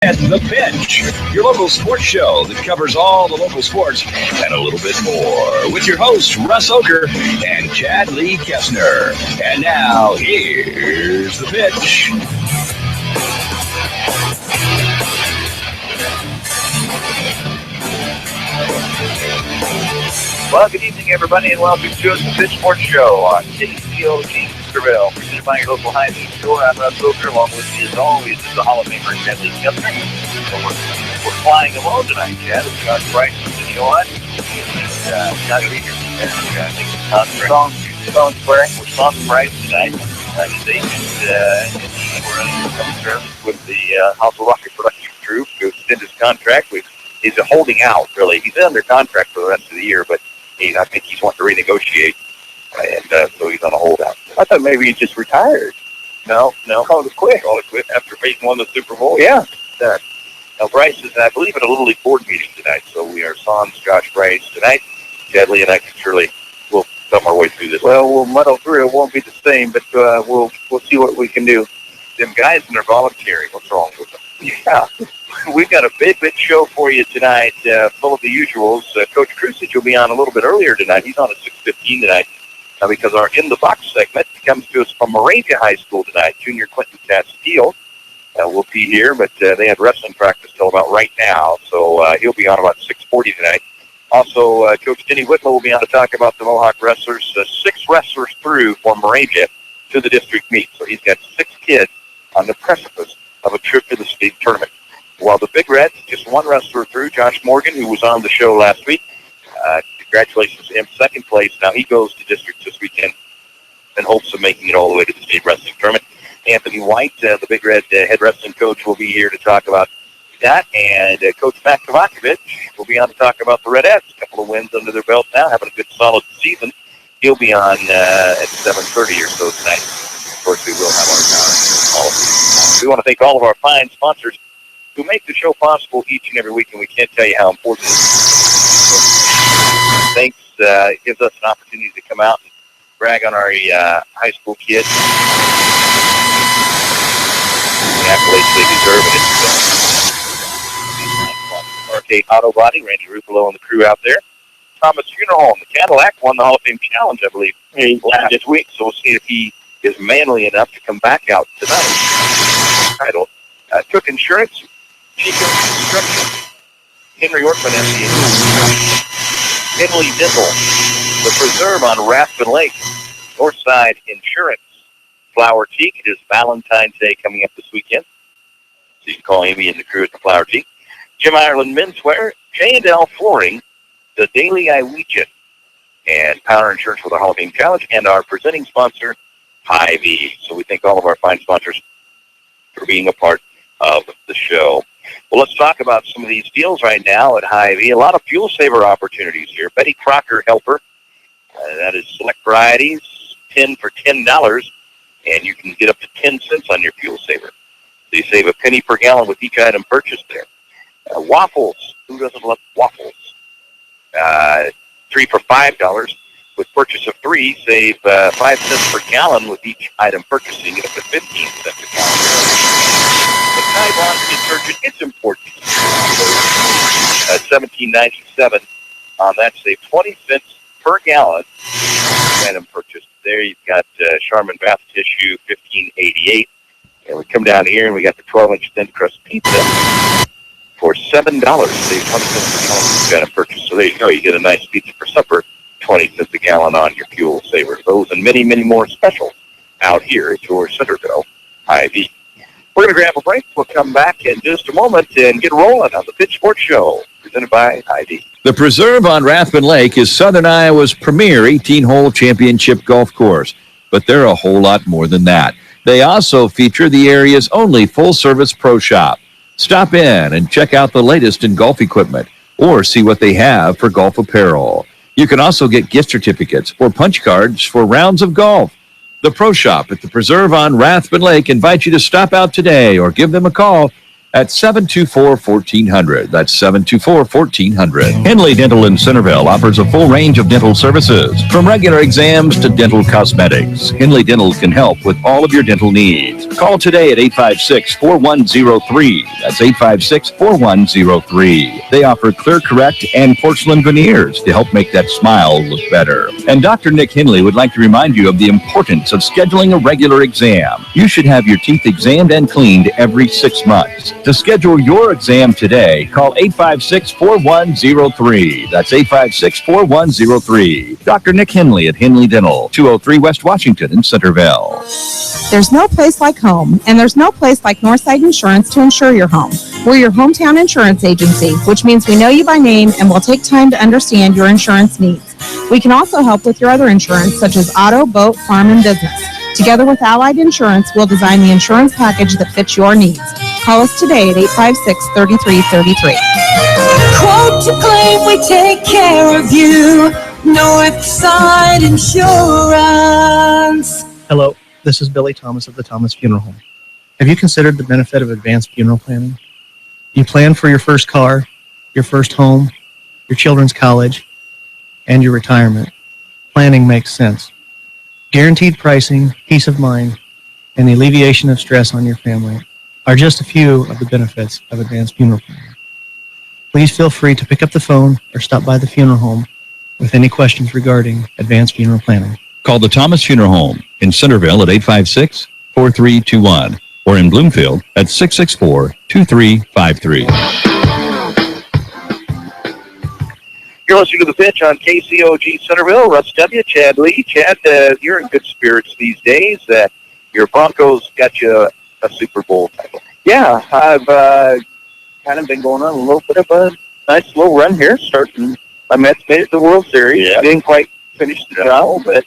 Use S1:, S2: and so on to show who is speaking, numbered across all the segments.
S1: At The Pitch, your local sports show that covers all the local sports and a little bit more. With your hosts, Russ Ocker and Chad Lee Koestner. And now, here's The Pitch.
S2: Well, good evening, everybody, and welcome to the Pitch Sports Show on KCOG Centerville, presented by your local Hy-Vee store. I'm Russ Ocker, along with me, as always, is the Hall of Famer, Chad Lee Koestner. So we're flying alone tonight, Chad. It's Josh Bryce from the on. Not here. I think Song Bryce tonight. We're under some terms with the House of Rocket production crew to extend his contract. He's holding out, really. He's under contract for the rest of the year, but I think he's wanting to renegotiate, and so he's on a holdout.
S3: I thought maybe he just retired.
S2: No.
S3: Called it quit.
S2: Called it quit after Peyton won the Super Bowl.
S3: Yeah.
S2: Now, Bryce is, I believe, at a Little League board meeting tonight, so we are sans Josh Bryce tonight. Chad Lee and I will thumb our way through this.
S3: Well, we'll muddle through. It won't be the same, but we'll see what we can do.
S2: Them guys and they're volunteering. What's wrong with them?
S3: Yeah.
S2: We've got a big show for you tonight, full of the usuals. Coach Krusich will be on a little bit earlier tonight. He's on at 6:15 tonight because our In the Box segment comes to us from Moravia High School tonight. Junior Quentin Castile will be here, but they had wrestling practice till about right now, so he'll be on about 6:40 tonight. Also, Coach Denny Whitlow will be on to talk about the Mohawk wrestlers. 6 wrestlers through for Moravia to the district meet, so he's got 6 kids on the precipice of a trip to the state tournament. While the Big Reds, just 1 wrestler through, Josh Morgan, who was on the show last week. Congratulations to him, 2nd place. Now he goes to districts this weekend in hopes of making it all the way to the state wrestling tournament. Anthony White, the Big Red head wrestling coach, will be here to talk about that. And Coach Matt Kovacevic will be on to talk about the Redettes. A couple of wins under their belt now, having a good, solid season. He'll be on at 7:30 or so tonight. Of course, we will have our call. We want to thank all of our fine sponsors who make the show possible each and every week, and we can't tell you how important it is. Thanks. It gives us an opportunity to come out and brag on our high school kids. The accolades they deserve, and it's Arcade Auto Body, Randy Ruffalo and the crew out there. Thomas Funeral Home, the Cadillac, won the Hall of Fame Challenge, I believe, this week, so we'll see if he is manly enough to come back out tonight. Title. Took Insurance, Chico Construction, Henry Ortman, MD, Henley Dental, The Preserve on Rathbun Lake, Northside Insurance, Flower Teak. It is Valentine's Day coming up this weekend, so you can call Amy and the crew at the Flower Teak. Jim Ireland Menswear, J&L Flooring, the Daily Iwegian, and Power Insurance for the Hall of Fame Challenge, and our presenting sponsor, Hy-Vee. So we thank all of our fine sponsors for being a part of the show. Well, let's talk about some of these deals right now at Hy-Vee. A lot of fuel saver opportunities here. Betty Crocker Helper, that is select varieties, 10 for $10, and you can get up to 10 cents on your fuel saver. So you save a penny per gallon with each item purchased there. Waffles, who doesn't love waffles? 3 for $5. With purchase of 3, save 5 cents per gallon with each item purchasing, get up to 15 cents a gallon. The Tide Laundry detergent, it's important. $17.97 on that, save 20 cents per gallon. Item purchased there. You've got Charmin bath tissue, $15.88. And we come down here and we got the 12-inch thin crust pizza for $7. Save 20 cents per gallon with item purchase. So there you go. You get a nice pizza for supper. 20 cents a gallon on your fuel saver. Those and many, many more specials out here at your Centerville Hy-Vee. We're going to grab a break. We'll come back in just a moment and get rolling on the Pitch Sports Show, presented by Hy-Vee.
S1: The Preserve on Rathbun Lake is Southern Iowa's premier 18-hole championship golf course, but they're a whole lot more than that. They also feature the area's only full-service pro shop. Stop in and check out the latest in golf equipment or see what they have for golf apparel. You can also get gift certificates or punch cards for rounds of golf. The Pro Shop at the Preserve on Rathbun Lake invites you to stop out today or give them a call at 724-1400. That's 724-1400. Henley Dental in Centerville offers a full range of dental services, from regular exams to dental cosmetics. Henley Dental can help with all of your dental needs. Call today at 856-4103. That's 856-4103. They offer Clear Correct and porcelain veneers to help make that smile look better. And Dr. Nick Henley would like to remind you of the importance of scheduling a regular exam. You should have your teeth examined and cleaned every 6 months. To schedule your exam today, call 856-4103. That's 856-4103. Dr. Nick Henley at Henley Dental, 203 West Washington in Centerville.
S4: There's no place like home, and there's no place like Northside Insurance to insure your home. We're your hometown insurance agency, which means we know you by name and will take time to understand your insurance needs. We can also help with your other insurance, such as auto, boat, farm, and business. Together with Allied Insurance, we'll design the insurance package that fits your needs. Call us today at 856-3333.
S5: Quote to claim, we take care of you. Northside Insurance.
S6: Hello, this is Billy Thomas of the Thomas Funeral Home. Have you considered the benefit of advanced funeral planning? You plan for your first car, your first home, your children's college, and your retirement. Planning makes sense. Guaranteed pricing, peace of mind, and the alleviation of stress on your family are just a few of the benefits of advanced funeral planning. Please feel free to pick up the phone or stop by the funeral home with any questions regarding advanced funeral planning.
S1: Call the Thomas Funeral Home in Centerville at 856-4321 or in Bloomfield at 664-2353.
S2: You're listening to The Pitch on KCOG Centerville. Russ W, Chad Lee. Chad, you're in good spirits these days. Your Broncos got you a Super Bowl title.
S3: Yeah, I've kind of been going on a little bit of a nice little run here. Starting, my Mets made it to the World Series.
S2: Yeah.
S3: Didn't quite finish the job, but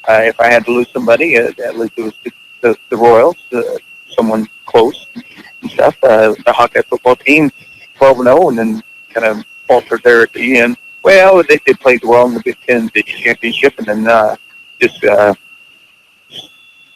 S3: if I had to lose somebody, at least it was the Royals, someone close and stuff. The Hawkeye football team, 12-0, and then kind of faltered there at the end. Well, they played well in the Big Ten championship, and then just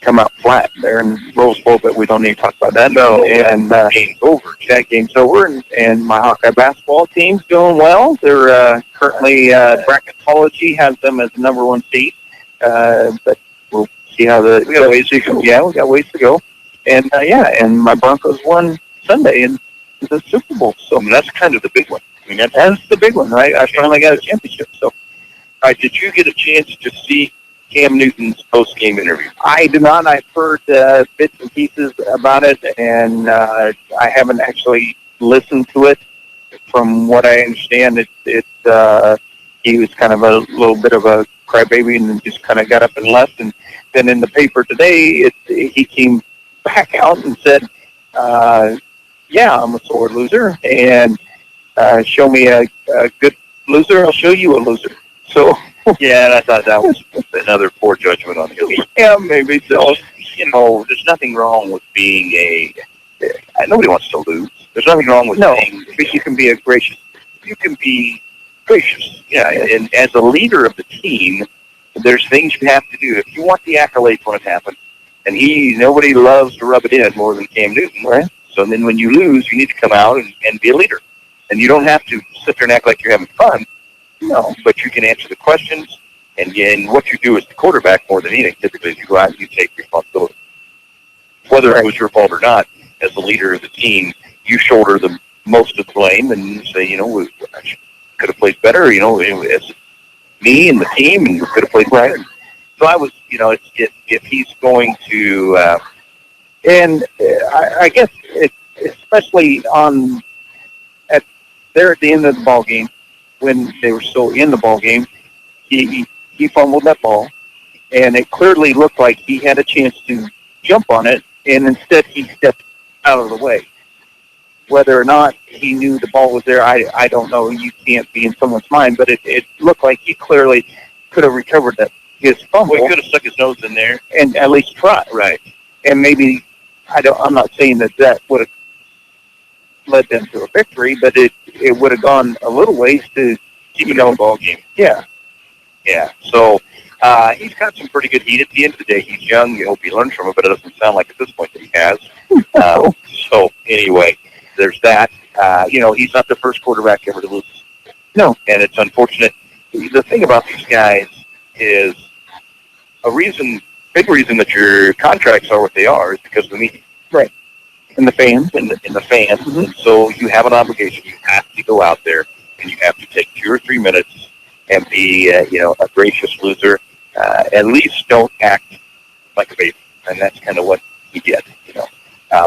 S3: come out flat there in Rose Bowl, but we don't need to talk about that.
S2: No,
S3: and
S2: game's over.
S3: that game's over, and my Hawkeye basketball team's doing well. They're currently bracketology has them as the number 1 seed, but we'll see how
S2: We got a ways to go.
S3: Yeah, we got ways to go, and and my Broncos won Sunday in the Super Bowl, so
S2: I mean, that's kind of the big one. I mean,
S3: that's the big one, right? I finally got a championship. So,
S2: all right, did you get a chance to see Cam Newton's post-game interview?
S3: I do not. I've heard bits and pieces about it, and I haven't actually listened to it. From what I understand, he was kind of a little bit of a crybaby and then just kind of got up and left. And then in the paper today, he came back out and said, yeah, I'm a sore loser, and show me a good loser, I'll show you a loser. So,
S2: Yeah, and I thought that was another poor judgment on his part.
S3: yeah, maybe so.
S2: You know, there's nothing wrong with being nobody wants to lose. There's nothing wrong with
S3: No,
S2: being,
S3: but you can be gracious.
S2: you can be gracious. Yeah, and as a leader of the team, there's things you have to do. If you want the accolades when it happens, and nobody loves to rub it in more than Cam Newton, right? So then when you lose, you need to come out and be a leader. And you don't have to sit there and act like you're having fun. No, but you can answer the questions, and what you do as the quarterback more than anything, typically, is you go out and you take responsibility. Whether it was your fault or not, as the leader of the team, you shoulder the most of the blame and say, I could have played better, as me and the team, and we could have played better. So I was, if he's going to,
S3: I guess especially there at the end of the ball game, when they were still in the ball game, he fumbled that ball, and it clearly looked like he had a chance to jump on it, and instead he stepped out of the way. Whether or not he knew the ball was there, I don't know. You can't be in someone's mind, but it looked like he clearly could have recovered his fumble.
S2: Well, he could have stuck his nose in there
S3: and at least tried.
S2: Right.
S3: And maybe I'm not saying that would have led them to a victory, but it would have gone a little ways to
S2: keep it in the ball game.
S3: Yeah.
S2: Yeah. So he's got some pretty good heat. At the end of the day, he's young. You hope he learns from it, but it doesn't sound like at this point that he has. So anyway, there's that. He's not the first quarterback ever to lose.
S3: No.
S2: And it's unfortunate. The thing about these guys is big reason that your contracts are what they are is because of the media.
S3: Right. And the fans.
S2: And the fans. Mm-hmm. And so you have an obligation. You have to go out there and you have to take 2 or 3 minutes and be, a gracious loser. At least don't act like a baby. And that's kind of what you get,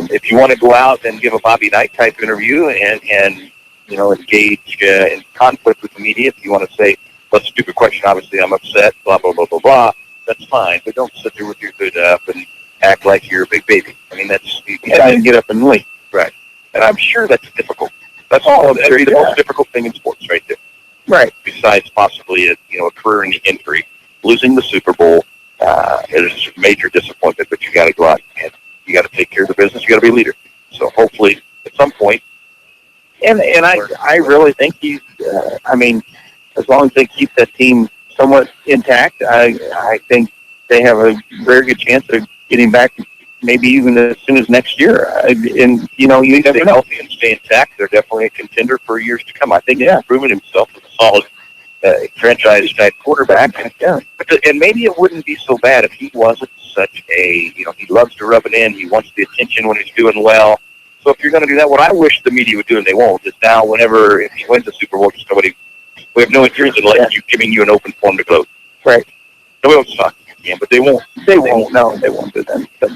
S2: If you want to go out and give a Bobby Knight type interview and engage in conflict with the media, if you want to say, that's a stupid question, obviously I'm upset, blah, blah, blah, blah, blah, that's fine. But don't sit there with your hood up and act like you're a big baby. I mean, you gotta get up and leave. Right. And I'm sure that's difficult. That's the most difficult thing in sports right there.
S3: Right.
S2: Besides possibly a career-ending injury, losing the Super Bowl is a major disappointment, but you got to go out and you got to take care of the business. You got to be a leader. So hopefully at some point.
S3: And I really think he's, as long as they keep that team somewhat intact, I think they have a very good chance of getting back maybe even as soon as next year. You never know.
S2: Healthy and stay intact. They're definitely a contender for years to come. I think he's proven himself as a solid franchise-type quarterback.
S3: Yeah.
S2: And maybe it wouldn't be so bad if he wasn't such he loves to rub it in. He wants the attention when he's doing well. So if you're going to do that, what I wish the media would do, and they won't, is now if he wins the Super Bowl, just we have no interest in giving you an open form to close.
S3: Right.
S2: No, we won't talk again, but they won't.
S3: They won't. No, they won't do that. But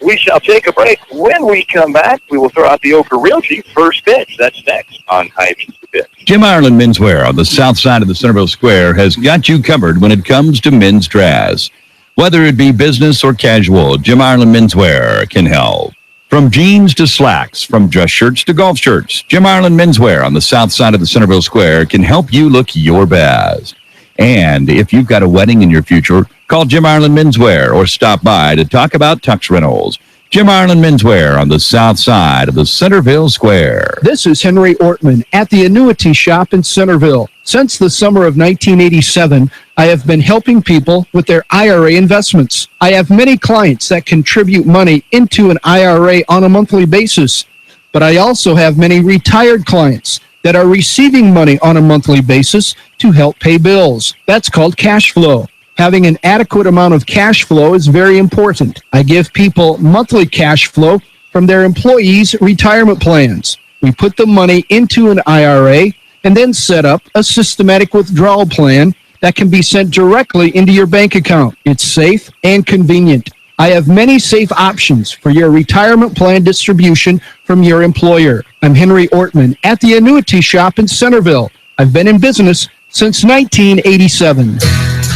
S2: we shall take a break. When we come back, we will throw out the Ocker Realty first pitch. That's next on Hy-Vee's The Pitch.
S1: Jim Ireland Menswear on the south side of the Centerville Square has got you covered when it comes to men's dress. Whether it be business or casual, Jim Ireland Menswear can help. From jeans to slacks, from dress shirts to golf shirts, Jim Ireland Menswear on the south side of the Centerville Square can help you look your best. And if you've got a wedding in your future, call Jim Ireland Menswear or stop by to talk about tux rentals. Jim Ireland Menswear on the south side of the Centerville Square.
S7: This is Henry Ortman at the Annuity Shop in Centerville. Since the summer of 1987, I have been helping people with their IRA investments. I have many clients that contribute money into an IRA on a monthly basis, but I also have many retired clients that are receiving money on a monthly basis to help pay bills. That's called cash flow. Having an adequate amount of cash flow is very important. I give people monthly cash flow from their employees' retirement plans. We put the money into an IRA and then set up a systematic withdrawal plan that can be sent directly into your bank account. It's safe and convenient. I have many safe options for your retirement plan distribution from your employer. I'm Henry Ortman at the Annuity Shop in Centerville. I've been in business since 1987.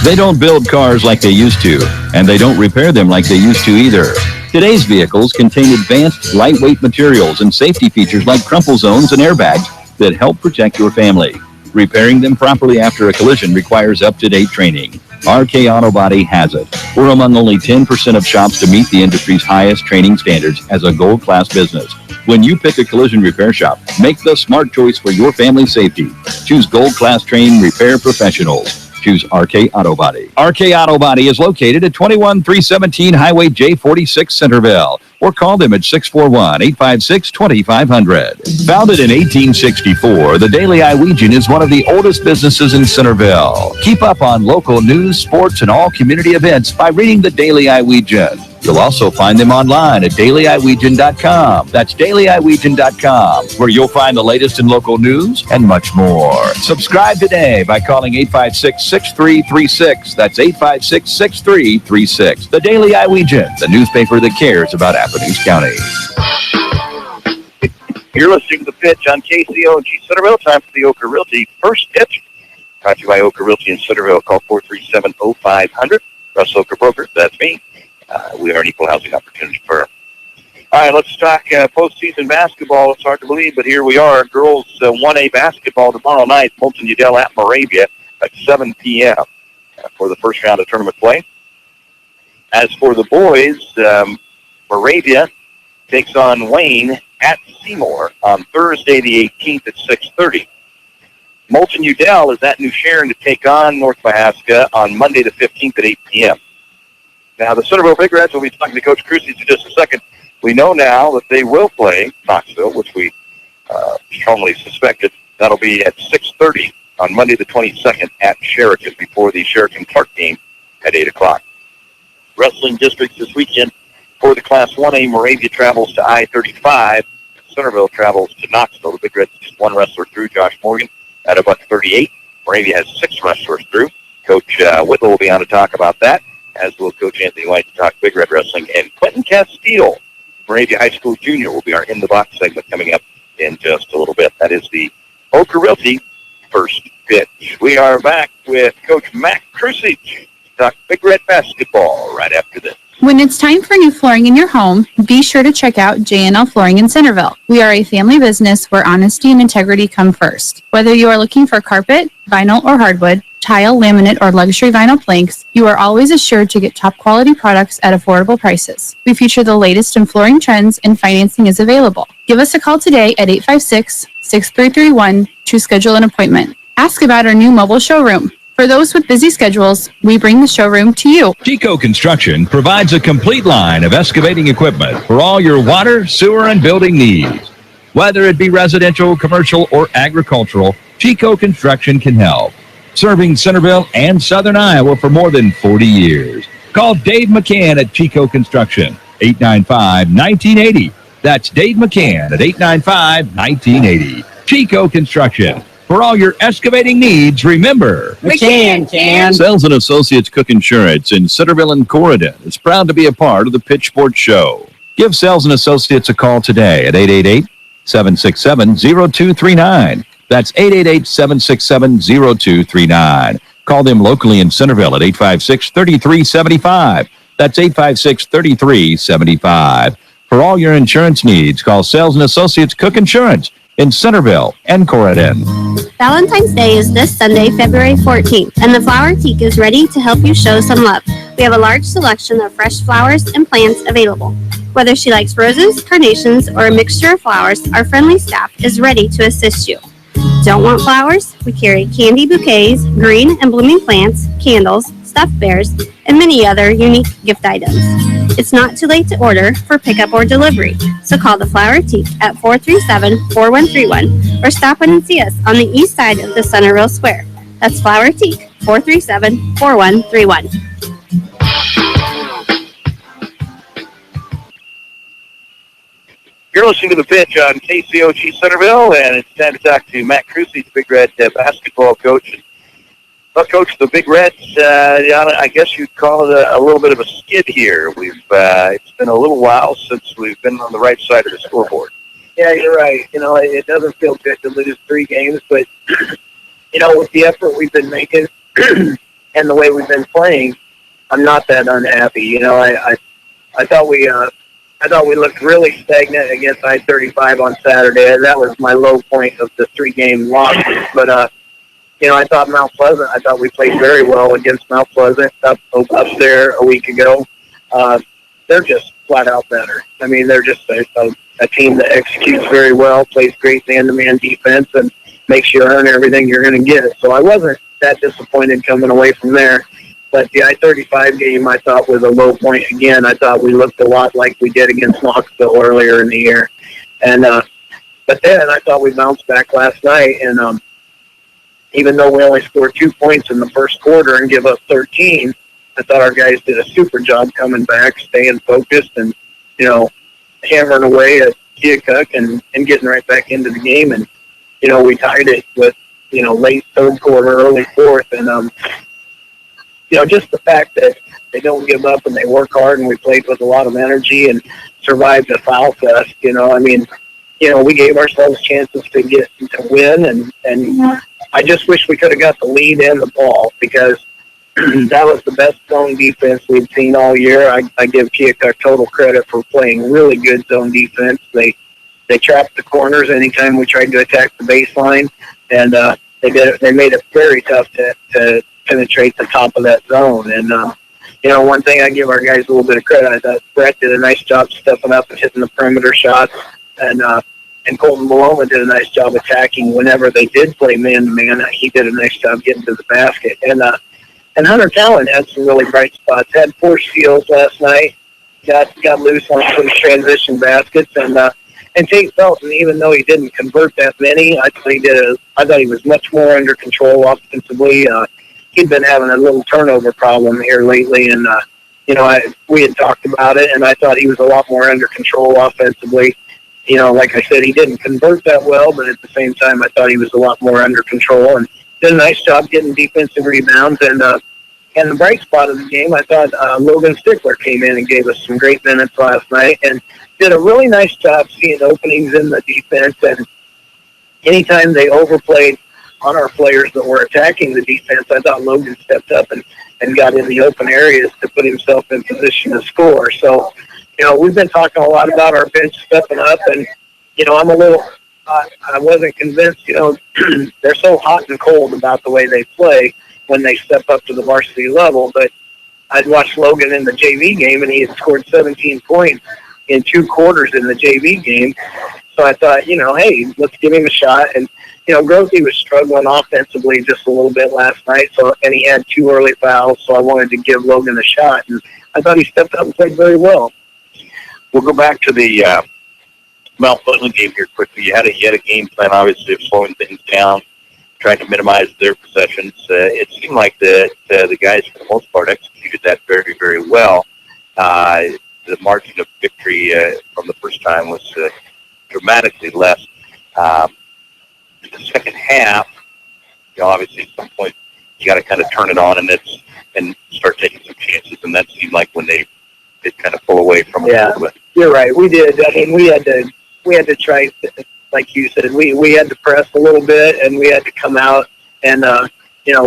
S1: They don't build cars like they used to, and they don't repair them like they used to either. Today's vehicles contain advanced, lightweight materials and safety features like crumple zones and airbags that help protect your family. Repairing them properly after a collision requires up-to-date training. RK Auto Body has it. We're among only 10% of shops to meet the industry's highest training standards as a gold-class business. When you pick a collision repair shop, make the smart choice for your family's safety. Choose gold-class trained repair professionals. Choose RK Auto Body. RK Auto Body is located at 21317 Highway J46 Centerville, or call them at 641-856-2500. Founded in 1864, the Daily Iowegian is one of the oldest businesses in Centerville. Keep up on local news, sports, and all community events by reading the Daily Iowegian. You'll also find them online at dailyiwegian.com. That's dailyiwegian.com, where you'll find the latest in local news and much more. Subscribe today by calling 856-6336. That's 856-6336. The Daily Iowegian, the newspaper that cares about Appanese County.
S2: You're listening to The Pitch on KCOG Centerville. Time for the Ocker Realty first pitch. Brought to you by Ocker Realty in Centerville. Call 437-0500. Russ Ocker Broker, that's me. We are an equal housing opportunity firm. All right, let's talk postseason basketball. It's hard to believe, but here we are. Girls 1A basketball tomorrow night, Moulton Udell at Moravia at 7 p.m. For the first round of tournament play. As for the boys, Moravia takes on Wayne at Seymour on Thursday the 18th at 6:30. Moulton Udell is at New Sharon to take on North Mahaska on Monday the 15th at 8 p.m. Now, the Centerville Big Reds will be talking to Coach Cruces in just a second. We know now that they will play Knoxville, which we strongly suspected. That'll be at 6:30 on Monday the 22nd at Sheraton before the Sheraton Clark game at 8 o'clock. Wrestling districts this weekend for the Class 1A. Moravia travels to I-35. Centerville travels to Knoxville. The Big Reds just one wrestler through, Josh Morgan, at a buck 38. Moravia has 6 wrestlers through. Coach Whittle will be on to talk about that, as will Coach Anthony White to talk Big Red Wrestling. And Quentin Castile, Moravia High School Junior, will be our In the Box segment coming up in just a little bit. That is the Ocker Realty first pitch. We are back with Coach Matt Krusich to talk Big Red basketball right after this.
S8: When it's time for new flooring in your home, be sure to check out J&L Flooring in Centerville. We are a family business where honesty and integrity come first. Whether you are looking for carpet, vinyl or hardwood, tile, laminate, or luxury vinyl planks, you are always assured to get top quality products at affordable prices. We feature the latest in flooring trends and financing is available. Give us a call today at 856-6331 to schedule an appointment. Ask about our new mobile showroom. For those with busy schedules, we bring the showroom to you.
S1: Chico Construction provides a complete line of excavating equipment for all your water, sewer, and building needs. Whether it be residential, commercial, or agricultural, Chico Construction can help. Serving Centerville and Southern Iowa for more than 40 years. Call Dave McCann at Chico Construction, 895-1980. That's Dave McCann at 895-1980. Chico Construction. For all your excavating needs, remember,
S5: McCann.
S1: Sales and Associates Cook Insurance in Centerville and Corridon is proud to be a part of the Pitch Sports Show. Give Sales and Associates a call today at 888-767-0239. That's 888-767-0239. Call them locally in Centerville at 856-3375. That's 856-3375. For all your insurance needs, call Sales and Associates Cook Insurance in Centerville and Corridon.
S9: Valentine's Day is this Sunday, February 14th, and the Flower Teak is ready to help you show some love. We have a large selection of fresh flowers and plants available. Whether she likes roses, carnations, or a mixture of flowers, our friendly staff is ready to assist you. Don't want flowers? We carry candy bouquets, green and blooming plants, candles, stuffed bears, and many other unique gift items. It's not too late to order for pickup or delivery, so call the Flower Teak at 437-4131 or stop in and see us on the east side of the Centerville Square. That's Flower Teak, 437-4131.
S2: You're listening to The Pitch on KCOG Centerville, and it's time to talk to Matt Krusich, the Big Red basketball coach. Well, Coach, the Big Reds, I guess you'd call it a little bit of a skid here. It's been a little while since we've been on the right side of the scoreboard.
S3: Yeah, you're right. It doesn't feel good to lose 3 games, but, with the effort we've been making and the way we've been playing, I'm not that unhappy. I thought we looked really stagnant against I-35 on Saturday. That was my low point of the 3-game losses. But, I thought Mount Pleasant, we played very well against Mount Pleasant up there a week ago. They're just flat out better. I mean, they're just a team that executes very well, plays great man-to-man defense, and makes you earn everything you're going to get. So I wasn't that disappointed coming away from there. But the I-35 game, I thought, was a low point again. I thought we looked a lot like we did against Knoxville earlier in the year. And but then I thought we bounced back last night. And even though we only scored 2 points in the first quarter and give up 13, I thought our guys did a super job coming back, staying focused, and, hammering away at Keokuk and getting right back into the game. And, we tied it with, late third quarter, early fourth. And, just the fact that they don't give up and they work hard, and we played with a lot of energy and survived the foul fest. We gave ourselves chances to win, and I just wish we could have got the lead and the ball, because that was the best zone defense we've seen all year. I give Keokuk total credit for playing really good zone defense. They trapped the corners anytime we tried to attack the baseline, and they made it very tough to penetrate the top of that zone. And one thing I give our guys a little bit of credit, I thought Brett did a nice job stepping up and hitting the perimeter shots, and Colton Maloma did a nice job attacking whenever they did play man-to-man. He did a nice job getting to the basket. And Hunter Talon had some really bright spots. Had 4 steals last night. Got loose on some transition baskets. And And Tate Felton, even though he didn't convert that many, I thought he was much more under control offensively. He'd been having a little turnover problem here lately, and we had talked about it, and I thought he was a lot more under control offensively. Like I said, he didn't convert that well, but at the same time, I thought he was a lot more under control and did a nice job getting defensive rebounds. And the bright spot of the game, I thought Logan Stickler came in and gave us some great minutes last night and did a really nice job seeing openings in the defense. And anytime they overplayed on our players that were attacking the defense, I thought Logan stepped up and got in the open areas to put himself in position to score. So, we've been talking a lot about our bench stepping up, and, I'm a little I wasn't convinced, they're so hot and cold about the way they play when they step up to the varsity level. But I'd watched Logan in the JV game, and he had scored 17 points in 2 quarters in the JV game. So I thought, hey, let's give him a shot. And, Grothy was struggling offensively just a little bit last night, and he had 2 early fouls, so I wanted to give Logan a shot. And I thought he stepped up and played very well.
S2: We'll go back to the Mount Pleasant game here quickly. You had a game plan, obviously, of slowing things down, trying to minimize their possessions. It seemed like the guys, for the most part, executed that very, very well. The margin of victory from the first time was dramatically less. In the second half, obviously at some point you got to kind of turn it on and start taking some chances, and that seemed like when they did kind of pull away from it a little bit.
S3: You're right. We did. I mean, we had to try, like you said, we had to press a little bit, and we had to come out and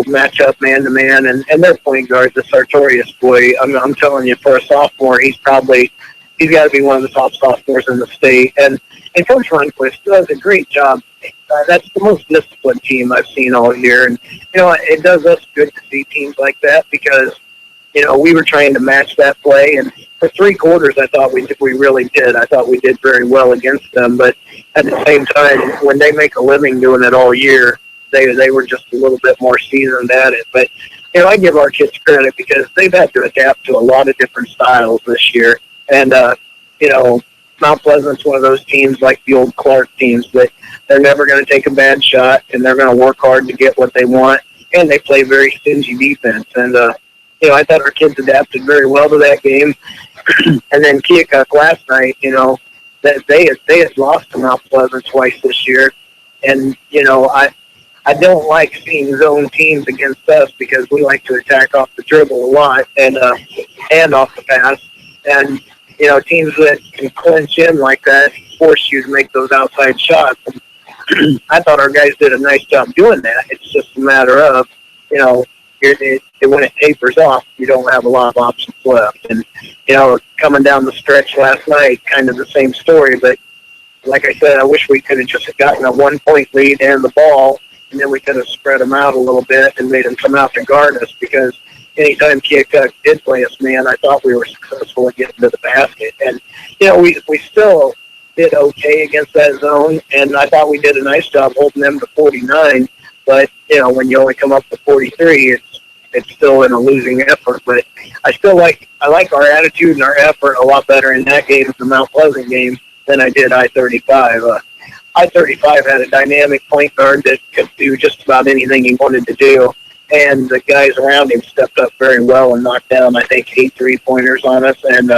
S3: match up man to man. And their point guard, the Sartorius boy, I'm telling you, for a sophomore, he's got to be one of the top sophomores in the state. And Coach Runquist does a great job. That's the most disciplined team I've seen all year. And, it does us good to see teams like that because, we were trying to match that play. And for 3 quarters, I thought we really did. I thought we did very well against them. But at the same time, when they make a living doing it all year, they were just a little bit more seasoned at it. But, I give our kids credit because they've had to adapt to a lot of different styles this year. And, Mount Pleasant's one of those teams like the old Clark teams that they're never going to take a bad shot, and they're going to work hard to get what they want, and they play very stingy defense. And, I thought our kids adapted very well to that game. And then Keokuk last night, that they had lost to Mount Pleasant twice this year. And, I don't like seeing zone teams against us because we like to attack off the dribble a lot and off the pass. And, teams that can clinch in like that force you to make those outside shots. And I thought our guys did a nice job doing that. It's just a matter of, when it tapers off, you don't have a lot of options left. And, coming down the stretch last night, kind of the same story. But like I said, I wish we could have just gotten a 1-point lead and the ball, and then we could have spread them out a little bit and made them come out to guard us because anytime Keokuk did play us, man, I thought we were successful at getting to the basket. And, we still did okay against that zone, and I thought we did a nice job holding them to 49. But, when you only come up to 43, it's still in a losing effort. But I like our attitude and our effort a lot better in that game, the Mount Pleasant game, than I did I-35. I-35 had a dynamic point guard that could do just about anything he wanted to do. And the guys around him stepped up very well and knocked down, I think, 8 3-pointers on us. And,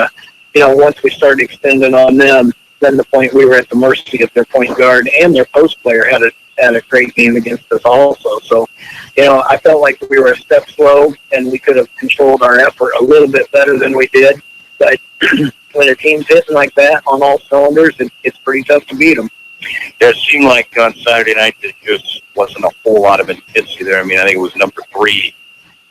S3: once we started extending on them, then the point we were at the mercy of their point guard, and their post player had a great game against us also. So, I felt like we were a step slow, and we could have controlled our effort a little bit better than we did. But when a team's hitting like that on all cylinders, it's pretty tough to beat them.
S2: It seemed like on Saturday night there just wasn't a whole lot of intensity there. I mean, I think it was number 3.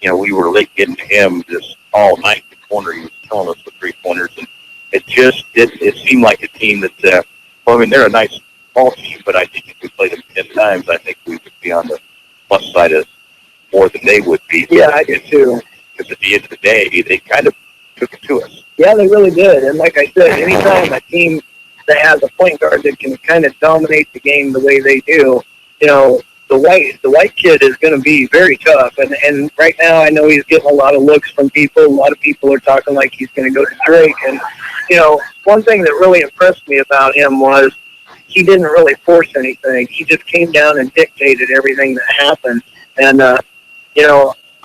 S2: We were late getting to him just all night in the corner. He was telling us the 3-pointers, and it seemed like a team that, they're a nice ball team, but I think if we played them 10 times, I think we would be on the plus side of more than they would be.
S3: Yeah, I do too.
S2: Because at the end of the day, they kind of took it to us.
S3: Yeah, they really did. And like I said, anytime a team that has a point guard that can kind of dominate the game the way they do, the white kid is going to be very tough. And right now I know he's getting a lot of looks from people. A lot of people are talking like he's going to go to Drake. And, one thing that really impressed me about him was he didn't really force anything. He just came down and dictated everything that happened. And,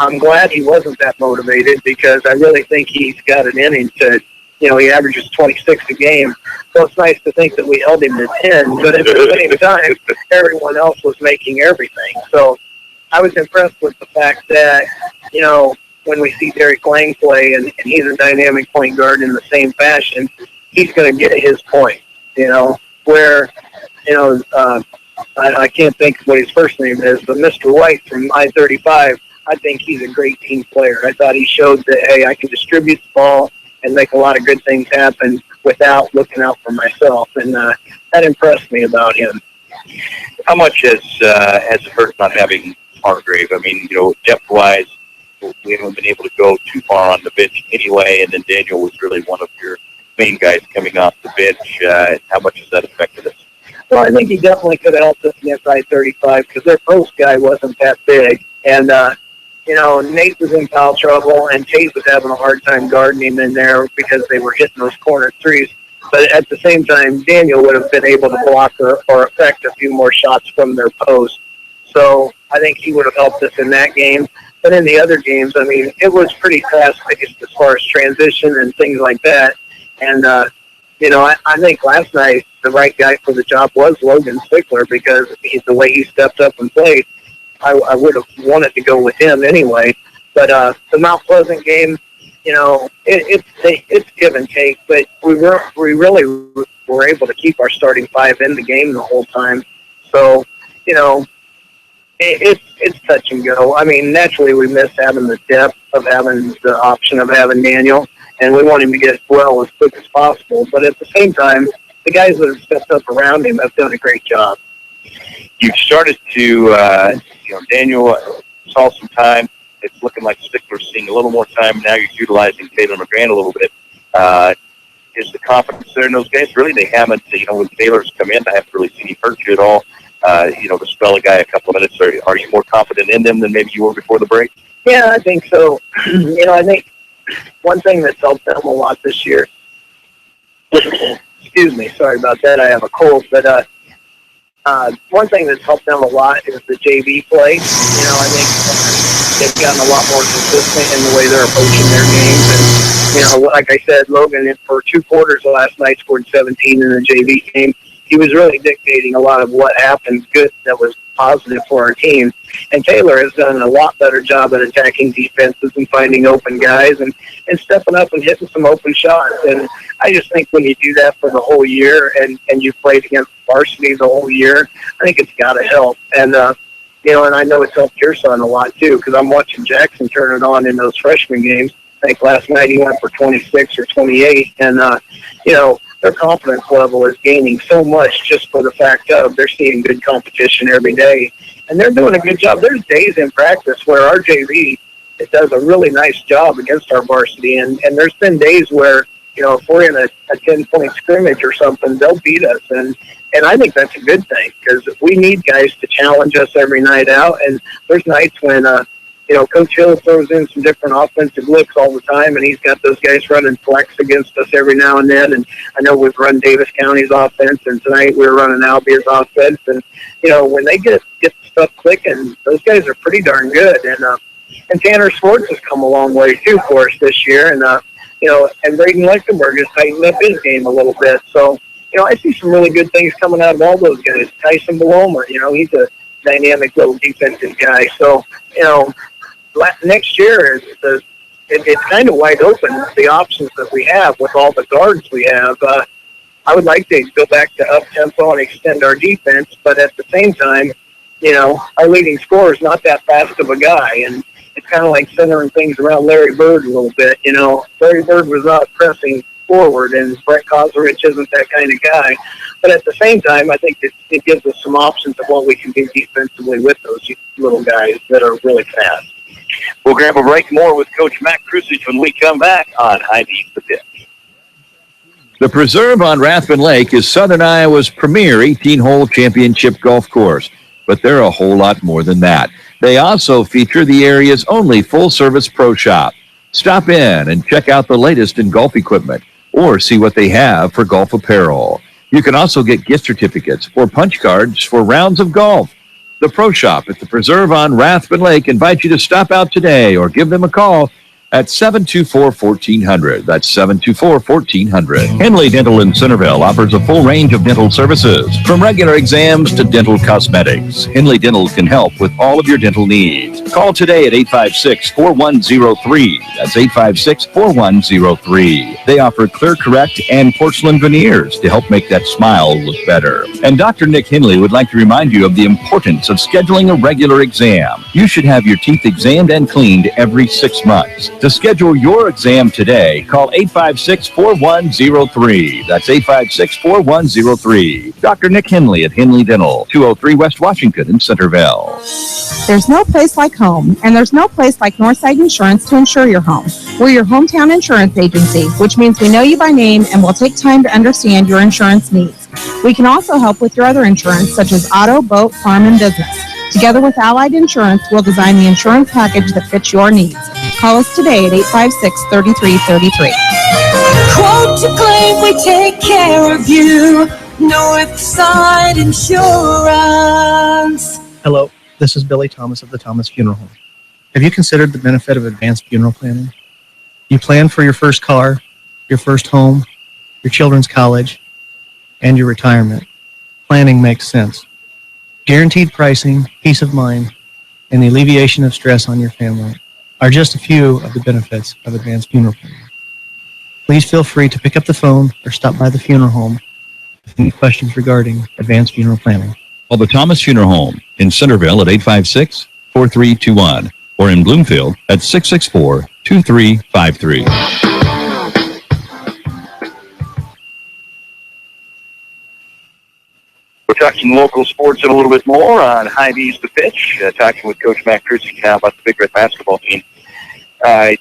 S3: I'm glad he wasn't that motivated because I really think he's got it in him to, he averages 26 a game. So it's nice to think that we held him to 10, but at the same time, everyone else was making everything. So I was impressed with the fact that, when we see Derek Lang play and he's a dynamic point guard in the same fashion, he's going to get his point, where, I can't think of what his first name is, but Mr. White from I-35, I think he's a great team player. I thought he showed that, hey, I can distribute the ball and make a lot of good things happen without looking out for myself, and that impressed me about him.
S2: How much has it hurt not having Hargrave? I mean, depth-wise, we haven't been able to go too far on the bench anyway, and then Daniel was really one of your main guys coming off the bench. How much has that affected us?
S3: Well, I think he definitely could have helped us against I-35 because their post guy wasn't that big. And, Nate was in foul trouble, and Tate was having a hard time guarding him in there because they were hitting those corner threes. But at the same time, Daniel would have been able to block or affect a few more shots from their post. So I think he would have helped us in that game. But in the other games, I mean, it was pretty fast-paced as far as transition and things like that. And, I think last night the right guy for the job was Logan Stickler because the way he stepped up and played, I would have wanted to go with him anyway. But the Mount Pleasant game, it's give and take. But we really were able to keep our starting five in the game the whole time. So, it's touch and go. I mean, naturally we miss having the depth of having the option of having Daniel, and we want him to get well as quick as possible. But at the same time, the guys that have stepped up around him have done a great job.
S2: You've started to, Daniel saw some time. It's looking like Stickler's seeing a little more time. Now you're utilizing Taylor McGrann a little bit. Is the confidence there in those guys? Really, they haven't, when Taylor's come in, I haven't really seen him hurt you at all. To spell a guy a couple of minutes, are you more confident in them than maybe you were before the break?
S3: Yeah, I think so. I think one thing that's helped them a lot this year, excuse me, sorry about that, I have a cold, but one thing that's helped them a lot is the JV play. I think they've gotten a lot more consistent in the way they're approaching their games. And, like I said, Logan, for 2 quarters last night, scored 17 in the JV game. He was really dictating a lot of what happened good that was positive for our team. And Taylor has done a lot better job at attacking defenses and finding open guys and stepping up and hitting some open shots. And I just think when you do that for the whole year and you've played against varsity the whole year, I think it's got to help. And, and I know it's helped your son a lot too, because I'm watching Jackson turn it on in those freshman games. I think last night he went for 26 or 28. And, their confidence level is gaining so much just for the fact of they're seeing good competition every day. And they're doing a good job. There's days in practice where our JV does a really nice job against our varsity. And there's been days where, if we're in a 10-point scrimmage or something, they'll beat us. And I think that's a good thing because we need guys to challenge us every night out. And there's nights when, Coach Hill throws in some different offensive looks all the time, and he's got those guys running flex against us every now and then. And I know we've run Davis County's offense, and tonight we were running Albier's offense. And, when they get stuff clicking, those guys are pretty darn good. And Tanner Schwartz has come a long way, too, for us this year. And, and Braden Lichtenberg has tightened up his game a little bit. So, I see some really good things coming out of all those guys. Tyson Beloma, he's a dynamic little defensive guy. So, next year it's kind of wide open, the options that we have with all the guards we have. I would like to go back to up-tempo and extend our defense, but at the same time, our leading scorer is not that fast of a guy, and it's kind of like centering things around Larry Bird a little bit. Larry Bird was not pressing forward, and Brett Kozarich isn't that kind of guy. But at the same time, I think it gives us some options of what we can do defensively with those little guys that are really fast.
S2: We'll grab a break more with Coach Matt Krusich when we come back on Hy-Vee The Pitch.
S1: The Preserve on Rathbun Lake is Southern Iowa's premier 18-hole championship golf course, but they're a whole lot more than that. They also feature the area's only full-service pro shop. Stop in and check out the latest in golf equipment or see what they have for golf apparel. You can also get gift certificates or punch cards for rounds of golf. The Pro Shop at the Preserve on Rathbun Lake invites you to stop out today or give them a call at 724-1400. That's 724-1400. Henley Dental in Centerville offers a full range of dental services, from regular exams to dental cosmetics. Henley Dental can help with all of your dental needs. Call today at 856-4103. That's 856-4103. They offer Clear Correct and porcelain veneers to help make that smile look better. And Dr. Nick Henley would like to remind you of the importance of scheduling a regular exam. You should have your teeth examined and cleaned every 6 months. To schedule your exam today, call 856-4103. That's 856-4103. Dr. Nick Henley at Henley Dental, 203 West Washington in Centerville.
S4: There's no place like home, and there's no place like Northside Insurance to insure your home. We're your hometown insurance agency, which means we know you by name and will take time to understand your insurance needs. We can also help with your other insurance, such as auto, boat, farm, and business. Together with Allied Insurance, we'll design the insurance package that fits your needs. Call us today at 856-3333.
S5: Quote to claim, we take care of you. Northside Insurance.
S6: Hello, this is Billy Thomas of the Thomas Funeral Home. Have you considered the benefit of advanced funeral planning? You plan for your first car, your first home, your children's college, and your retirement. Planning makes sense. Guaranteed pricing, peace of mind, and the alleviation of stress on your family are just a few of the benefits of advanced funeral planning. Please feel free to pick up the phone or stop by the funeral home with any questions regarding advanced funeral planning.
S1: Call the Thomas Funeral Home in Centerville at 856-4321 or in Bloomfield at 664-2353.
S2: We're talking local sports and a little bit more on Hy-Vee's The Pitch. Talking with Coach Matt Krusik now about the Big Red basketball team. We're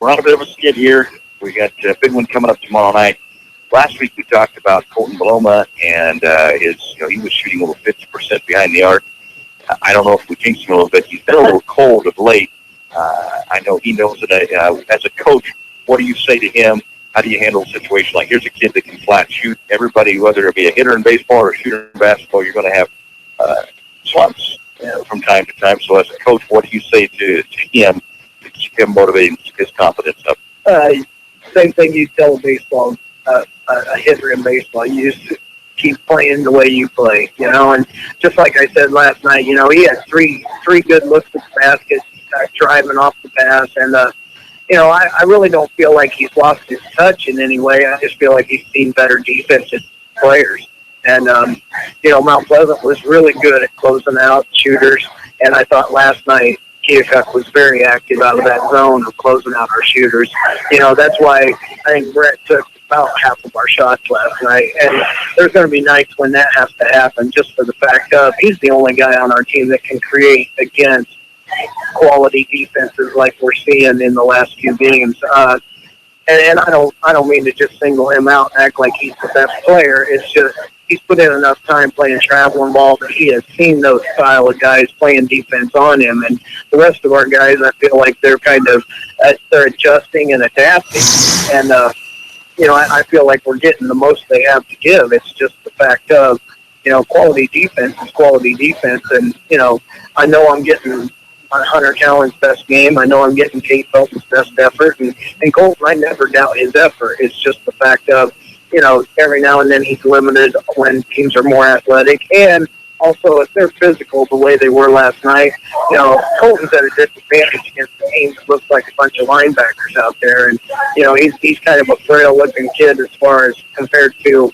S2: on a bit of a skid here. We got a big one coming up tomorrow night. Last week we talked about Colton Baloma and he was shooting over 50% behind the arc. I don't know if we jinxed him a little bit. He's been a little cold of late. I know he knows that as a coach, what do you say to him? How do you handle a situation like, here's a kid that can flat shoot? Everybody, whether it be a hitter in baseball or a shooter in basketball, you're going to have slumps from time to time. So as a coach, what do you say to him to keep him motivated and keep his confidence up?
S3: Same thing you tell a hitter in baseball. You just keep playing the way you play, and just like I said last night, he had three good looks at the basket, driving off the pass, and I really don't feel like he's lost his touch in any way. I just feel like he's seen better defensive players. And, Mount Pleasant was really good at closing out shooters. And I thought last night Keokuk was very active out of that zone of closing out our shooters. That's why I think Brett took about half of our shots last night. And there's going to be nights when that has to happen, just for the fact of he's the only guy on our team that can create against quality defenses like we're seeing in the last few games. And I don't mean to just single him out and act like he's the best player. It's just he's put in enough time playing traveling ball that he has seen those style of guys playing defense on him. And the rest of our guys, I feel like they're kind of they're adjusting and adapting. And I feel like we're getting the most they have to give. It's just the fact of quality defense is quality defense. And I know I'm getting Hunter Cowan's best game. I know I'm getting Kate Felton's best effort. And Colton, I never doubt his effort. It's just the fact of, every now and then he's limited when teams are more athletic. And also, if they're physical the way they were last night, Colton's at a disadvantage against the team that looks like a bunch of linebackers out there. And, he's kind of a frail-looking kid as far as compared to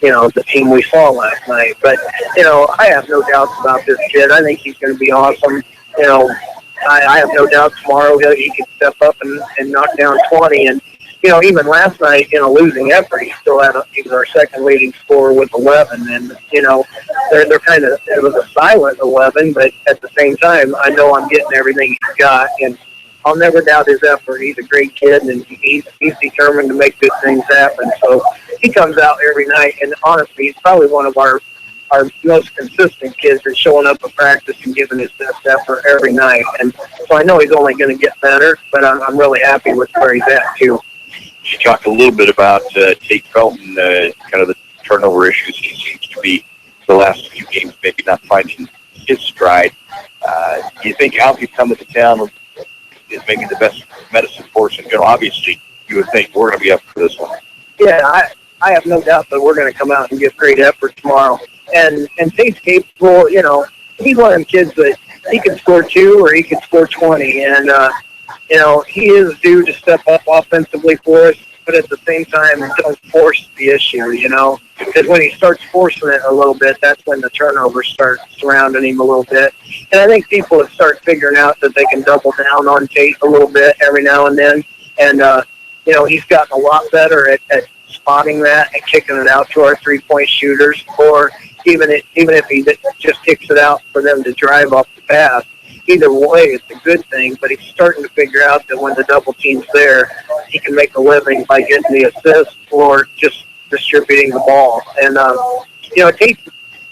S3: the team we saw last night. But, I have no doubts about this kid. I think he's going to be awesome. I have no doubt tomorrow he can step up and knock down 20. And, even last night in a losing effort, he still had he was our second leading scorer with 11. And, they're kind of, it was a silent 11, but at the same time, I know I'm getting everything he's got. And I'll never doubt his effort. He's a great kid, and he's determined to make good things happen. So he comes out every night, and honestly, he's probably one of our most consistent kids that's showing up at practice and giving his best effort every night. And so I know he's only going to get better, but I'm really happy with where he's at, too.
S2: You talked a little bit about Tate Felton, kind of the turnover issues. He seems to be the last few games maybe not finding his stride. Do you think Hy-Vee coming to town is maybe the best medicine for us in general? Obviously, you would think we're going to be up for this one.
S3: Yeah, I have no doubt that we're going to come out and give great effort tomorrow. And Tate's capable, you know, he's one of them kids that he can score 2 or he can score 20. And, you know, he is due to step up offensively for us, but at the same time, don't force the issue, you know. Because when he starts forcing it a little bit, that's when the turnovers start surrounding him a little bit. And I think people have started figuring out that they can double down on Tate a little bit every now and then. And, you know, he's gotten a lot better at spotting that and kicking it out to our three-point shooters, or even if he just kicks it out for them to drive off the pass. Either way, it's a good thing, but he's starting to figure out that when the double team's there, he can make a living by getting the assist or just distributing the ball. And, you know,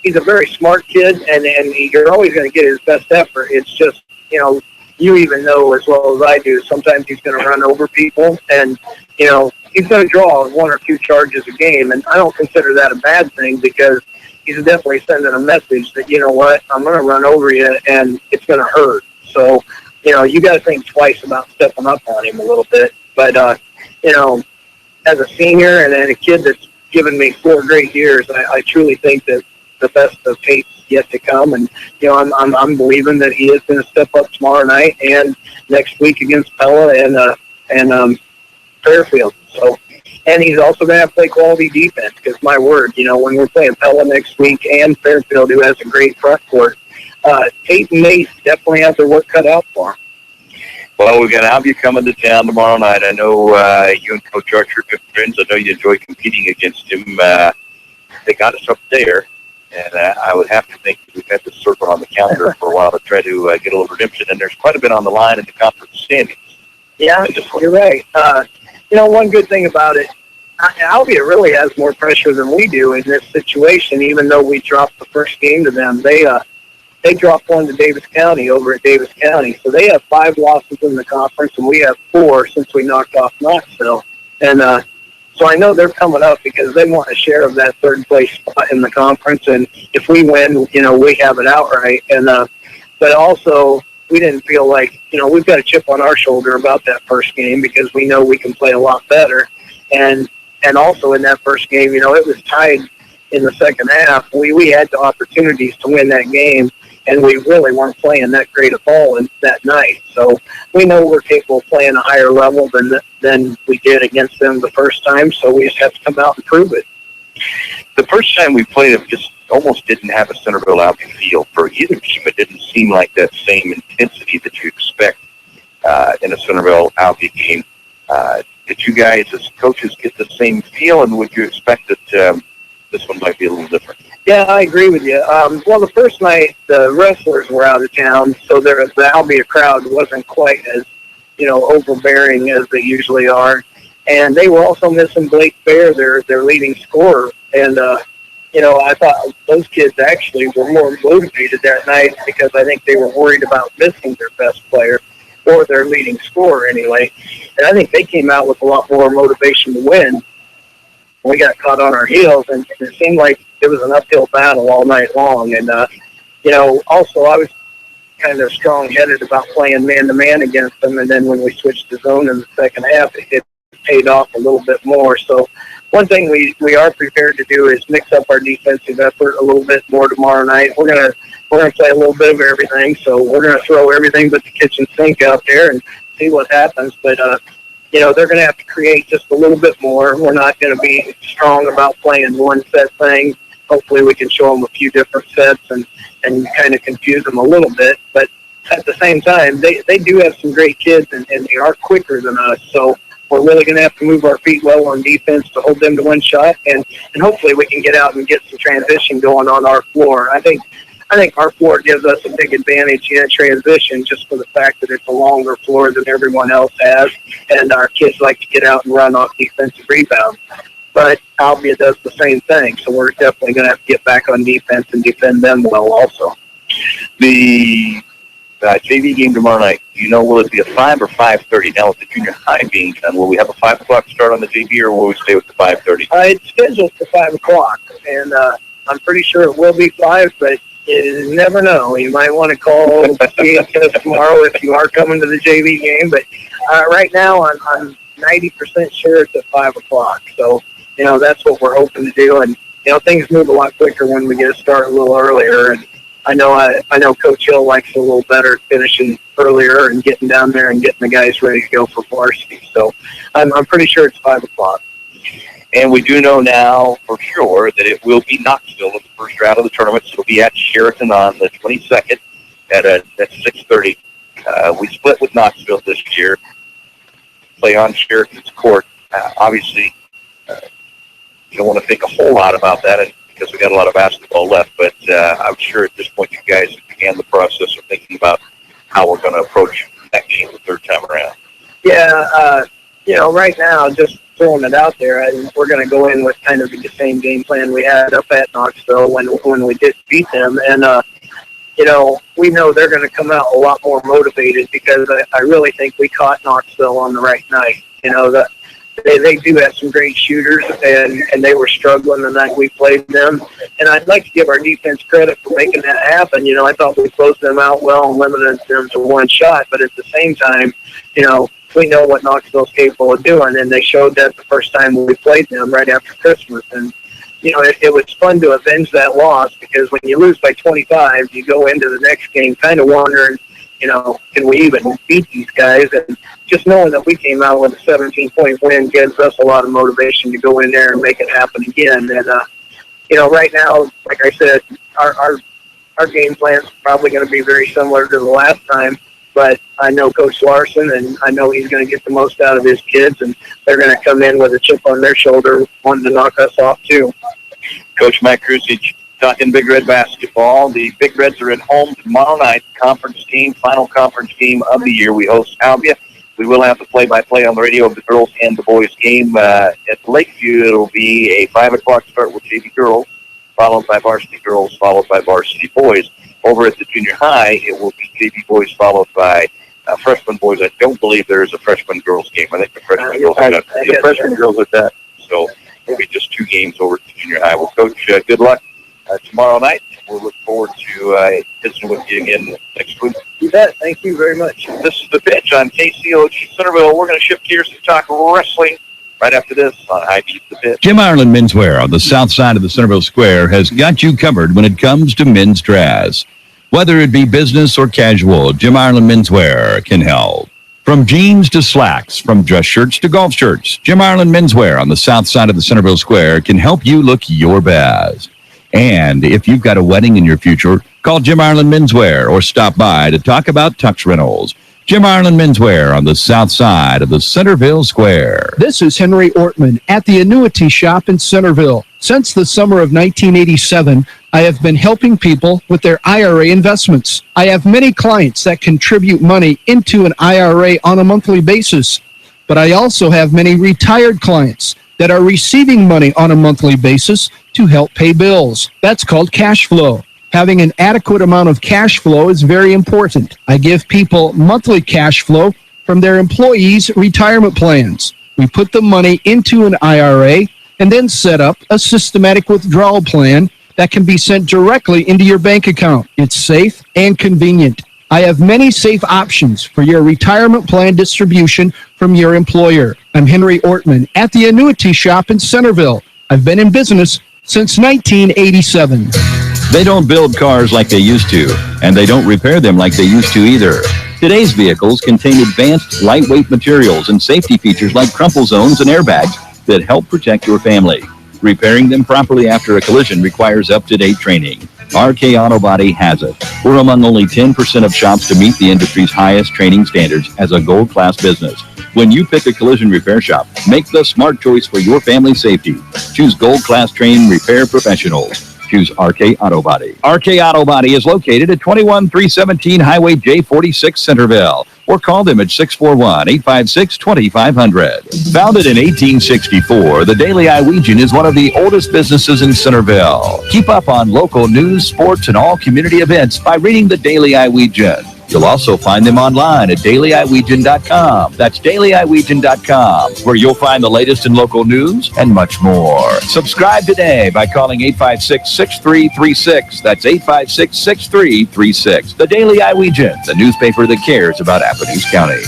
S3: he's a very smart kid, and you're always going to get his best effort. It's just, you know, you even know as well as I do, sometimes he's going to run over people, and, you know, he's going to draw 1 or 2 charges a game, and I don't consider that a bad thing because he's definitely sending a message that, you know what, I'm going to run over you, and it's going to hurt. So, you know, you got to think twice about stepping up on him a little bit. But, you know, as a senior and a kid that's given me 4 great years, I truly think that the best of Tate's yet to come, and you know I'm believing that he is going to step up tomorrow night and next week against Pella and Fairfield. So, and he's also going to have to play quality defense because my word, you know, when we're playing Pella next week and Fairfield, who has a great front court, Tate and Mace definitely have their work cut out for him.
S2: Well, we're going to have you coming to town tomorrow night. I know you and Coach Archer are good friends. I know you enjoy competing against him. They got us up there. And I would have to think that we've had this circle on the calendar for a while to try to get a little redemption. And there's quite a bit on the line in the conference standings.
S3: Yeah, you're right. You know, one good thing about it, Hy-Vee really has more pressure than we do in this situation, even though we dropped the first game to them. They dropped 1 to Davis County over at Davis County. So they have 5 losses in the conference, and we have 4 since we knocked off Knoxville. And so I know they're coming up because they want a share of that 3rd place spot in the conference. And if we win, you know, we have it outright. And but also we didn't feel like, you know, we've got a chip on our shoulder about that first game because we know we can play a lot better. And also in that first game, you know, it was tied in the second half. We had the opportunities to win that game, and we really weren't playing that great a ball in that night. So we know we're capable of playing a higher level than we did against them the first time, so we just have to come out and prove it.
S2: The first time we played them just almost didn't have a Centerville Hy-Vee feel for either team. It didn't seem like that same intensity that you expect in a Centerville Hy-Vee game. Did you guys as coaches get the same feel, and would you expect that this one might be a little different?
S3: Yeah, I agree with you. Well, the first night, the wrestlers were out of town, so the Hy-Vee crowd wasn't quite as, you know, overbearing as they usually are. And they were also missing Blake Bear, their leading scorer. And, you know, I thought those kids actually were more motivated that night because I think they were worried about missing their best player or their leading scorer anyway. And I think they came out with a lot more motivation to win. We got caught on our heels, and it seemed like it was an uphill battle all night long. And, you know, also I was kind of strong-headed about playing man-to-man against them, and then when we switched to zone in the second half, it paid off a little bit more. So one thing we are prepared to do is mix up our defensive effort a little bit more tomorrow night. We're gonna play a little bit of everything, so we're gonna throw everything but the kitchen sink out there and see what happens. But you know, they're going to have to create just a little bit more. We're not going to be strong about playing one set thing. Hopefully we can show them a few different sets and kind of confuse them a little bit. But at the same time, they do have some great kids, and they are quicker than us. So we're really going to have to move our feet well on defense to hold them to one shot. And hopefully we can get out and get some transition going on our floor. I think our floor gives us a big advantage in transition just for the fact that it's a longer floor than everyone else has, and our kids like to get out and run off defensive rebounds. But Hy-Vee does the same thing, so we're definitely going to have to get back on defense and defend them well also.
S2: The JV game tomorrow night, Do you know, will it be a 5 or 5:30? Now, with the junior high being done, will we have a 5 o'clock start on the JV, or will we stay with the 5:30?
S3: It's scheduled for 5 o'clock, and I'm pretty sure it will be 5, but you never know. You might want to call us tomorrow if you are coming to the JV game, but right now I'm 90% sure it's at 5 o'clock. So, that's what we're hoping to do, and, things move a lot quicker when we get a start a little earlier, and I know Coach Hill likes a little better finishing earlier and getting down there and getting the guys ready to go for varsity. So I'm pretty sure it's 5 o'clock.
S2: And we do know now for sure that it will be Knoxville in the first round of the tournament. So it'll be at Sheraton on the 22nd at 6:30. We split with Knoxville this year. Play on Sheraton's court. Obviously, you don't want to think a whole lot about that because we got a lot of basketball left. But I'm sure at this point you guys have began the process of thinking about how we're going to approach that game the third time around.
S3: Yeah, right now, just throwing it out there, we're going to go in with kind of the same game plan we had up at Knoxville when we did beat them. And, we know they're going to come out a lot more motivated because I really think we caught Knoxville on the right night. They do have some great shooters, and they were struggling the night we played them. And I'd like to give our defense credit for making that happen. I thought we closed them out well and limited them to one shot. But at the same time, we know what Knoxville's capable of doing, and they showed that the first time we played them right after Christmas. And, it was fun to avenge that loss because when you lose by 25, you go into the next game kind of wondering, can we even beat these guys? And just knowing that we came out with a 17-point win gives us a lot of motivation to go in there and make it happen again. And, right now, like I said, our game plan is probably going to be very similar to the last time, but I know Coach Larson, and I know he's going to get the most out of his kids, and they're going to come in with a chip on their shoulder wanting to knock us off, too.
S2: Coach Mike Krusich talking Big Red basketball. The Big Reds are at home tomorrow night, conference game, final conference game of the year. We host Albia. We will have the play-by-play on the radio of the girls and the boys game. At Lakeview, it will be a 5 o'clock start with JV girls, followed by varsity girls, followed by varsity boys. Over at the junior high, it will be JV boys, folled by freshman boys. I don't believe there is a freshman girls game. I think the freshman girls are the freshman girls are that. So it'll be just 2 games over at the junior high. Well, Coach, good luck tomorrow night. We'll look forward to visiting with you again next week.
S3: You bet. Thank you very much.
S2: This is The Pitch on KCOG Centerville. We're going to shift gears to talk wrestling right after this on Hy-Vee The Pitch.
S1: Jim Ireland Menswear on the south side of the Centerville Square has got you covered when it comes to men's dress. Whether it be business or casual, Jim Ireland Menswear can help. From jeans to slacks, from dress shirts to golf shirts, Jim Ireland Menswear on the south side of the Centerville Square can help you look your best. And if you've got a wedding in your future, call Jim Ireland Menswear or stop by to talk about tux rentals. Jim Ireland Menswear on the south side of the Centerville Square.
S7: This is Henry Ortman at the Annuity Shop in Centerville. Since the summer of 1987, I have been helping people with their IRA investments. I have many clients that contribute money into an IRA on a monthly basis, but I also have many retired clients that are receiving money on a monthly basis to help pay bills. That's called cash flow. Having an adequate amount of cash flow is very important. I give people monthly cash flow from their employees' retirement plans. We put the money into an IRA and then set up a systematic withdrawal plan that can be sent directly into your bank account. It's safe and convenient. I have many safe options for your retirement plan distribution from your employer. I'm Henry Ortman at the Annuity Shop in Centerville. I've been in business since 1987.
S1: They don't build cars like they used to, and they don't repair them like they used to either. Today's vehicles contain advanced, lightweight materials and safety features like crumple zones and airbags that help protect your family. Repairing them properly after a collision requires up-to-date training. RK Auto Body has it. We're among only 10% of shops to meet the industry's highest training standards as a gold class business. When you pick a collision repair shop, make the smart choice for your family's safety. Choose gold class trained repair professionals. Choose RK Auto Body. RK Auto Body is located at 21317 Highway J46 Centerville, or call them at 641-856-2500. Founded in 1864, the Daily Iowegian is one of the oldest businesses in Centerville. Keep up on local news, sports, and all community events by reading the Daily Iowegian. You'll also find them online at dailyiwegian.com. That's dailyiwegian.com, where you'll find the latest in local news and much more. Subscribe today by calling 856-6336. That's 856-6336. The Daily Iwegian, the newspaper that cares about Appalachia County.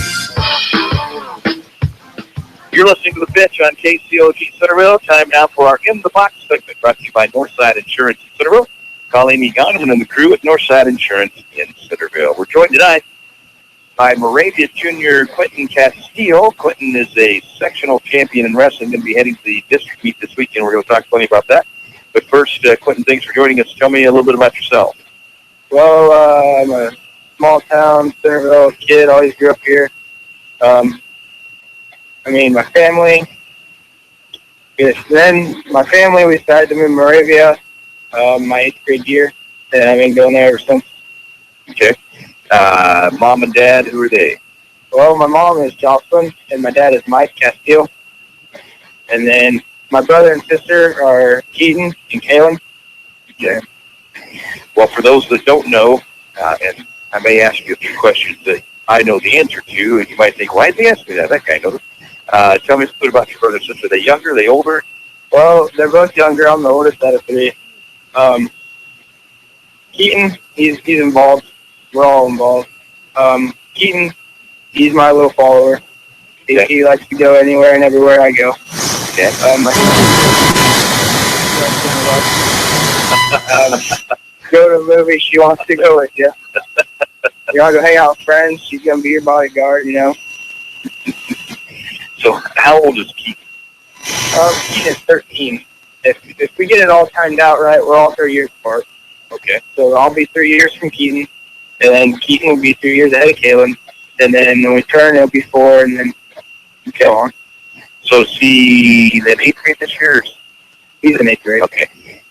S2: You're listening to The Pitch on KCOG Centerville. Time now for our In the Box segment, brought to you by Northside Insurance in Centerville. Call Amy Gonerman and the crew at Northside Insurance in Centerville. We're joined tonight by Moravia Junior Quentin Castillo. Quentin is a sectional champion in wrestling, going to be heading to the district meet this weekend. We're going to talk plenty about that. But first, Quentin, thanks for joining us. Tell me a little bit about yourself.
S3: Well, I'm a small town Centerville kid. Always grew up here. My family. Then my family, we decided to move to Moravia my 8th grade year, and I've been going there ever since.
S2: Okay. Mom and Dad, who are they?
S3: Well, my mom is Jocelyn, and my dad is Mike Castillo. And then my brother and sister are Keaton and Kalen.
S2: Okay. Well, for those that don't know, and I may ask you a few questions that I know the answer to, and you might think, why did they ask me that? That guy knows. Tell me a bit about your brother and sister. Are they younger? Are they older?
S3: Well, they're both younger. I'm the oldest out of 3. Keaton, he's involved. We're all involved. Keaton, he's my little follower. He likes to go anywhere and everywhere I go.
S2: Okay.
S3: Go to a movie, she wants to go with you. You want to go hang out with friends, she's going to be your bodyguard, you know.
S2: So how old is Keaton?
S3: Keaton is 13. If we get it all timed out right, we're all 3 years apart.
S2: Okay.
S3: So I'll be 3 years from Keaton, and then Keaton will be 3 years ahead of Kalen, and then when we turn, it'll be 4, and then go on.
S2: So is he in 8th grade this year?
S3: He's in 8th grade.
S2: Okay.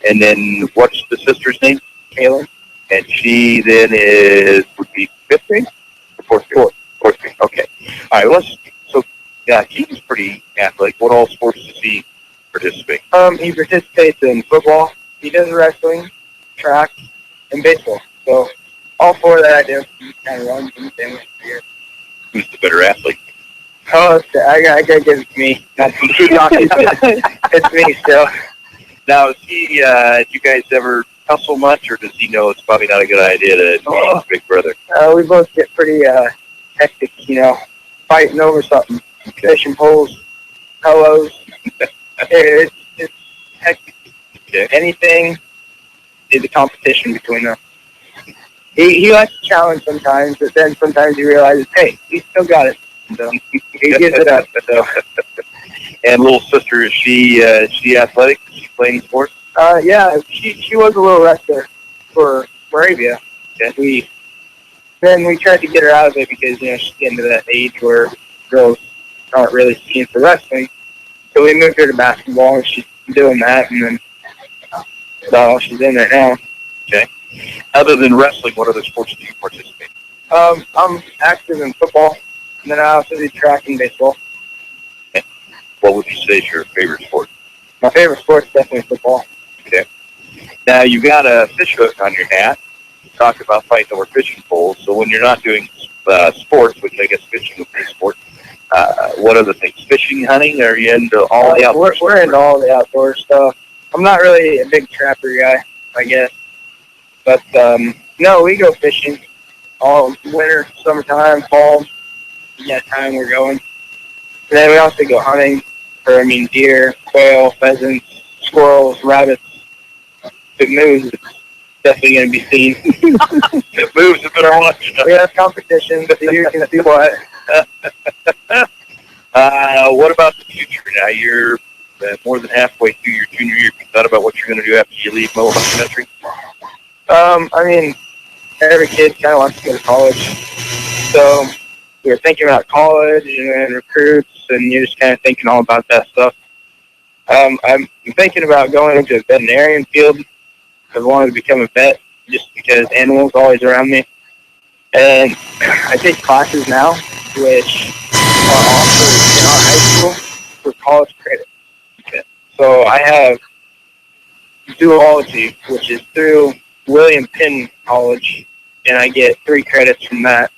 S2: And then what's the sister's name?
S3: Kalen.
S2: And she then would be 5th grade? Or 4th grade? 4th grade. Okay. All right, Keaton's pretty athletic. What all sports does he participate?
S3: He participates in football. He does wrestling, track, and baseball. So all 4 that I do, he kind of runs in the family for years.
S2: Who's the better athlete?
S3: Oh, I gotta give it to me. It's me still.
S2: Now, is he? Do you guys ever tussle much, or does he know it's probably not a good idea to be his big brother?
S3: We both get pretty hectic, fighting over something. Fishing poles, pillows. It's hectic.
S2: Okay.
S3: Anything is a competition between them. He likes to challenge sometimes, but then sometimes he realizes, hey, he still got it. So he gives it up. So.
S2: And little sister, is she athletic? Does she play any sports?
S3: Yeah, she was a little wrestler for Moravia.
S2: Okay.
S3: We tried to get her out of it because she's getting to that age where girls aren't really seen for wrestling. So we moved her to basketball, and she's doing that, and then so she's in there now.
S2: Okay. Other than wrestling, what other sports do you participate in?
S3: I'm active in football, and then I also do track and baseball.
S2: Okay. What would you say is your favorite sport?
S3: My favorite sport is definitely football.
S2: Okay. Now, you've got a fish hook on your hat. You talk about fighting over fishing poles. So when you're not doing sports, which I guess fishing would be a sport, what other things? Fishing, hunting? Are you into all the outdoor stuff?
S3: We're into all the outdoor stuff. I'm not really a big trapper guy, I guess. But, no, we go fishing all winter, summertime, fall. We got time we're going. And then we also go hunting for, deer, quail, pheasants, squirrels, rabbits. If it moves, it's definitely going to be seen.
S2: If it moves, it better watch it.
S3: We have competitions, so you can see what.
S2: What about the future? Now you're more than halfway through your junior year. Have you thought about what you're going to do after you leave Mohawk Country?
S3: Every kid kind of wants to go to college. So we were thinking about college and recruits, and you're just kind of thinking all about that stuff. I'm thinking about going into a veterinarian field. I've wanted to become a vet just because animals are always around me. And I take classes now, which are offered in our high school for college credit. Okay. So I have zoology, which is through William Penn College, and I get 3 credits from that.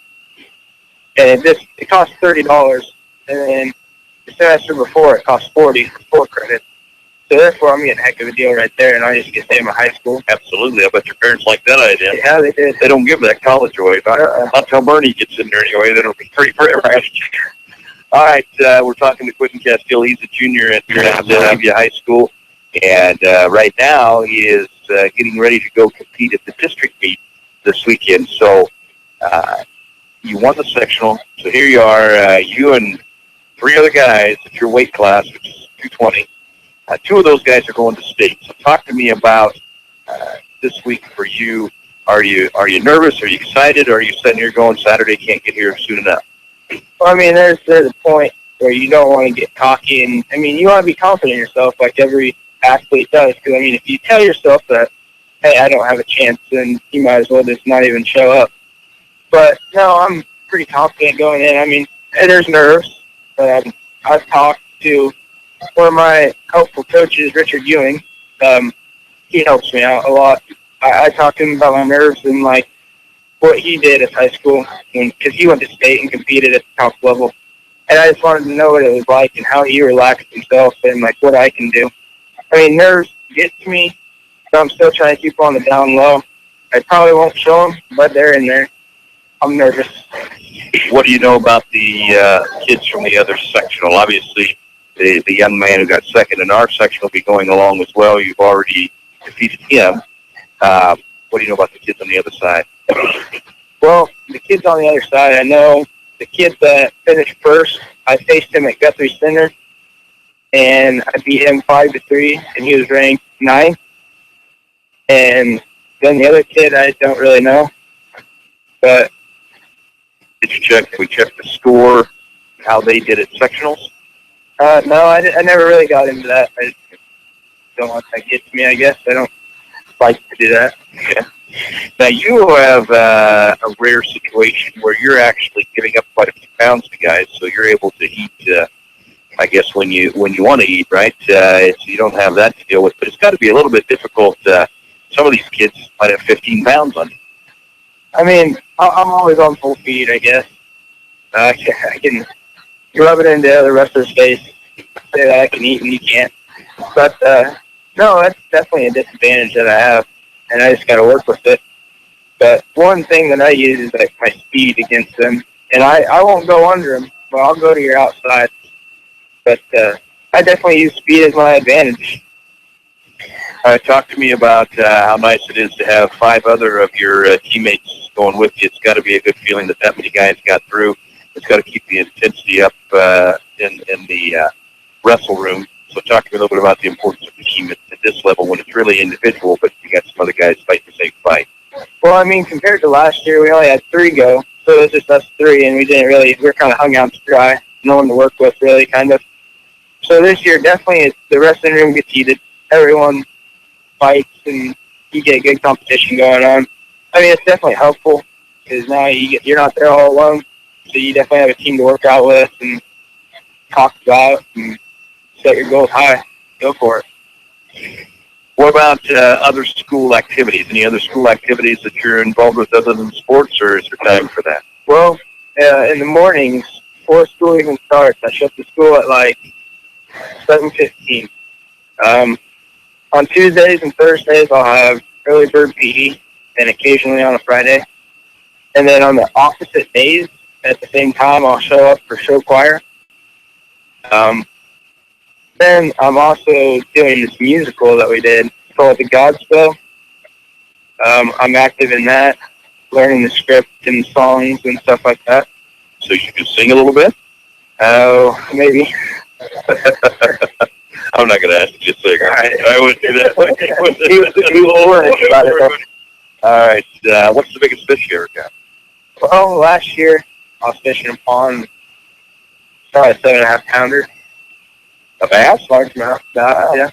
S3: And it costs $30, and then the semester before it costs 40 for 4 credits. So therefore, I'm getting a heck of a deal right there, and I just get to stay in my high school.
S2: Absolutely. I bet your parents like that idea.
S3: Yeah, they did.
S2: They don't give that college away. Not till Bernie gets in there anyway. That'll be pretty right. All right, we're talking to Quentin Castile. He's a junior at Hy-Vee High School, and right now he is getting ready to go compete at the district meet this weekend. So you won the sectional. So here you are, you and 3 other guys at your weight class, which is 220. 2 of those guys are going to state. So talk to me about this week for you. Are you nervous? Are you excited? Or are you sitting here going, Saturday can't get here soon enough?
S3: Well, I mean, there's a point where you don't want to get cocky, and I mean, you want to be confident in yourself, like every athlete does. Because I mean, if you tell yourself that, hey, I don't have a chance, then you might as well just not even show up. But no, I'm pretty confident going in. I mean, there's nerves. I've talked to one of my helpful coaches, Richard Ewing. He helps me out a lot. I talked to him about my nerves and like what he did at high school, because he went to state and competed at the top level. And I just wanted to know what it was like and how he relaxed himself and like what I can do. I mean, nerves get to me, so I'm still trying to keep on the down low. I probably won't show them, but they're in there. I'm nervous.
S2: What do you know about the kids from the other sectional? Obviously, the young man who got second in our section will be going along as well. You've already defeated him. What do you know about the kids on the other side?
S3: Well, the kids on the other side, I know the kid that finished first, I faced him at Guthrie Center, and I beat him 5-3, and he was ranked 9th. And then the other kid, I don't really know. But
S2: did you check? We checked the score, how they did at sectionals?
S3: No, I never really got into that. I just don't want that to get to me, I guess. I don't like to do that.
S2: Okay. Now, you have a rare situation where you're actually giving up quite a few pounds to guys, so you're able to eat, I guess, when you want to eat, right? So you don't have that to deal with. But it's got to be a little bit difficult. Some of these kids might have 15 pounds on you.
S3: I mean, I'm always on full feed, I guess. I can rub it into the rest of the face, say that I can eat and you can't. But, no, that's definitely a disadvantage that I have, and I just got to work with it. But one thing that I use is like my speed against them, and I won't go under them, but I'll go to your outside. But I definitely use speed as my advantage.
S2: Talk to me about how nice it is to have 5 other of your teammates going with you. It's got to be a good feeling that many guys got through. It's got to keep the intensity up in the wrestle room. So talk to me a little bit about the importance of the team at this level when it's really individual, but you got some other guys fighting the same fight.
S3: Well, I mean, compared to last year, we only had 3 go, so it was just us 3, and we were kind of hung out to dry. No one to work with, really, kind of. So this year, definitely, the wrestling room gets heated. Everyone fights, and you get good competition going on. I mean, it's definitely helpful, because now you're not there all alone, so you definitely have a team to work out with and talk about and set your goals high. Go for it.
S2: What about other school activities? Any other school activities that you're involved with other than sports, or is there time for that?
S3: Well, in the mornings, before school even starts, I shut the school at like 7:15. On Tuesdays and Thursdays, I'll have early bird PE, and occasionally on a Friday. And then on the opposite days, at the same time, I'll show up for show choir. Then I'm also doing this musical that we did called The Godspell. I'm active in that, learning the script and songs and stuff like that.
S2: So you can sing a little bit?
S3: Oh, maybe.
S2: I'm not going to ask you to sing. I wouldn't do that.
S3: he will learn about it, though.
S2: All right. What's the biggest fish you ever got?
S3: Well, last year I was fishing a pond, probably a 7.5 pounder.
S2: A bass?
S3: Large amount. Yeah.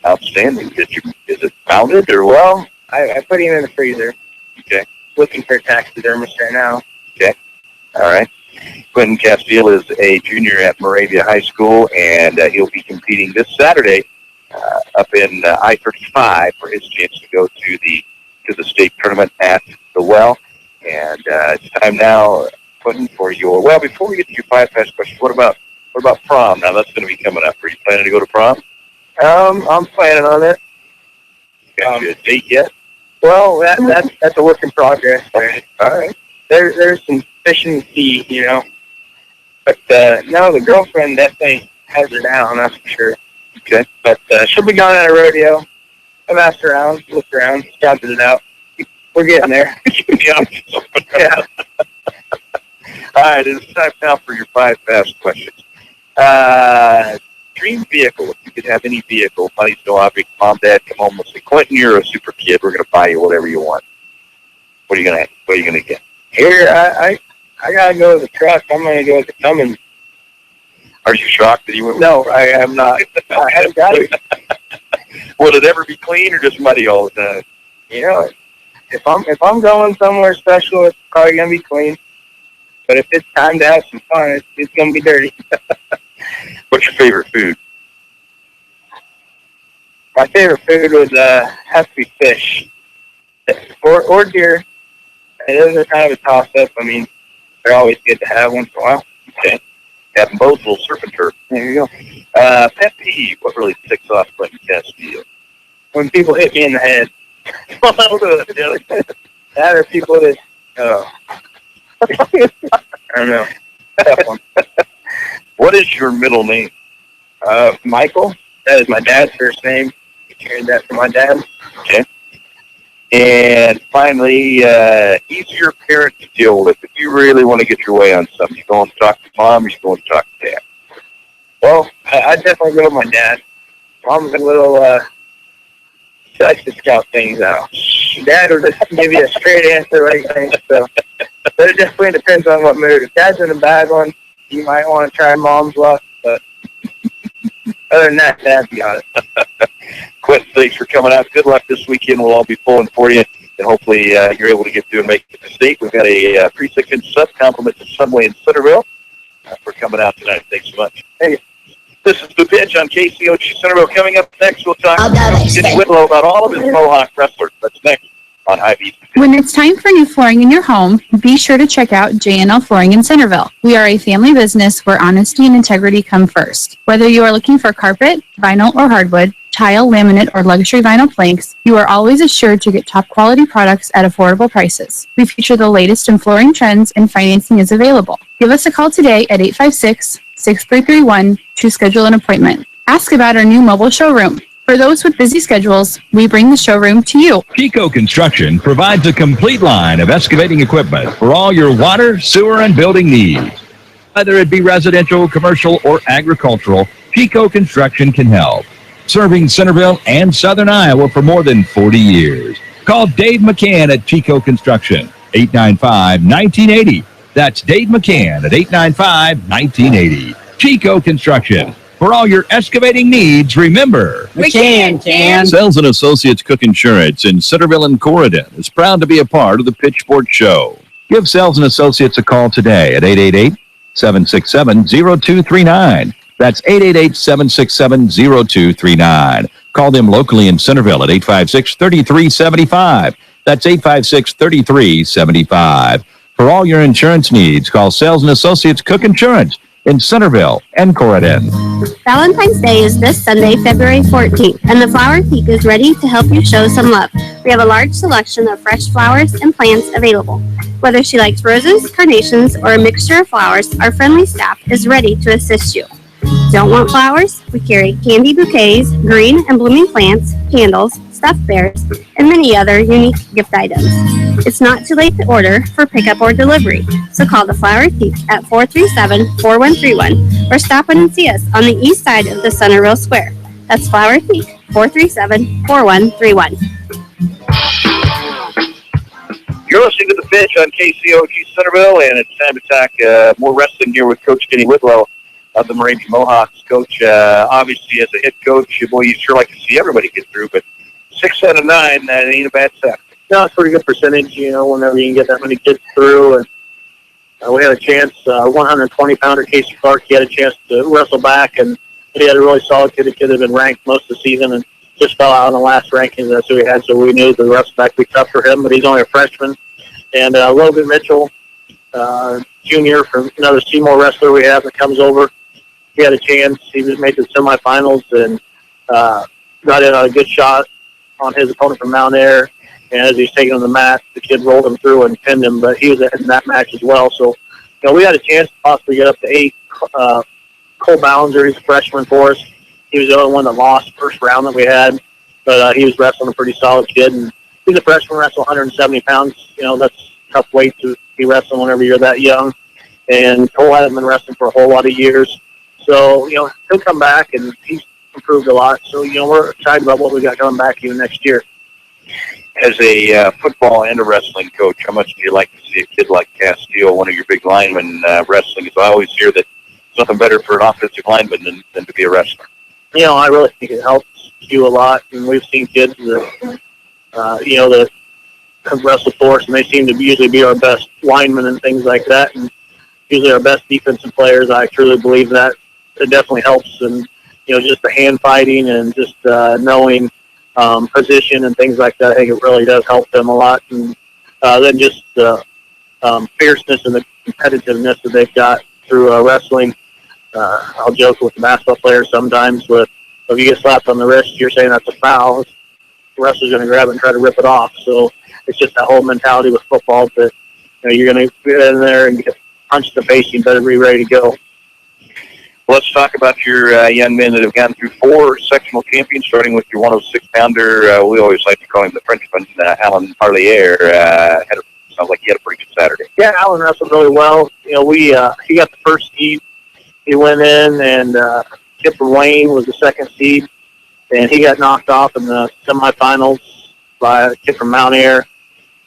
S2: Outstanding. Is it pounded or what?
S3: Well, I put him in the freezer.
S2: Okay.
S3: Looking for a taxidermist right now.
S2: Okay. All right. Quentin Castile is a junior at Moravia High School, and he'll be competing this Saturday up in I-35 for his chance to go to the state tournament at the Well. And it's time now putting for your. Well, before we get to your 5 fast questions, what about prom? Now that's going to be coming up. Are you planning to go to prom?
S3: I'm planning on it.
S2: Got you a date yet?
S3: Well, that's a work in progress.
S2: Okay. All right.
S3: There's some fish in the sea, you know. But no, the girlfriend definitely has her down, that's for sure.
S2: Okay.
S3: But she'll be going on a rodeo. I've asked around, looked around, scouted it out. We're getting there.
S2: Yeah. All right, it's time now for your 5 fast questions. Dream vehicle. If you could have any vehicle, money's no object. Mom, Dad, come home and say, Clinton, you're a super kid. We're going to buy you whatever you want. What are you going to get?
S3: Here, I gotta go with the truck. I'm gonna go with the Cummins.
S2: Are you shocked that you went?
S3: No, I am not. I haven't got it.
S2: Will it ever be clean or just muddy all the time?
S3: You know, if I'm going somewhere special, it's probably gonna be clean. But if it's time to have some fun, it's gonna be dirty.
S2: What's your favorite food?
S3: My favorite food would have to be fish or deer. And those are kind of a toss-up. I mean, they're always good to have once in a while.
S2: Okay. Have them both, a little surf and turf.
S3: There you go.
S2: Pet peeve. What really ticks off Clinton Castillo?
S3: When people hit me in the head. That or people that, I don't know. Tough one.
S2: What is your middle name?
S3: Michael. That is my dad's first name. I carried that from my dad.
S2: Okay. And finally, easier parent to deal with. If you really want to get your way on something, you going to talk to mom or you going to talk to dad?
S3: Well, I'd definitely go with my dad. Mom's a little, she likes to scout things out. Dad will just give you a straight answer, I think. So, but it definitely depends on what mood. If Dad's in a bad one, you might want to try Mom's luck. But other than that, Dad's got it.
S2: Quentin, thanks for coming out. Good luck this weekend. We'll all be pulling for you, and hopefully you're able to get through and make it to the state. We've got a pre-6-inch sub compliment to Subway in Centerville for coming out tonight. Thanks so much. Hey, this is The Pitch on KCOG Centerville. Coming up next, we'll talk to Kenny Whitlow about all of his Mohawk wrestlers. That's next on Hy-Vee.
S8: When it's time for new flooring in your home, be sure to check out J&L Flooring in Centerville. We are a family business where honesty and integrity come first. Whether you are looking for carpet, vinyl, or hardwood, tile, laminate, or luxury vinyl planks, you are always assured to get top quality products at affordable prices. We feature the latest in flooring trends and financing is available. Give us a call today at 856-6331 to schedule an appointment. Ask about our new mobile showroom. For those with busy schedules, we bring the showroom to you.
S1: Pico Construction provides a complete line of excavating equipment for all your water, sewer, and building needs. Whether it be residential, commercial, or agricultural, Pico Construction can help. Serving Centerville and Southern Iowa for more than 40 years. Call Dave McCann at Pico Construction, 895-1980. That's Dave McCann at 895-1980. Pico Construction. For all your excavating needs, remember,
S5: We can.
S1: Sells and Associates Cook Insurance in Centerville and Corridon is proud to be a part of the Pitchfork Show. Give Sells and Associates a call today at 888-767-0239. That's 888-767-0239. Call them locally in Centerville at 856-3375. That's 856-3375. For all your insurance needs, call Sells and Associates Cook Insurance in Centerville and Corridon.
S9: Valentine's Day is this Sunday, February 14th, and the Flower Peak is ready to help you show some love. We have a large selection of fresh flowers and plants available. Whether she likes roses, carnations, or a mixture of flowers, our friendly staff is ready to assist you. Don't want flowers? We carry candy bouquets, green and blooming plants, candles, stuffed bears, and many other unique gift items. It's not too late to order for pickup or delivery, so call the Flower Peak at 437-4131 or stop in and see us on the east side of the Centerville Square. That's Flower Peak, 437-4131.
S2: You're listening to The Pitch on KCOG Centerville, and it's time to talk more wrestling here with Coach Kenny Whitlow of the Moravian Mohawks. Coach, obviously, as a head coach, boy, you sure like to see everybody get through, but 6 out of 9, that ain't a bad set.
S3: No, it's a pretty good percentage, you know, whenever you can get that many kids through. And we had a chance, 120-pounder Casey Clark, he had a chance to wrestle back, and he had a really solid kid. The kid had been ranked most of the season and just fell out in the last rankings. That's who we had, so we knew the rest back would be tough for him, but he's only a freshman. And Logan Mitchell, junior, from another Seymour wrestler we have that comes over. He had a chance. He was made to the semifinals and got in on a good shot on his opponent from Mount Air. And as he's taking on the mat, the kid rolled him through and pinned him, but he was in that match as well. So, we had a chance to possibly get up to 8. Cole Ballinger, he's a freshman for us. He was the only one that lost first round that we had, but he was wrestling a pretty solid kid. And he's a freshman, wrestle 170 pounds. That's a tough weight to be wrestling whenever you're that young. And Cole hasn't been wrestling for a whole lot of years. So, he'll come back, and he's improved a lot. So, we're excited about what we got coming back even next year.
S2: As a football and a wrestling coach, how much do you like to see a kid like Castillo, one of your big linemen, wrestling? Because I always hear that it's nothing better for an offensive lineman than to be a wrestler.
S3: I really think it helps you a lot. And we've seen kids that, that have wrestled for us, and they seem to usually be our best linemen and things like that. And usually our best defensive players. I truly believe that. It definitely helps. And, just the hand fighting and just knowing position and things like that, I think it really does help them a lot. And then just the fierceness and the competitiveness that they've got through wrestling. I'll joke with the basketball players sometimes with, if you get slapped on the wrist, you're saying that's a foul. The wrestler's going to grab it and try to rip it off. So it's just that whole mentality with football that you're going to get in there and get punched in the face. You better be ready to go.
S2: Let's talk about your young men that have gone through 4 sectional champions, starting with your 106-pounder. We always like to call him the Frenchman, Alan Parlier. Sounds like he had a pretty good Saturday.
S3: Yeah, Alan wrestled really well. He got the first seed. He went in, and Kip from Wayne was the second seed, and he got knocked off in the semifinals by a kid from Mount Air.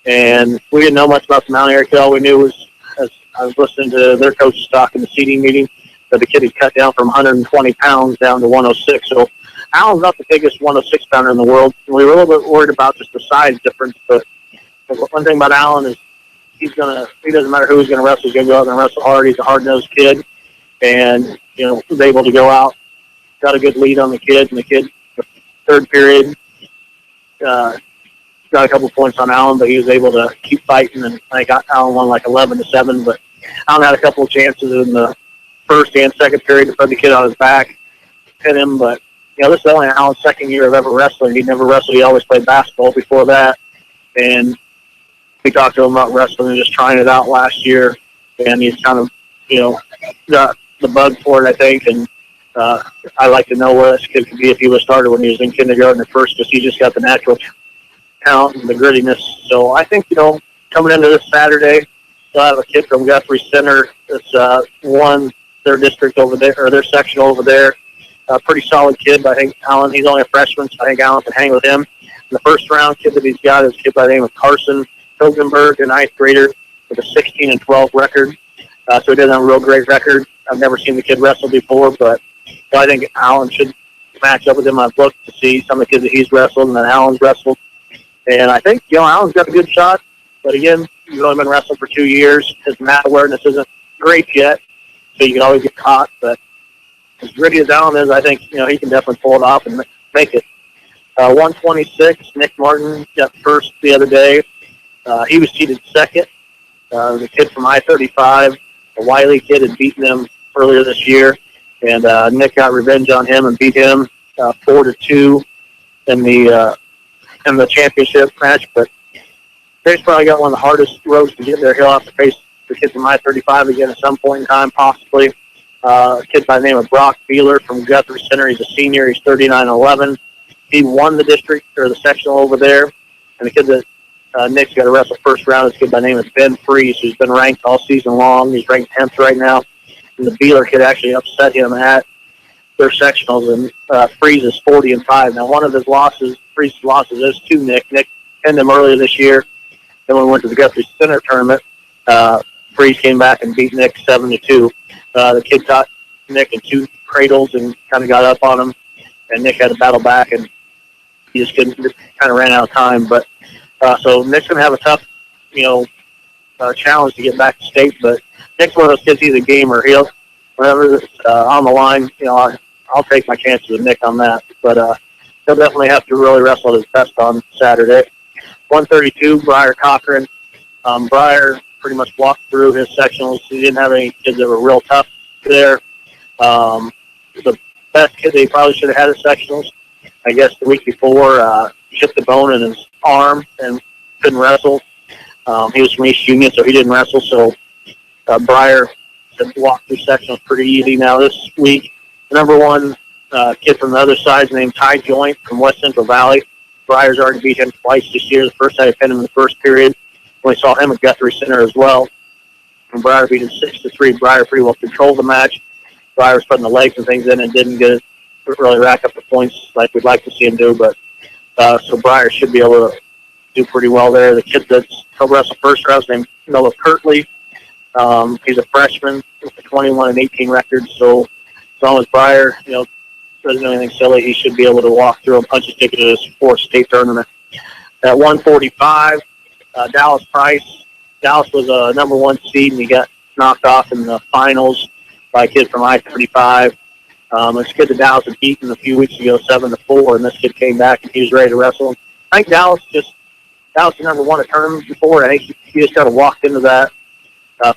S3: And we didn't know much about the Mount Air kid. All we knew was, as I was listening to their coaches talk in the seating meeting, that the kid had cut down from 120 pounds down to 106. So Alan's not the biggest 106-pounder in the world. We were a little bit worried about just the size difference, but one thing about Alan is he doesn't matter who he's going to wrestle, he's going to go out and wrestle hard. He's a hard-nosed kid, and, was able to go out, got a good lead on the kid, and the kid, the third period, got a couple points on Alan, but he was able to keep fighting, and I got Alan won like 11-7, but Alan had a couple of chances in the first and second period to put the kid on his back, hit him, but, this is only Alan's second year of ever wrestling. He'd never wrestled. He always played basketball before that, and we talked to him about wrestling and just trying it out last year, and he's kind of, got the bug for it, I think, and I like to know where this kid could be if he was started when he was in kindergarten at first, because he just got the natural talent and the grittiness. So I think, coming into this Saturday, they'll have a kid from Guthrie Center that's won their district over there, or their section over there. A pretty solid kid, but I think Alan, he's only a freshman, so I think Alan can hang with him. And the first round kid that he's got is a kid by the name of Carson Hilgenberg, a ninth grader with a 16-12 record. So he doesn't have a real great record. I've never seen the kid wrestle before, but I think Alan should match up with him. I've looked to see some of the kids that he's wrestled and that Alan's wrestled. And I think, Alan's got a good shot. But again, he's only been wrestling for 2 years. His mat awareness isn't great yet, so you can always get caught. But as gritty as Alan is, I think, he can definitely pull it off and make it. 126, Nick Martin got first the other day. He was seated second. The kid from I-35, a Wiley kid, had beaten him earlier this year, and Nick got revenge on him and beat him 4-2 in the championship match. But Nick's probably got one of the hardest roads to get there. He'll have to face the kid from I-35 again at some point in time, possibly. A kid by the name of Brock Beeler from Guthrie Center. He's a senior. He's 39-11. He won the district or the sectional over there, and the kid that Nick's got to wrestle first round. This kid by the name of Ben Freeze, who's been ranked all season long. He's ranked 10th right now. And the Beeler kid actually upset him at their sectionals, and Freeze is 40-5. Now, one of his losses, Freeze's losses, is to Nick. Nick pinned him earlier this year. Then when we went to the Guthrie Center tournament, Freeze came back and beat Nick 7-2. The kid caught Nick in 2 cradles and kind of got up on him, and Nick had to battle back, and he just kind of ran out of time. But so Nick's going to have a tough, challenge to get back to state. But Nick's one of those kids, he's a gamer. Whenever it's on the line, I'll take my chances with Nick on that. But he'll definitely have to really wrestle at his best on Saturday. 132, Briar Cochran. Breyer pretty much walked through his sectionals. He didn't have any kids that were real tough there. The best kid that he probably should have had at sectionals, I guess the week before, chipped the bone in his arm and couldn't wrestle. He was from East Union, so he didn't wrestle. So Breyer walked through sectionals pretty easy. Now this week, the number one kid from the other side is named Ty Joint from West Central Valley. Breyer's already beat him twice this year. The first time I pinned him in the first period. We saw him at Guthrie Center as well. And Breyer beat him 6-3. Breyer pretty well controlled the match. Breyer was putting the legs and things in and didn't get really rack up the points like we'd like to see him do. But so Breyer should be able to do pretty well there. The kid that's wrestled first round is named Noah Kirtley. He's a freshman with a 21-18 record. So as long as Breyer, doesn't do anything silly, he should be able to walk through and punch his ticket to his fourth state tournament. At 145, Dallas Price. Dallas was a number one seed, and he got knocked off in the finals by a kid from I-35. This kid that Dallas had beaten a few weeks ago, 7-4, and this kid came back and he was ready to wrestle. I think Dallas never won a tournament before. I think he just kind of walked into that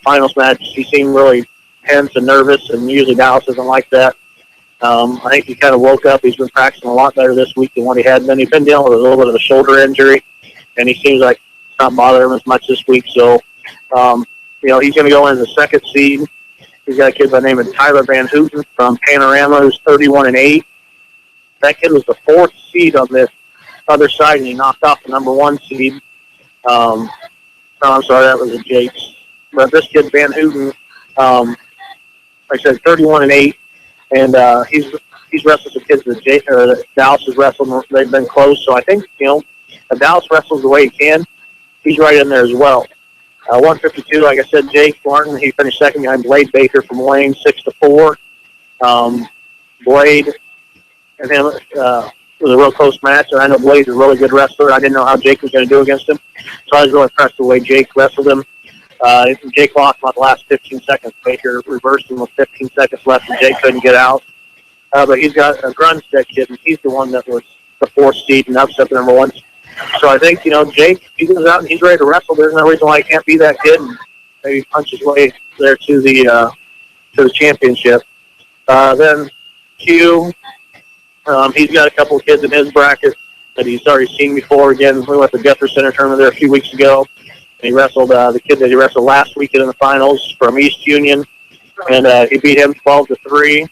S3: finals match. He seemed really tense and nervous, and usually Dallas isn't like that. I think he kind of woke up. He's been practicing a lot better this week than what he had been. He's been dealing with a little bit of a shoulder injury, and he seems like it's not bothering him as much this week. So, he's going to go in as the second seed. He's got a kid by the name of Tyler Van Houten from Panorama, who's 31-8. That kid was the fourth seed on this other side, and he knocked off the number one seed. I'm sorry, that was a Jake's. But this kid, Van Houten, like I said, 31-8. And he's wrestled some kids that Dallas has wrestled. They've been close. So I think, if Dallas wrestles the way he can, he's right in there as well. 152, like I said, Jake Martin, he finished second behind Blade Baker from Wayne, 6-4. Blade and him was a real close match. And I know Blade's a really good wrestler. I didn't know how Jake was going to do against him. So I was really impressed with the way Jake wrestled him. Jake lost about the last 15 seconds. Baker reversed him with 15 seconds left, and Jake couldn't get out. But he's got a Grunstead kid, and he's the one that was the fourth seed and upset the number one. So I think, Jake, if he goes out and he's ready to wrestle, there's no reason why he can't be that kid and maybe punch his way there to the championship. Then Q, he's got a couple of kids in his bracket that he's already seen before. Again, we went to the Guthrie Center tournament there a few weeks ago. He wrestled the kid that he wrestled last weekend in the finals from East Union, and he beat him 12-3.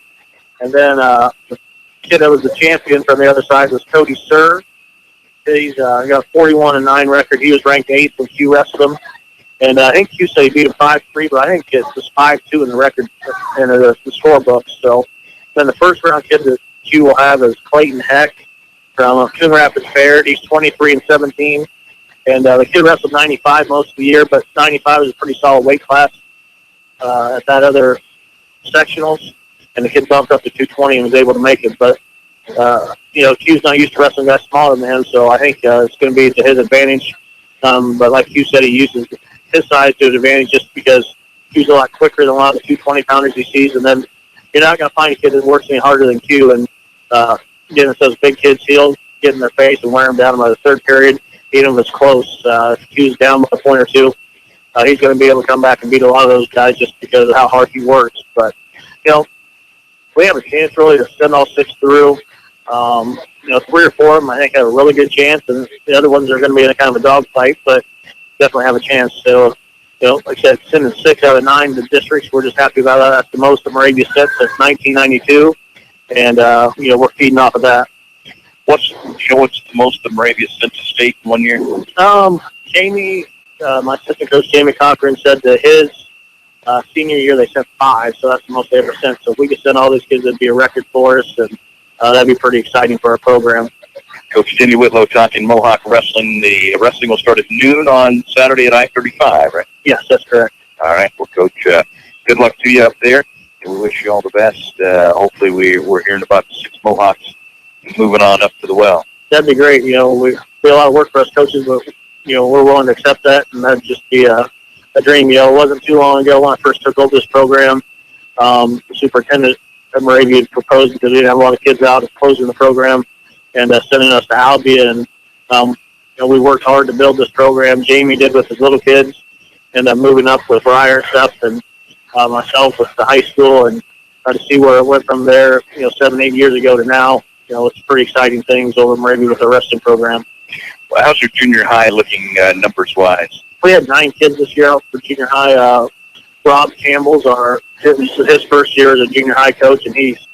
S3: And then the kid that was the champion from the other side was Cody Sir. He's got a 41-9 record. He was ranked 8th when Q wrestled him. And I think Q said he beat him 5-3, but I think it's just 5-2 in the record in the scorebook. So then the first round kid that Q will have is Clayton Heck from Coon Rapids Fair. He's 23-17. And the kid wrestled 95 most of the year, but 95 is a pretty solid weight class at that other sectionals. And the kid bumped up to 220 and was able to make it. But, Q's not used to wrestling guys smaller than him, so I think it's going to be to his advantage. But like Q said, he uses his size to his advantage just because Q's a lot quicker than a lot of the 220-pounders he sees. And then you're not going to find a kid that works any harder than Q. And getting those big kids, he'll get in their face and wear them down by the third period. Even if it's close, if Q's down by a point or two, he's going to be able to come back and beat a lot of those guys just because of how hard he works. But, we have a chance really to send all six through. 3 or 4 of them I think have a really good chance, and the other ones are going to be in a kind of a dogfight, but definitely have a chance. So, like I said, sending 6 out of 9 to districts, we're just happy about that. That's the most that Moravia sent since 1992, and we're feeding off of that.
S2: What's the most that Moravia sent to state in 1 year?
S3: Jamie, my assistant coach Jamie Cochran said that his senior year they sent 5, so that's the most they ever sent. So if we could send all these kids, it'd be a record for us, and that'd be pretty exciting for our program.
S2: Coach Jenny Whitlow talking Mohawk wrestling. The wrestling will start at noon on Saturday at I-35, right?
S3: Yes, that's correct.
S2: All right. Well, Coach, good luck to you up there, and we wish you all the best. Hopefully we're hearing about the 6 Mohawks moving on up to the well.
S3: That'd be great. We do a lot of work for us coaches, but, we're willing to accept that, and that'd just be a dream. It wasn't too long ago when I first took over this program. The superintendent at Moravia had proposed, because we didn't have a lot of kids out, of closing the program and sending us to Albia. And, we worked hard to build this program. Jamie did with his little kids. ended up moving up with Ryer and stuff, and myself with the high school, and try to see where it went from there, 7-8 years ago to now. It's pretty exciting things over in Moravia with the wrestling program.
S2: Well, how's your junior high looking numbers-wise?
S3: We had 9 kids this year out for junior high. Rob Campbell's his first year as a junior high coach, and he's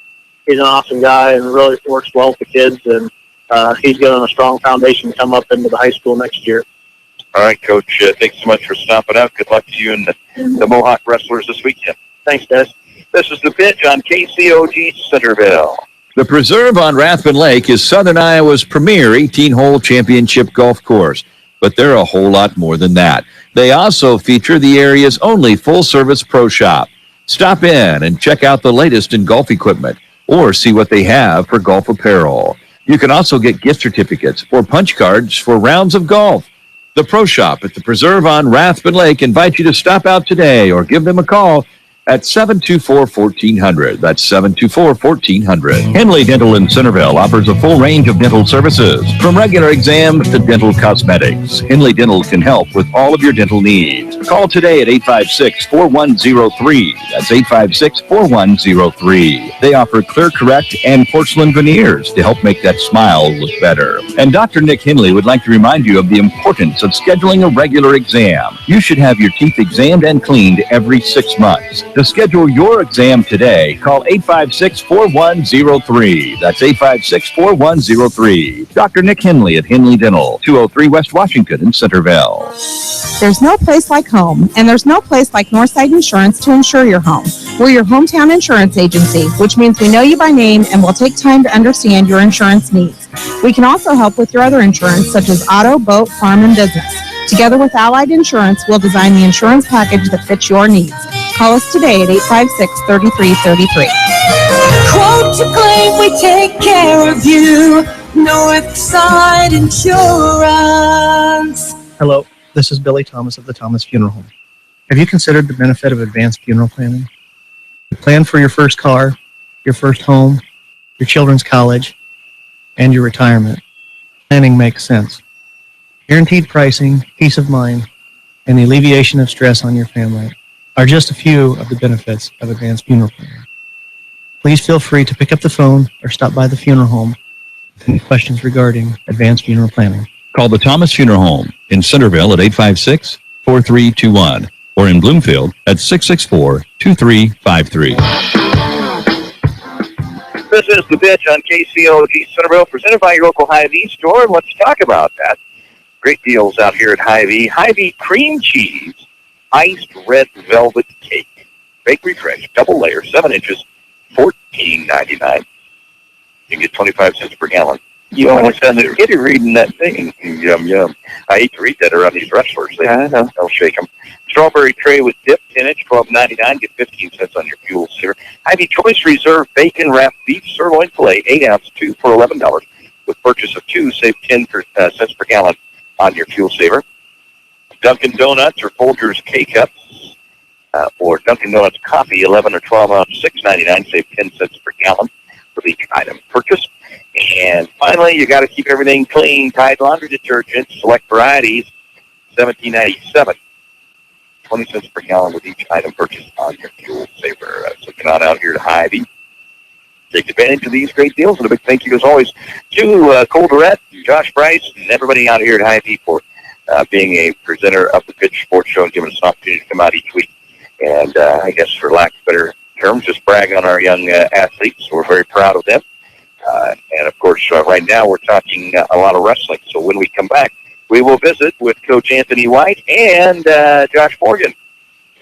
S3: an awesome guy and really works well with the kids, and he's got a strong foundation to come up into the high school next year.
S2: All right, Coach. Thanks so much for stopping out. Good luck to you and the Mohawk wrestlers this weekend.
S3: Thanks, Des.
S2: This is the pitch on KCOG Centerville.
S1: The Preserve on Rathbun Lake is Southern Iowa's premier 18-hole championship golf course, but they're a whole lot more than that. They also feature the area's only full-service pro shop. Stop in and check out the latest in golf equipment or see what they have for golf apparel. You can also get gift certificates or punch cards for rounds of golf. The Pro Shop at the Preserve on Rathbun Lake invites you to stop out today or give them a call at 724-1400. That's 724-1400. Henley Dental in Centerville offers a full range of dental services, from regular exams to dental cosmetics. Henley Dental can help with all of your dental needs. Call today at 856-4103. That's 856-4103. They offer Clear Correct and porcelain veneers to help make that smile look better. And Dr. Nick Henley would like to remind you of the importance of scheduling a regular exam. You should have your teeth examined and cleaned every 6 months. To schedule your exam today, call 856-4103. That's 856-4103. Dr. Nick Henley at Henley Dental, 203 West Washington in Centerville.
S4: There's no place like home, and there's no place like Northside Insurance to insure your home. We're your hometown insurance agency, which means we know you by name and will take time to understand your insurance needs. We can also help with your other insurance, such as auto, boat, farm, and business. Together with Allied Insurance, we'll design the insurance package that fits your needs. Call us today at 856-3333.
S5: Quote to claim, we take care of you. Northside Insurance.
S6: Hello, this is Billy Thomas of the Thomas Funeral Home. Have you considered the benefit of advanced funeral planning? You plan for your first car, your first home, your children's college, and your retirement. Planning makes sense. Guaranteed pricing, peace of mind, and the alleviation of stress on your family are just a few of the benefits of advanced funeral planning. Please feel free to pick up the phone or stop by the funeral home with any questions regarding advanced funeral planning.
S1: Call the Thomas Funeral Home in Centerville at 856-4321 or in Bloomfield at 664-2353.
S2: This is the pitch on KCOG Centerville, presented by your local Hy-Vee store. Let's talk about that. Great deals out here at Hy-Vee. Hy-Vee cream cheese, iced red velvet cake, bakery fresh, double layer, 7 inches, $14.99. You can get 25 cents per gallon. You always send a kitty reading that thing. Yum, yum. I hate to read that around these wrestlers. They'll shake them. Strawberry tray with dip, 10-inch, $12.99. Get 15 cents on your fuel saver. Hy-Vee Choice Reserve Bacon Wrapped Beef Sirloin Filet, 8-ounce, 2 for $11. With purchase of 2, save 10 cents per gallon on your fuel saver. Dunkin' Donuts or Folgers K-Cups or Dunkin' Donuts coffee, 11 or 12 ounce, $6.99, save 10 cents per gallon for each item purchased. And finally, you got to keep everything clean. Tide laundry detergent, select varieties, $17.97, 20 cents per gallon with each item purchased on your fuel saver. So get on out here to Hy-Vee. Take advantage of these great deals. And a big thank you, as always, to Cole Durrett, Josh Bryce, and everybody out here at Hy-Vee for being a presenter of the Pitch Sports Show and giving us an opportunity to come out each week. And I guess, for lack of better terms, just brag on our young athletes. We're very proud of them. And, of course, right now we're talking a lot of wrestling. So when we come back, we will visit with Coach Anthony White and Josh Morgan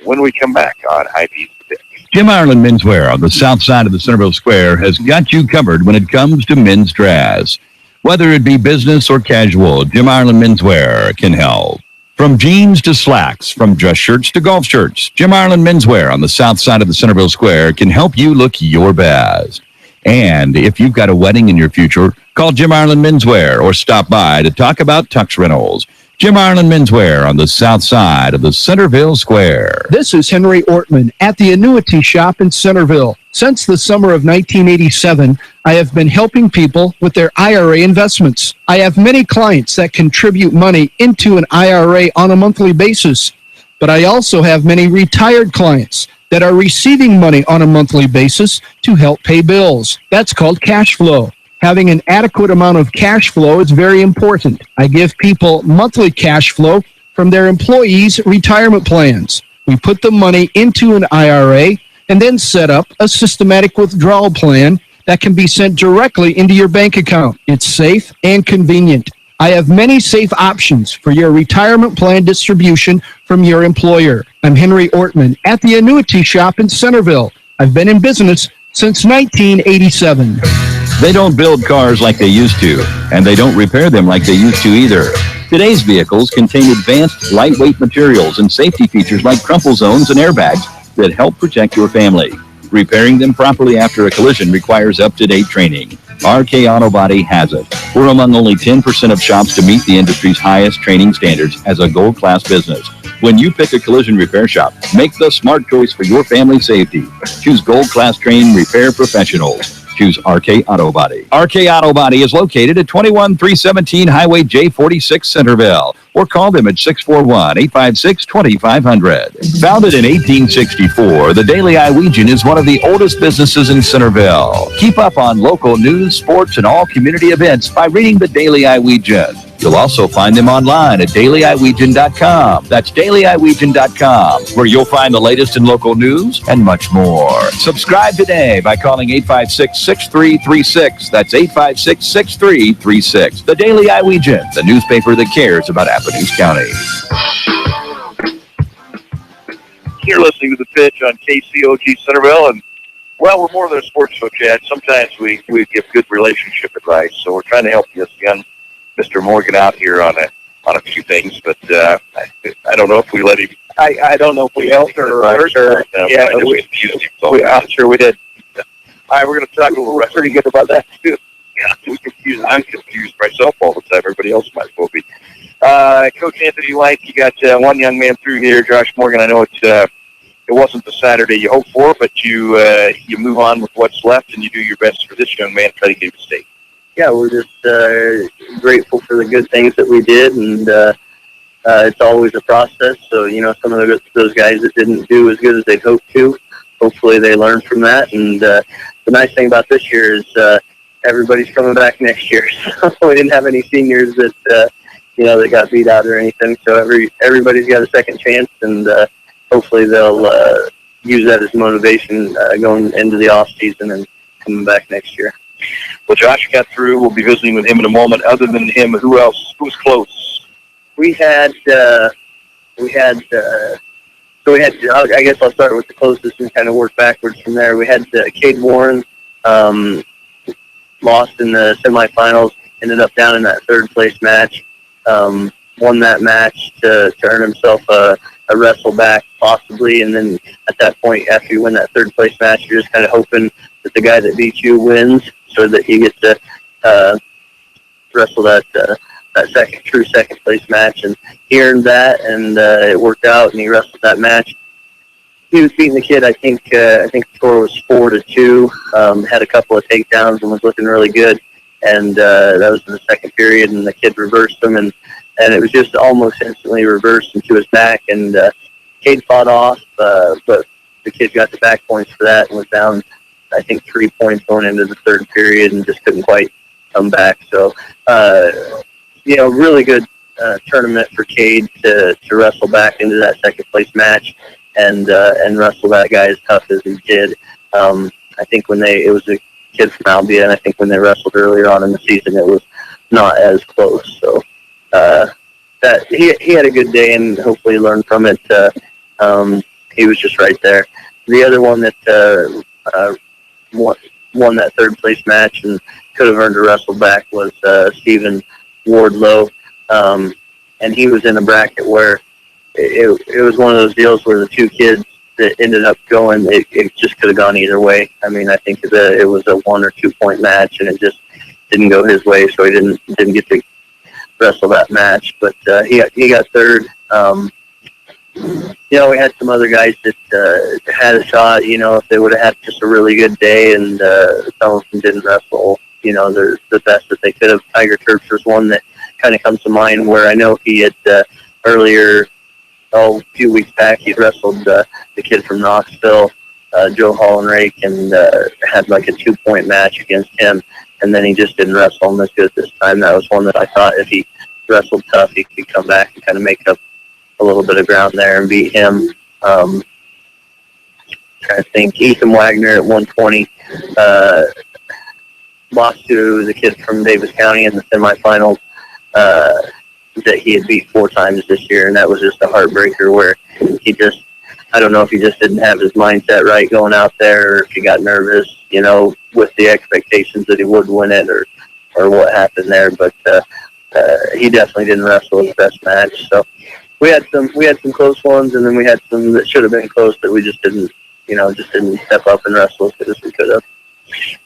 S2: when we come back on Hy-Vee's The Pitch.
S1: Jim Ireland Menswear on the south side of the Centerville Square has got you covered when it comes to men's dress. Whether it be business or casual, Jim Ireland Menswear can help. From jeans to slacks, from dress shirts to golf shirts, Jim Ireland Menswear on the south side of the Centerville Square can help you look your best. And if you've got a wedding in your future, call Jim Ireland Menswear or stop by to talk about tux rentals. Jim Ireland Menswear on the south side of the Centerville Square.
S7: This is Henry Ortman at the Annuity Shop in Centerville. Since the summer of 1987, I have been helping people with their IRA investments. I have many clients that contribute money into an IRA on a monthly basis. but I also have many retired clients that are receiving money on a monthly basis to help pay bills. That's called cash flow. Having an adequate amount of cash flow is very important. I give people monthly cash flow from their employees' retirement plans. We put the money into an IRA and then set up a systematic withdrawal plan that can be sent directly into your bank account. It's safe and convenient. I have many safe options for your retirement plan distribution from your employer. I'm Henry Ortman at the Annuity Shop in Centerville. I've been in business since 1987.
S1: They don't build cars like they used to, and they don't repair them like they used to either. Today's vehicles contain advanced, lightweight materials and safety features like crumple zones and airbags that help protect your family. Repairing them properly after a collision requires up-to-date training. RK Auto Body has it. We're among only 10% of shops to meet the industry's highest training standards as a gold-class business. When you pick a collision repair shop, make the smart choice for your family safety. Choose gold-class trained repair professionals. Choose RK Auto Body. RK Auto Body is located at 21317 Highway J46 Centerville, or call them at 641-856-2500. Founded in 1864, the Daily Iowegian is one of the oldest businesses in Centerville. Keep up on local news, sports, and all community events by reading the Daily Iowegian. You'll also find them online at dailyiowegian.com. That's dailyiowegian.com, where you'll find the latest in local news and much more. Subscribe today by calling 856-6336. That's 856-6336. The Daily Iowegian, the newspaper that cares about Appalachia County.
S2: You're listening to The Pitch on KCOG Centerville, and well, we're more than a sports show, Chad. Sometimes we give good relationship advice, so we're trying to help you, young Mr. Morgan, out here on a few things, but I don't know if we let him.
S3: I don't know if we helped or sure. Yeah, I'm sure we did.
S2: All right, we're going to talk a little.
S3: We're pretty good about that too.
S2: Yeah, I'm confused myself all the time. Everybody else might as well be. Coach Anthony White, you got one young man through here, Josh Morgan. I know it wasn't the Saturday you hoped for, but you move on with what's left, and you do your best for this young man, try to get him state.
S3: Yeah, we're just grateful for the good things that we did, and it's always a process. So, some of those guys that didn't do as good as they'd hoped to, hopefully they learn from that. And the nice thing about this year is everybody's coming back next year. So we didn't have any seniors that that got beat out or anything. So everybody's got a second chance, and hopefully they'll use that as motivation going into the off season and coming back next year.
S2: Well, Josh got through. We'll be visiting with him in a moment. Other than him, who else? Who's close?
S3: I guess I'll start with the closest and kind of work backwards from there. We had Cade Warren, lost in the semifinals, ended up down in that third place match, won that match to earn himself a wrestle back possibly. And then at that point, after you win that third place match, you're just kind of hoping that the guy that beat you wins, so that he gets to wrestle that true second place match. And he earned that, and it worked out, and he wrestled that match. He was beating the kid. I think the score was 4-2. Had a couple of takedowns and was looking really good. And that was in the second period, and the kid reversed him, and it was just almost instantly reversed into his back. And Cade fought off, but the kid got the back points for that and was down, I think, 3 points going into the third period, and just couldn't quite come back. So, really good tournament for Cade to wrestle back into that second place match and wrestle that guy as tough as he did. I think it was a kid from Albia, and I think when they wrestled earlier on in the season, it was not as close. So that he had a good day, and hopefully learned from it. He was just right there. The other one that won that third place match and could have earned a wrestle back was Stephen Wardlow, and he was in a bracket where it was one of those deals where the two kids that ended up going, it just could have gone either way. I mean, I think it was a 1 or 2 point match, and it just didn't go his way, so he didn't get to wrestle that match. But he got third. We had some other guys that had a shot, if they would have had just a really good day, and some of them didn't wrestle, the best that they could have. Tiger Church was one that kind of comes to mind, where I know he had earlier a few weeks back, he'd wrestled the kid from Knoxville, Joe Hollenrake, and had like a 2-point match against him. And then he just didn't wrestle him as good this time. That was one that I thought if he wrestled tough, he could come back and kind of make up a little bit of ground there and beat him. Trying to think, Ethan Wagner at 120 lost to the kid from Davis County in the semifinals that he had beat 4 times this year, and that was just a heartbreaker where he just, I don't know if he just didn't have his mindset right going out there, or if he got nervous, with the expectations that he would win it, or what happened there. But he definitely didn't wrestle his best match. So we had some close ones, and then we had some that should have been close that we just didn't step up and wrestle as good as we could have.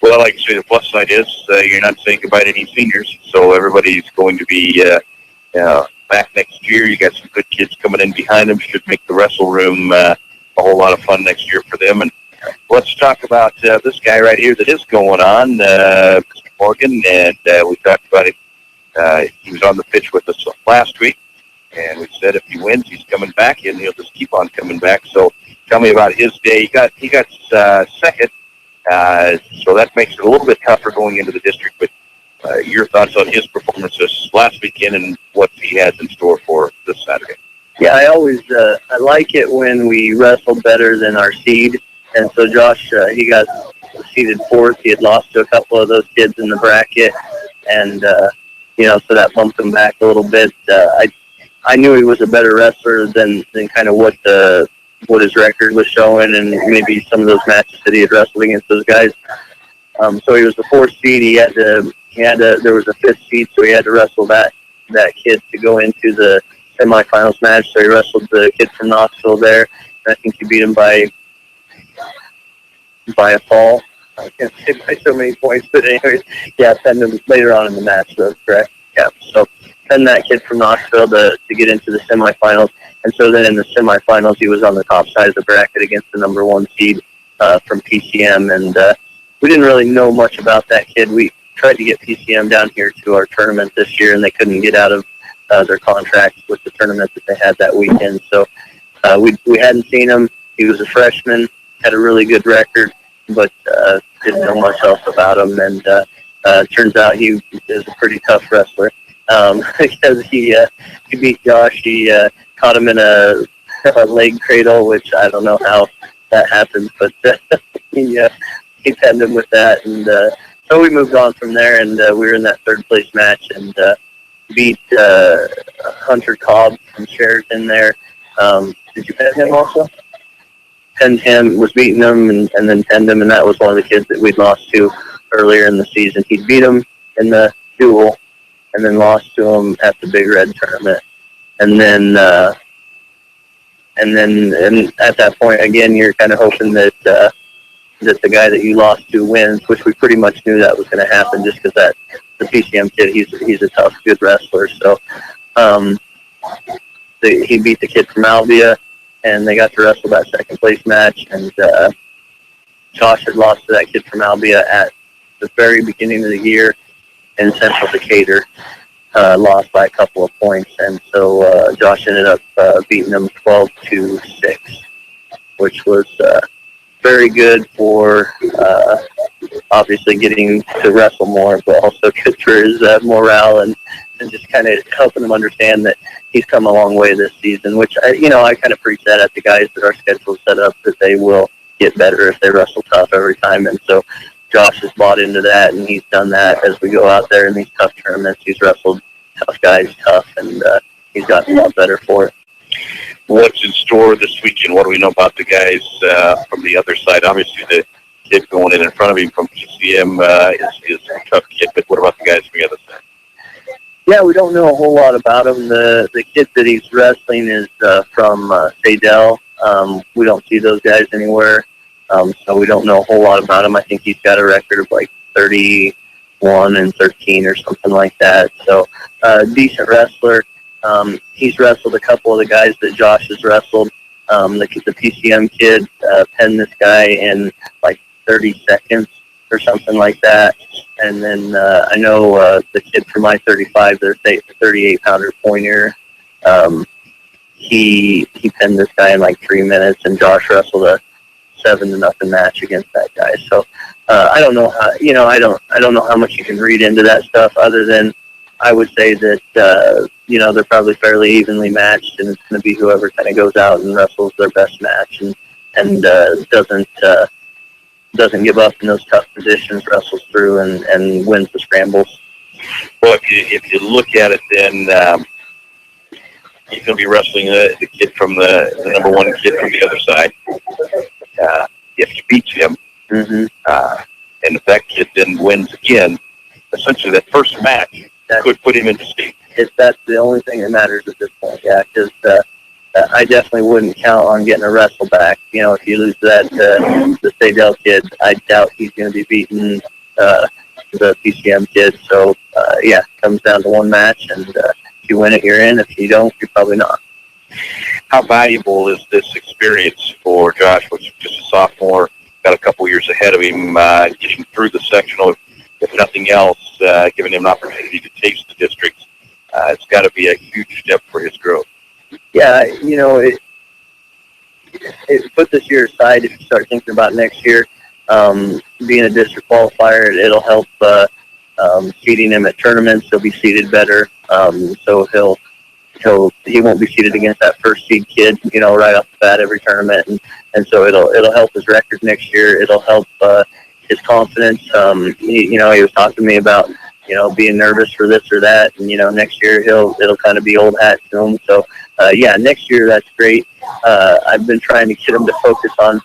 S2: Well, like I say, the plus side is you're not saying goodbye to any seniors, so everybody's going to be back next year. You got some good kids coming in behind them. Should make the wrestle room a whole lot of fun next year for them. And let's talk about this guy right here that is going on, Mr. Morgan, and we talked about him. He was on the pitch with us last week, and we said if he wins, he's coming back, and he'll just keep on coming back. So tell me about his day. He got second, so that makes it a little bit tougher going into the district. But your thoughts on his performances last weekend and what he has in store for this Saturday?
S3: Yeah, I always I like it when we wrestle better than our seed. And so Josh, he got seeded 4th. He had lost to a couple of those kids in the bracket, and so that bumped him back a little bit. I knew he was a better wrestler than kind of what his record was showing, and maybe some of those matches that he had wrestled against those guys. So he was the 4th seed. There was a 5th seed, so he had to wrestle that kid to go into the semifinals match. So he wrestled the kid from Knoxville there, and I think he beat him by a fall. I can't say by so many points, but anyways, yeah, pinned him later on in the match, that's correct. Yeah, so pinned that kid from Knoxville to get into the semifinals. And so then in the semifinals, he was on the top side of the bracket against the number 1 seed from PCM. And we didn't really know much about that kid. We tried to get PCM down here to our tournament this year, and they couldn't get out of their contract with the tournament that they had that weekend. So we hadn't seen him. He was a freshman, had a really good record, but didn't know much else about him. And turns out he is a pretty tough wrestler because he beat Josh. He caught him in a leg cradle, which I don't know how that happened, but he pinned him with that. And so we moved on from there, and we were in that 3rd place match and beat Hunter Cobb from Sheraton there. Did you pin him also? Pinned him, was beating him, and then pinned him, and that was one of the kids that we'd lost to earlier in the season. He'd beat him in the duel, and then lost to him at the Big Red tournament. And then at that point, again, you're kind of hoping that the guy that you lost to wins, which we pretty much knew that was going to happen just because that the PCM kid, he's a tough, good wrestler. So he beat the kid from Albia, and they got to wrestle that 2nd place match. And Josh had lost to that kid from Albia at the very beginning of the year in Central Decatur, lost by a couple of points. And so Josh ended up beating him 12-6, which was very good for obviously getting to wrestle more, but also good for his morale and just kind of helping him understand that he's come a long way this season, which I kind of preach that at the guys that our schedule set up, that they will get better if they wrestle tough every time. And so Josh has bought into that, and he's done that as we go out there in these tough tournaments. He's wrestled tough guys tough, and he's gotten a lot better for it.
S2: What's in store this weekend? What do we know about the guys from the other side? Obviously, the kid going in front of him from PCM is a tough kid, but what about the guys from the other side?
S3: Yeah, we don't know a whole lot about him. The kid that he's wrestling is from Sadell. We don't see those guys anywhere, so we don't know a whole lot about him. I think he's got a record of like 31-13 or something like that. So decent wrestler. He's wrestled a couple of the guys that Josh has wrestled. The PCM kid pinned this guy in like 30 seconds or something like that. And then I know the kid from I-35, their 38-pounder Pointer, he pinned this guy in like 3 minutes, and Josh wrestled a 7-0 match against that guy. So I don't know how, I don't know how much you can read into that stuff, other than I would say that they're probably fairly evenly matched, and it's going to be whoever kind of goes out and wrestles their best match and doesn't give up in those tough positions, wrestles through and wins the scrambles.
S2: Well, if you look at it, then he's going to be wrestling the kid from the number one kid from the other side. If he beats him, and if that kid then wins again, essentially that first match could put him into state.
S3: That's the only thing that matters at this point, because I definitely wouldn't count on getting a wrestle back. If you lose that the Sadell kid, I doubt he's going to be beating the PCM kid. So, it comes down to one match, and if you win it, you're in. If you don't, you're probably not.
S2: How valuable is this experience for Josh, which is just a sophomore, got a couple years ahead of him, getting through the sectional, if nothing else, giving him an opportunity to taste the districts? It's got to be a huge step for his growth.
S3: Yeah, it put this year aside. If you start thinking about next year, being a district qualifier, it'll help seeding him at tournaments. He'll be seeded better, so he won't be seeded against that first seed kid, right off the bat every tournament, and so it'll help his record next year. It'll help his confidence. He was talking to me about being nervous for this or that, and next year it'll kind of be old hat to him. So next year that's great. I've been trying to get him to focus on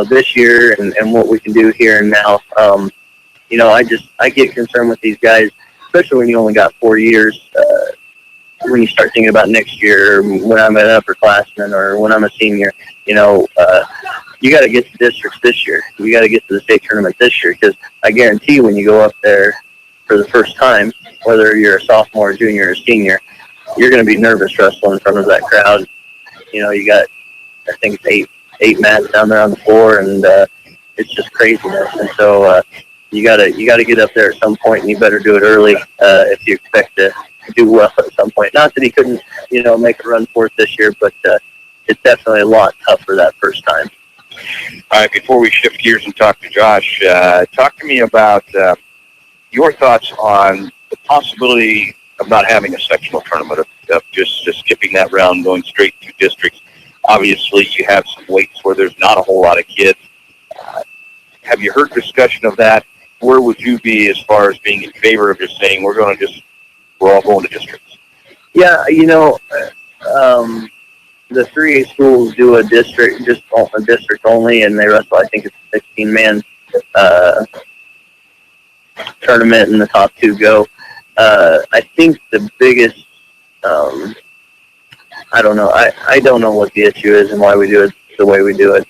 S3: this year and what we can do here and now. I get concerned with these guys, especially when you only got 4 years. When you start thinking about next year, when I'm an upperclassman or when I'm a senior, you got to get to districts this year. You got to get to the state tournament this year, because I guarantee when you go up there for the first time, whether you're a sophomore, junior, or senior, you're going to be nervous wrestling in front of that crowd. You got, I think it's eight mats down there on the floor, and it's just craziness. And so you got to get up there at some point, and you better do it early if you expect to do well at some point. Not that he couldn't, make a run for it this year, but it's definitely a lot tougher that first time.
S2: All right, before we shift gears and talk to Josh, talk to me about your thoughts on the possibility of not having a sectional tournament, of just skipping that round, going straight to districts. Obviously, you have some weights where there's not a whole lot of kids. Have you heard discussion of that? Where would you be as far as being in favor of just saying we're all going to districts?
S3: Yeah, the 3A schools do a district, just a district only, and they wrestle, I think it's a 16-man tournament, and the top 2 go. I think the biggest, I don't know. I don't know what the issue is and why we do it the way we do it.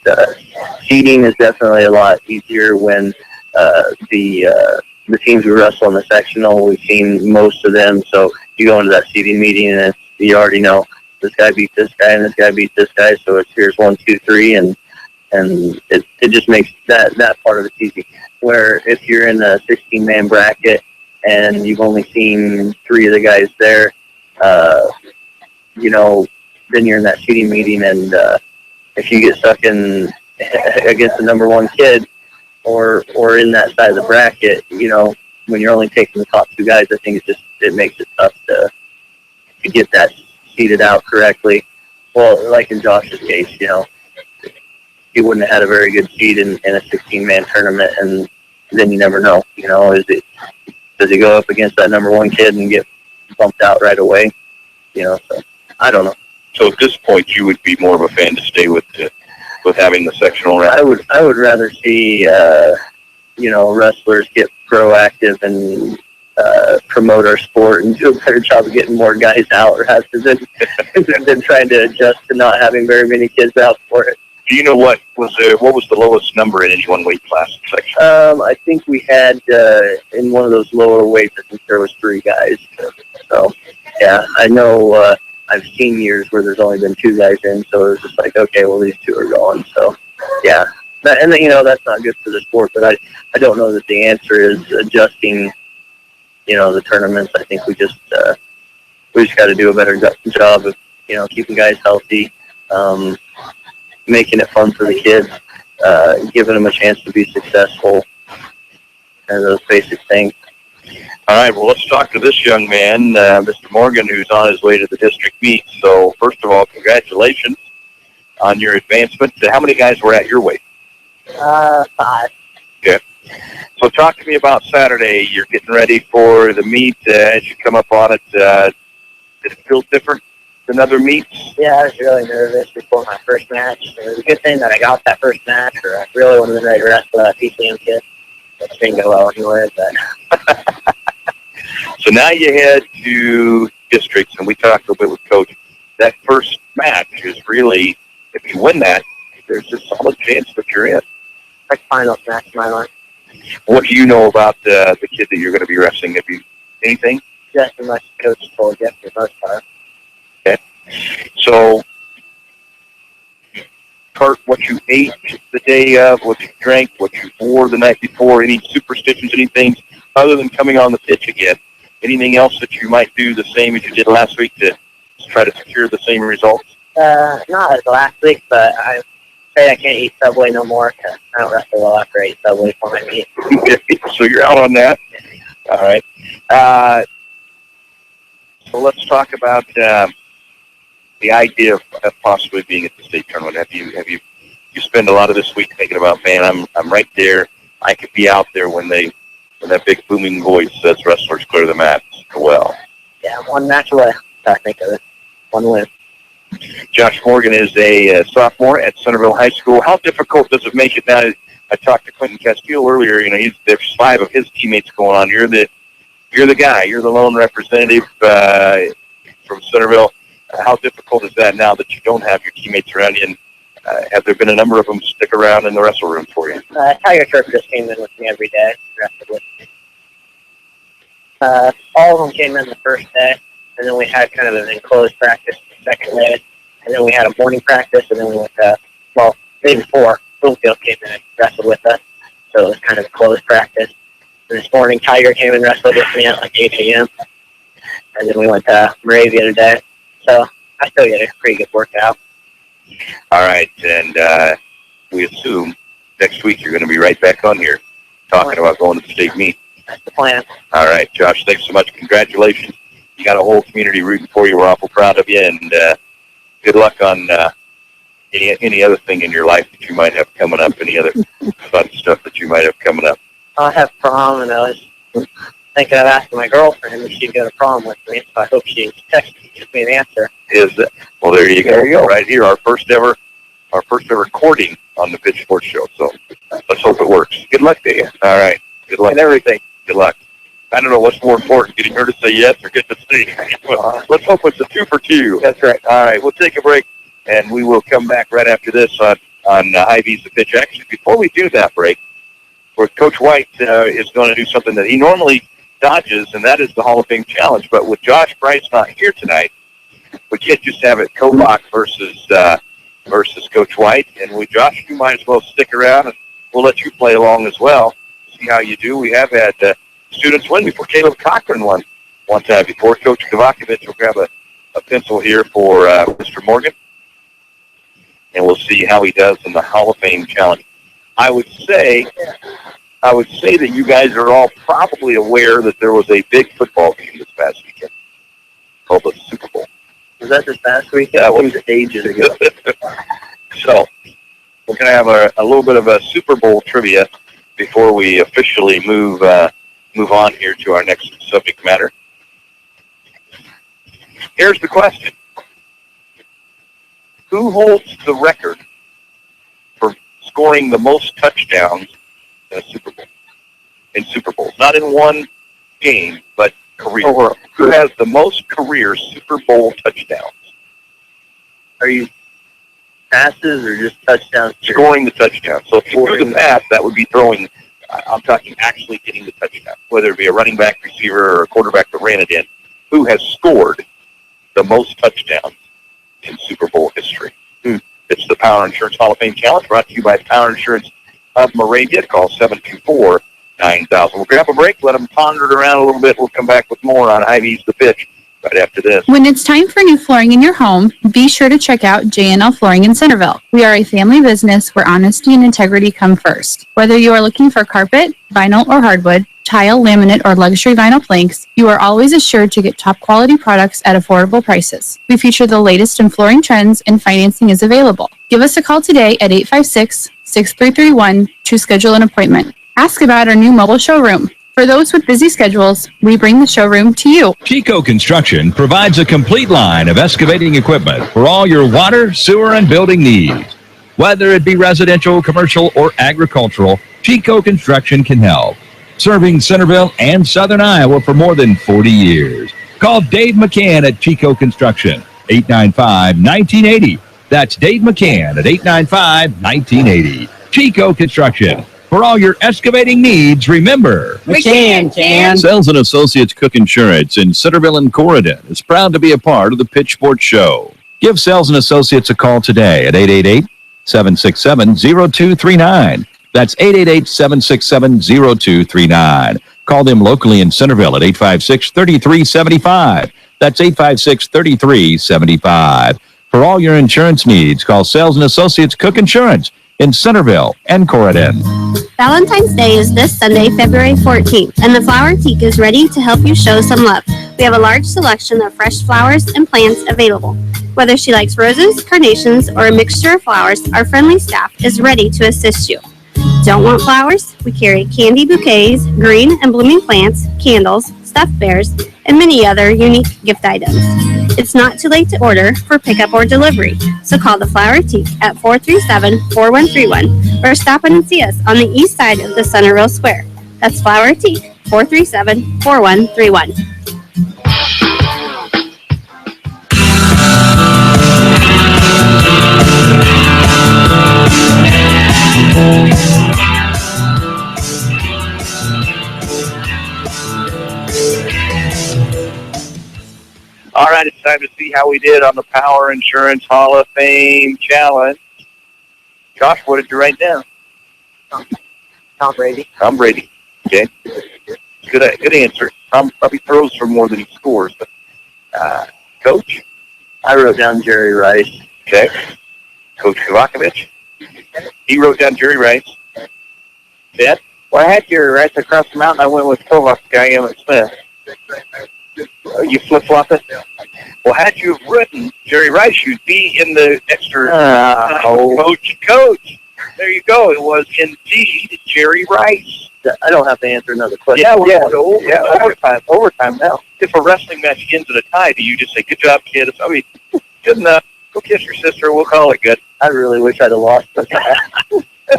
S3: Seeding is definitely a lot easier when the teams we wrestle in the sectional, we've seen most of them. So you go into that seeding meeting and you already know this guy beat this guy and this guy beat this guy. So it's here's 1, 2, 3, and it just makes that part of it easy. Where if you're in a 16-man bracket and you've only seen 3 of the guys there, then you're in that seeding meeting, and if you get stuck in against the number 1 kid or in that side of the bracket, when you're only taking the top 2 guys, I think it makes it tough to get that seeded out correctly. Well, like in Josh's case, he wouldn't have had a very good seed in a 16-man tournament, and then you never know. Does he go up against that number 1 kid and get bumped out right away? So I don't know.
S2: So at this point, you would be more of a fan to stay with having the sectional round?
S3: I would rather see wrestlers get proactive and promote our sport and do a better job of getting more guys out rather than trying to adjust to not having very many kids out for it.
S2: Do you know what was the lowest number in any one weight class section?
S3: I think we had in one of those lower weights, I think there was 3 guys. So yeah, I know I've seen years where there's only been 2 guys in, so it was just like, okay, well, these 2 are going. So yeah, that's not good for the sport. But I don't know that the answer is adjusting the tournaments. I think we just got to do a better job of keeping guys healthy, making it fun for the kids, giving them a chance to be successful, and those basic things.
S2: All right, well, let's talk to this young man, Mr. Morgan, who's on his way to the district meet. So, first of all, congratulations on your advancement. How many guys were at your weight?
S3: 5.
S2: Okay. So talk to me about Saturday. You're getting ready for the meet. As you come up on it, did it feel different than other meets?
S3: Yeah, I was really nervous before my first match. It was a good thing that I got that first match, or I really would have been ready to wrestle that PCM kid. It didn't go well anyway, but...
S2: So now you head to districts, and we talked a little bit with Coach. That first match is really, if you win that, there's a solid chance that you're in.
S3: Like finals match in my life.
S2: What do you know about the kid that you're going to be wrestling? Have you anything?
S3: Just as much as Coach told you for the most part.
S2: Okay. So, Kurt, what you ate the day of, what you drank, what you wore the night before, any superstitions, anything other than coming on the pitch again? Anything else that you might do the same as you did last week to try to secure the same results?
S3: Not as last week, but I say I can't eat Subway no more because I don't wrestle well after I eat Subway for my meet.
S2: So you're out on that. All right. So let's talk about the idea of possibly being at the state tournament. Have you spend a lot of this week thinking about, man, I'm right there. I could be out there when that big booming voice says wrestlers clear the mat. Well.
S3: Yeah, one match away. I think of it. One win.
S2: Josh Morgan is a sophomore at Centerville High School. How difficult does it make it now? I talked to Quentin Castile earlier. There's 5 of his teammates going on. You're the guy. You're the lone representative from Centerville. How difficult is that now that you don't have your teammates around you? And have there been a number of them stick around in the wrestle room for you?
S3: Tiger Turf just came in with me every day. Wrestled with me. All of them came in the first day, and then we had kind of an enclosed practice the second day, and then we had a morning practice, and then we went to, day before, Bloomfield came in and wrestled with us, so it was kind of a closed practice. And this morning, Tiger came and wrestled with me at like 8 a.m., and then we went to Moravia today, so I still get a pretty good workout.
S2: All right, and we assume next week you're going to be right back on here talking about going to the state meet.
S3: That's the plan.
S2: All right, Josh, thanks so much. Congratulations. You got a whole community rooting for you. We're awful proud of you, and good luck on any other thing in your life that you might have coming up, any other fun stuff that you might have coming up.
S3: I have prom, and I was thinking of asking my girlfriend if she'd go to prom with me, so I hope she texts me, gives me an answer.
S2: Well, there you go. Right here, our first ever recording on the Pitch Sports Show, so let's hope it works. Good luck to you. All right. Good luck.
S3: And everything.
S2: Good luck. I don't know what's more important, getting her to say yes or get to see. Let's hope it's a 2 for 2.
S3: That's right.
S2: All right, we'll take a break, and we will come back right after this on Hy-Vee's The Pitch. Actually, before we do that break, where Coach White is going to do something that he normally dodges, and that is the Hall of Fame Challenge. But with Josh Bryce not here tonight, we can't just have it Kobach versus Coach White. And with Josh, you might as well stick around, and we'll let you play along as well. See how you do. We have had students win before. Caleb Cochran won one time before. Coach Kovakovich will grab a pencil here for Mr. Morgan, and we'll see how he does in the Hall of Fame Challenge. I would say that you guys are all probably aware that there was a big football game this past weekend called the Super Bowl.
S3: Was that this past weekend?
S2: Yeah,
S3: it was ages ago.
S2: So we're going to have a little bit of a Super Bowl trivia before we officially move on here to our next subject matter. Here's the question. Who holds the record for scoring the most touchdowns in a Super Bowl? In Super Bowls. Not in one game, but career. Who has the most career Super Bowl touchdowns?
S3: Are you passes or just touchdowns?
S2: Scoring the touchdown. So if you do the pass, that would be throwing. I'm talking actually getting the touchdown, whether it be a running back, receiver, or a quarterback that ran it in. Who has scored the most touchdowns in Super Bowl history? It's the Power Insurance Hall of Fame Challenge, brought to you by Power Insurance of Moravia. Call 724-9000. We'll grab a break, let them ponder it around a little bit. We'll come back with more on Hy-Vee's The Pitch right after this.
S8: When it's time for new flooring in your home, be sure to check out J&L Flooring in Centerville. We are a family business where honesty and integrity come first. Whether you are looking for carpet, vinyl or hardwood, tile, laminate, or luxury vinyl planks, you are always assured to get top quality products at affordable prices. We feature the latest in flooring trends and financing is available. Give us a call today at 856-6331 to schedule an appointment. Ask about our new mobile showroom. For those with busy schedules, we bring the showroom to you.
S1: Chico Construction provides a complete line of excavating equipment for all your water, sewer, and building needs. Whether it be residential, commercial, or agricultural, Chico Construction can help. Serving Centerville and Southern Iowa for more than 40 years. Call Dave McCann at Chico Construction, 895-1980. That's Dave McCann at 895-1980. Chico Construction. For all your excavating needs, remember,
S5: McCann.
S1: Sales and Associates Cook Insurance in Centerville and Corridon is proud to be a part of the Pitch Sports Show. Give Sales and Associates a call today at 888-767-0239. That's 888-767-0239. Call them locally in Centerville at 856-3375. That's 856-3375. For all your insurance needs, call Sales and Associates Cook Insurance in Centerville and Corridon.
S9: Valentine's Day is this Sunday, February 14th, and the Flower Teak is ready to help you show some love. We have a large selection of fresh flowers and plants available. Whether she likes roses, carnations, or a mixture of flowers, our friendly staff is ready to assist you. Don't want flowers? We carry candy bouquets, green and blooming plants, candles, stuffed bears, and many other unique gift items. It's not too late to order for pickup or delivery, so call the Flower Teak at 437-4131 or stop in and see us on the east side of the Centerville Square. That's Flower Teak, 437-4131.
S2: All right, it's time to see how we did on the Power Insurance Hall of Fame Challenge. Josh, what did you write down?
S3: Tom Brady.
S2: Tom Brady. Okay. Good answer. Tom probably throws for more than he scores. But, Coach?
S3: I wrote down Jerry Rice.
S2: Okay. Coach Kovacevic? He wrote down Jerry Rice. Ted?
S3: Well, I had Jerry Rice across the mountain. I went with Kovac guy, Emmett Smith.
S2: You flip-flop it? Well, had you have written Jerry Rice, you'd be in the extra Coach. There you go. It was indeed Jerry Rice.
S3: I don't have to answer another question. Overtime now.
S2: If a wrestling match ends in a tie, do you just say, good job, kid? I mean, good enough. Go kiss your sister. We'll call it good.
S3: I really wish I'd have lost.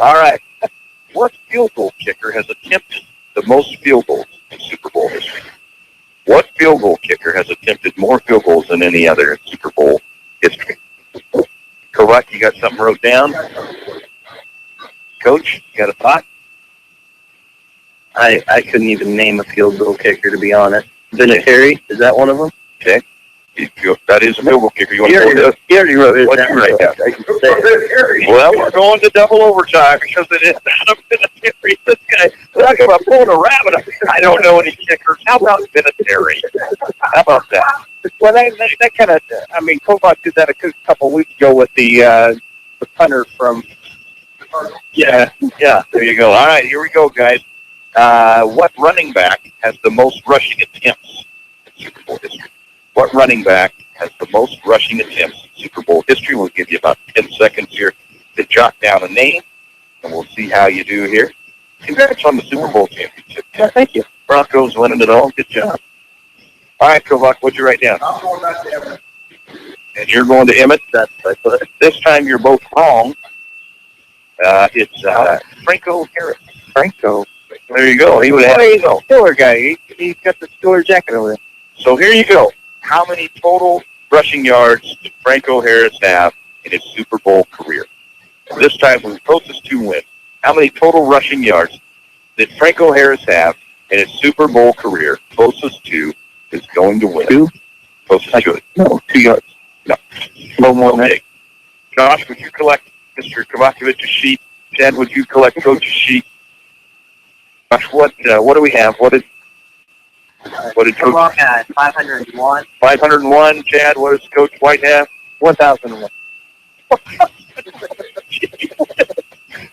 S2: All right. What field goal kicker has attempted the most field goals in Super Bowl history? What field goal kicker has attempted more field goals than any other in Super Bowl history? Kovac, you got something wrote down? Coach, you got a thought?
S3: I couldn't even name a field goal kicker, to be honest. Vinatieri, is that one of them?
S2: Okay. That is a field goal kicker. You want to
S3: He already wrote it
S2: What'd
S3: down.
S2: you write down?
S3: I can say it.
S2: Well, we're going to double overtime because it is not a Vinatieri. This guy, talking about pulling a rabbit. I don't know any kickers. How about Vinatieri? How about that?
S3: Well, that kind of, I mean, Kovac did that a couple weeks ago with the punter from.
S2: Yeah, there you go. All right, here we go, guys. What running back has the most rushing attempts in Super Bowl history? What running back has the most rushing attempts in Super Bowl history? We'll give you about 10 seconds here to jot down a name, and we'll see how you do here. Congrats on the Super Bowl championship.
S3: Yeah, thank you.
S2: Broncos winning it all. Good job. All right, Kovac, what'd you write down?
S3: I'm going back to Emmett.
S2: And you're going to Emmett. This time you're both wrong. It's Franco Harris.
S3: Franco.
S2: There you go. He would have.
S3: There you go. Steeler guy. He's got the Steeler jacket over there.
S2: So here you go. How many total rushing yards did Franco Harris have in his Super Bowl career? This time, we're closest to win. How many total rushing yards did Franco Harris have in his Super Bowl career? Closest to is going to win.
S3: 2?
S2: Closest to it.
S3: No, 2 yards.
S2: No.
S3: No more than that.
S2: Josh, would you collect Mr. Kovacevic's sheet? Ted, would you collect Coach's sheet? Josh, what do we have? What did Coach?
S3: Walk at 501.
S2: 501. Chad, what does Coach White have?
S3: 1,001.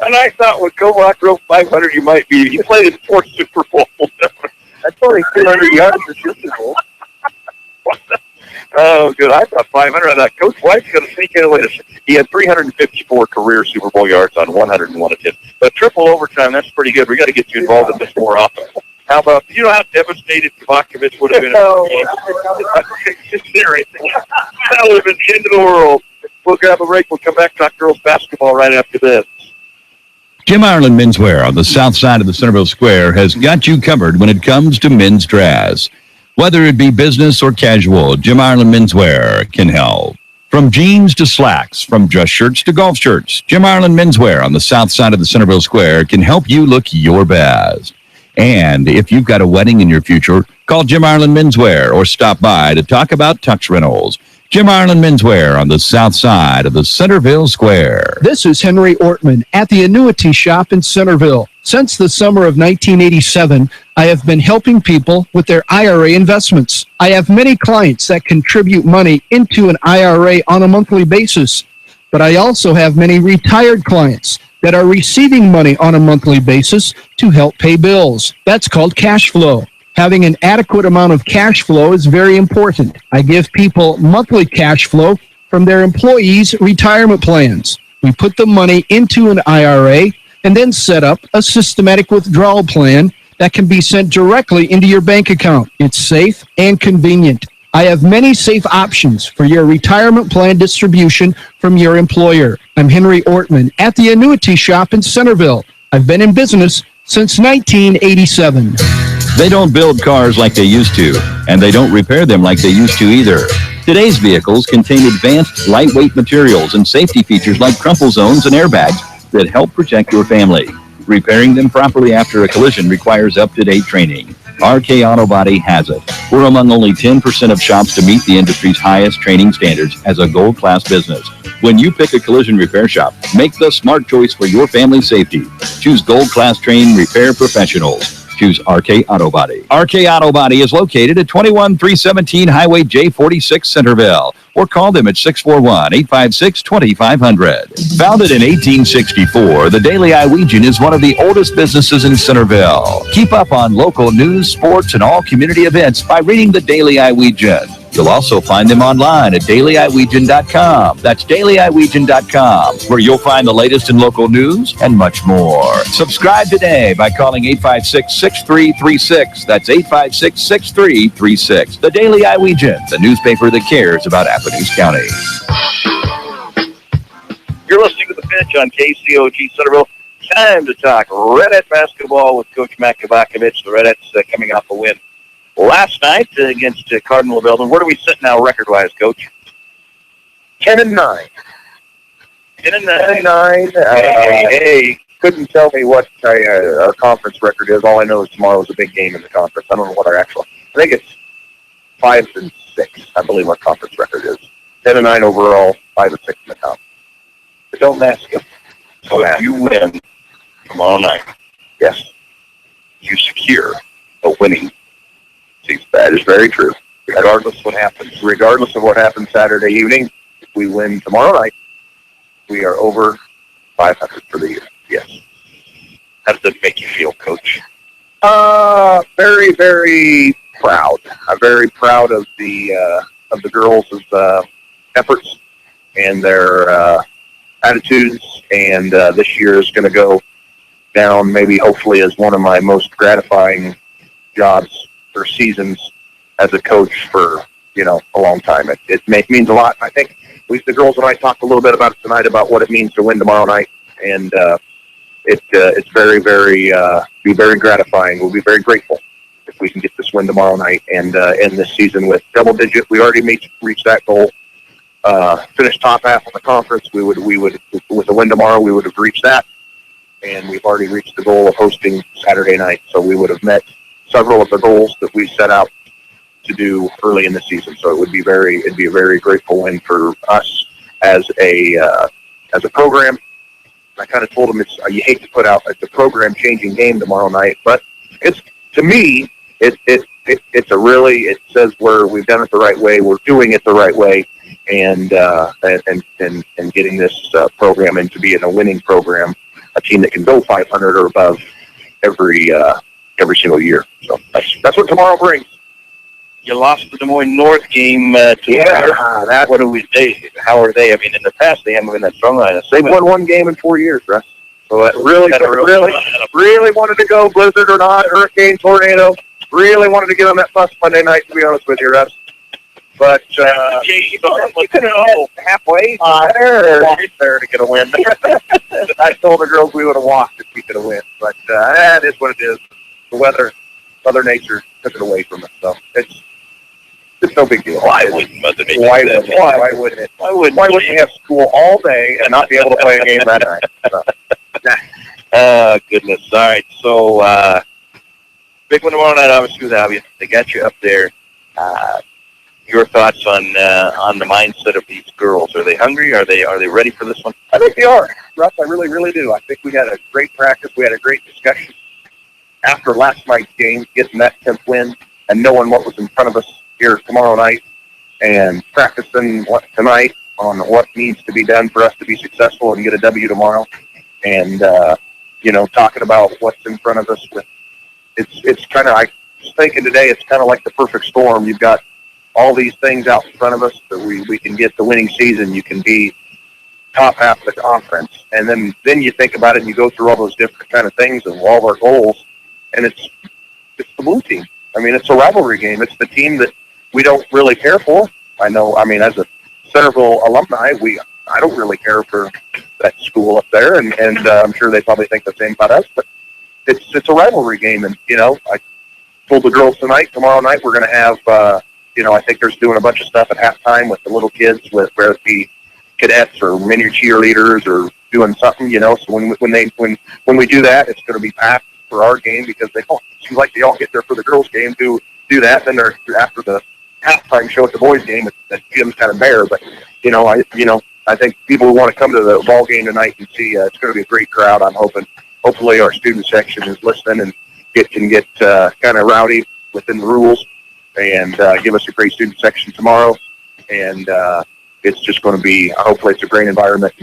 S2: And I thought when Coach White wrote 500, you might be. He played in 4 Super Bowls.
S3: That's only 200 yards for Super Bowl.
S2: Oh, good. I thought 500. I thought Coach White's going to sneak in away. He had 354 career Super Bowl yards on 101 attempts. But triple overtime, that's pretty good. We got to get you involved in this more often. How about, you know how devastated Kovacevic would have been?
S3: No.
S2: That would have been the end of the world. We'll grab a break. We'll come back and talk girls basketball right after this.
S1: Jim Ireland Menswear on the south side of the Centerville Square has got you covered when it comes to men's dress. Whether it be business or casual, Jim Ireland Menswear can help. From jeans to slacks, from dress shirts to golf shirts, Jim Ireland Menswear on the south side of the Centerville Square can help you look your best. And if you've got a wedding in your future, call Jim Ireland Menswear or stop by to talk about tux rentals. Jim Ireland Menswear on the south side of the Centerville Square.
S7: This is Henry Ortman at the Annuity Shop in Centerville. Since the summer of 1987, I have been helping people with their IRA investments. I have many clients that contribute money into an IRA on a monthly basis, but I also have many retired clients that are receiving money on a monthly basis to help pay bills. That's called cash flow. Having an adequate amount of cash flow is very important. I give people monthly cash flow from their employees' retirement plans. We put the money into an IRA and then set up a systematic withdrawal plan that can be sent directly into your bank account. It's safe and convenient. I have many safe options for your retirement plan distribution from your employer. I'm Henry Ortman at the Annuity Shop in Centerville. I've been in business since 1987.
S1: They don't build cars like they used to, and they don't repair them like they used to either. Today's vehicles contain advanced, lightweight materials and safety features like crumple zones and airbags that help protect your family. Repairing them properly after a collision requires up-to-date training. RK Auto Body has it. We're among only 10% of shops to meet the industry's highest training standards as a gold-class business. When you pick a collision repair shop, make the smart choice for your family's safety. Choose gold-class trained repair professionals. Choose RK Auto Body. RK Auto Body is located at 21317 Highway J46 Centerville, or call them at 641-856-2500. Founded in 1864, the Daily Iowegian is one of the oldest businesses in Centerville. Keep up on local news, sports, and all community events by reading the Daily Iowegian. You'll also find them online at dailyiwegian.com. That's dailyiwegian.com, where you'll find the latest in local news and much more. Subscribe today by calling 856-6336. That's 856-6336. The Daily Iowegian, the newspaper that cares about Appalachia County.
S2: You're listening to The Pitch on KCOG Centerville. Time to talk Redette basketball with Coach Matt Kovacevic. The Redette's coming off a win last night against Cardinal Belden. Where do we sit now record-wise, Coach?
S3: 10-9.
S2: 10-9.
S3: Hey, couldn't tell me what our conference record is. All I know is tomorrow is a big game in the conference. I don't know what our actual. I think it's 5-6. I believe our conference record is 10-9 overall, 5-6 in the conference.
S2: But don't ask him. So if you win tomorrow night,
S3: yes,
S2: you secure a winning season.
S3: that is very true.
S2: Regardless of what happens.
S3: Regardless of what happens Saturday evening, if we win tomorrow night, we are over 500 for the year.
S2: Yes. How does that make you feel, Coach?
S3: Very, very proud. I'm very proud of the girls' efforts and their attitudes. And this year is going to go down, maybe hopefully, as one of my most gratifying jobs or seasons as a coach for a long time. It means a lot. I think at least the girls and I talked a little bit about it tonight about what it means to win tomorrow night, and it's very, very be very gratifying. We'll be very grateful if we can get this win tomorrow night and end this season with double digit. We already reached that goal. Finish top half of the conference. We would with a win tomorrow, we would have reached that, and we've already reached the goal of hosting Saturday night. So we would have met several of the goals that we set out to do early in the season. So it'd be a very grateful win for us as a program. I kind of told them you hate to put out a program changing game tomorrow night, but it's, to me, it it says we've done it the right way, we're doing it the right way, and getting this program into being a winning program, a team that can go 500 or above every single year. So that's what tomorrow brings.
S2: You lost the Des Moines North game to
S3: that.
S2: What do we say? How are they? I mean, in the past they haven't been that strong on us.
S3: They've won one game in 4 years, Russ. So that really wanted to go, blizzard or not, hurricane, tornado. Really wanted to get on that bus Monday night, to be honest with you, Russ. But you could have halfway there to get a win. I told the girls we would have walked if we could have won. But that is what it is. The weather, Mother Nature took it away from us. So it's no big deal.
S2: Why wouldn't Mother Nature?
S3: Why wouldn't it? Why wouldn't you have school all day and not be able to play a game that night? So,
S2: goodness. All right. So, big one tomorrow night, obviously, with Albion. They got you up there. Your thoughts on the mindset of these girls? Are they hungry? Are they ready for this one?
S3: I think they are, Russ. I really, really do. I think we had a great practice. We had a great discussion after last night's game, getting that 10th win and knowing what was in front of us here tomorrow night, and practicing tonight on what needs to be done for us to be successful and get a W tomorrow. And talking about what's in front of us. It's kind of, I was thinking today, it's kind of like the perfect storm. You've got all these things out in front of us that we can get the winning season. You can be top half of the conference, and then you think about it and you go through all those different kind of things and all of our goals, and it's the blue team. I mean, it's a rivalry game. It's the team that we don't really care for. I mean, as a Centerville alumni, I don't really care for that school up there, and I'm sure they probably think the same about us, but it's a rivalry game. And I told the girls tomorrow night we're going to have I think there's doing a bunch of stuff at halftime with the little kids, whether it be cadets or mini cheerleaders or doing something, so when we do that, it's going to be packed for our game, because it seems like they all get there for the girls' game to do that. Then they're after the halftime show at the boys' game. The gym's kind of bare, but I think people who want to come to the ball game tonight and see it's going to be a great crowd. I'm hopefully our student section is listening and can get kind of rowdy within the rules and give us a great student section tomorrow. And it's just going to be, hopefully it's a great environment.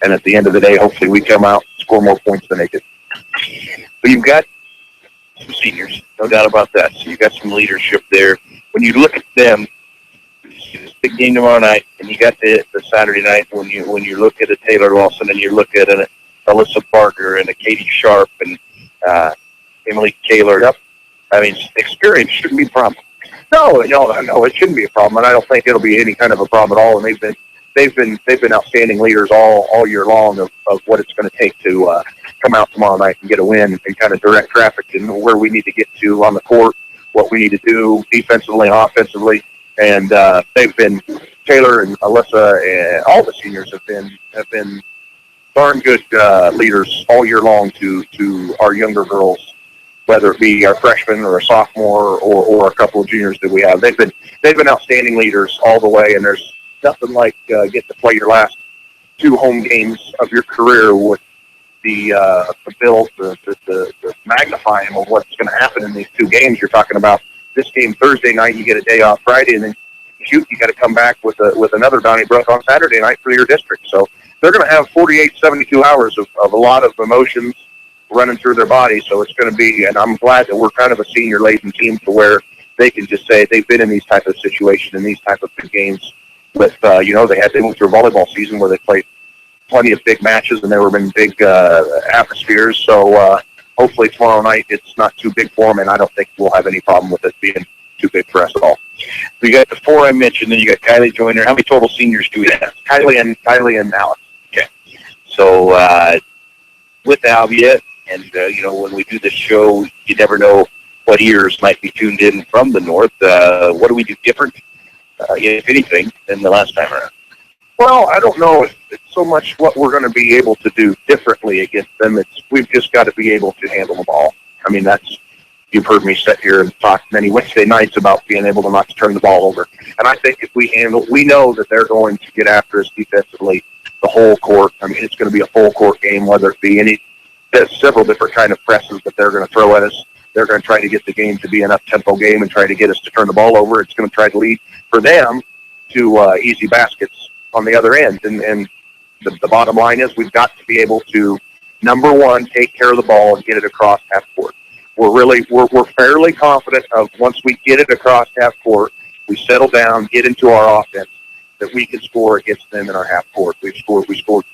S3: And at the end of the day, hopefully we come out, score more points than they did.
S2: But you've got some seniors, no doubt about that. So you've got some leadership there. When you look at them, this big game tomorrow night, and you got the Saturday night, when you look at a Taylor Lawson and you look at an Alyssa Barker and a Katie Sharp and Emily Kaler.
S3: Yep.
S2: I mean, experience shouldn't be a problem.
S3: No, it shouldn't be a problem, and I don't think it'll be any kind of a problem at all. And they've been outstanding leaders all year long of what it's going to take to come out tomorrow night and get a win and kind of direct traffic and where we need to get to on the court, what we need to do defensively and offensively. And they've been, Taylor and Alyssa and all the seniors have been darn good leaders all year long to our younger girls, whether it be our freshman or a sophomore or a couple of juniors that we have. They've been outstanding leaders all the way, and there's nothing like getting to play your last 2 home games of your career with the magnifying of what's going to happen in these 2 games. You're talking about this game Thursday night, you get a day off Friday, and then you got to come back with another Donnybrook on Saturday night for your district. So they're going to have 48, 72 hours of a lot of emotions running through their body. So it's going to be, and I'm glad that we're kind of a senior-laden team to where they can just say they've been in these type of situations and these type of big games. With they went through a volleyball season where they played plenty of big matches and there were been big atmospheres. So hopefully tomorrow night it's not too big for them, and I don't think we'll have any problem with it being too big for us at all.
S2: So you got the 4 I mentioned, then you got Kylie Joyner. How many total seniors do we have?
S3: Kylie and Alex.
S2: Okay. So with Albia, and when we do this show, you never know what ears might be tuned in from the north. What do we do different, if anything, than the last time around?
S3: Well, I don't know if it's so much what we're going to be able to do differently against them. We've just got to be able to handle the ball. I mean, you've heard me sit here and talk many Wednesday nights about being able to not to turn the ball over. And I think if we know that they're going to get after us defensively the whole court. I mean, it's going to be a full court game, whether it be several different kind of presses that they're going to throw at us.
S2: they're going to try to get the game to be an up-tempo game and try to get us to turn the ball over. It's going to try to lead for them to easy baskets on the other end. And the bottom line is we've got to be able to, number one, take care of the ball and get it across half court. We're fairly confident of once we get it across half court, we settle down, get into our offense, that we can score against them in our half court. We scored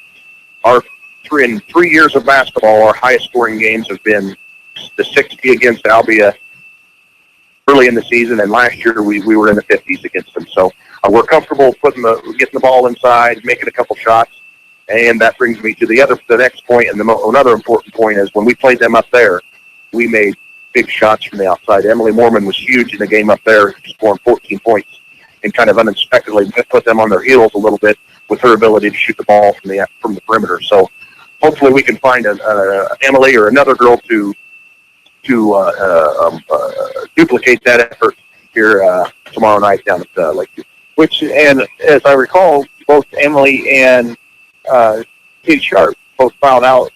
S2: in 3 years of basketball, our highest scoring games have been the 60 against Albia early in the season, and last year we were in the 50s against them. So we're comfortable getting the ball inside, making a couple shots, and that brings me to the next point, and another important point is when we played them up there, we made big shots from the outside. Emily Mormon was huge in the game up there, scoring 14 points, and kind of unexpectedly put them on their heels a little bit with her ability to shoot the ball from the perimeter. So hopefully we can find Emily or another girl to duplicate that effort here tomorrow night down at Lakeview.
S3: And as I recall, both Emily and Katie Sharp both fouled out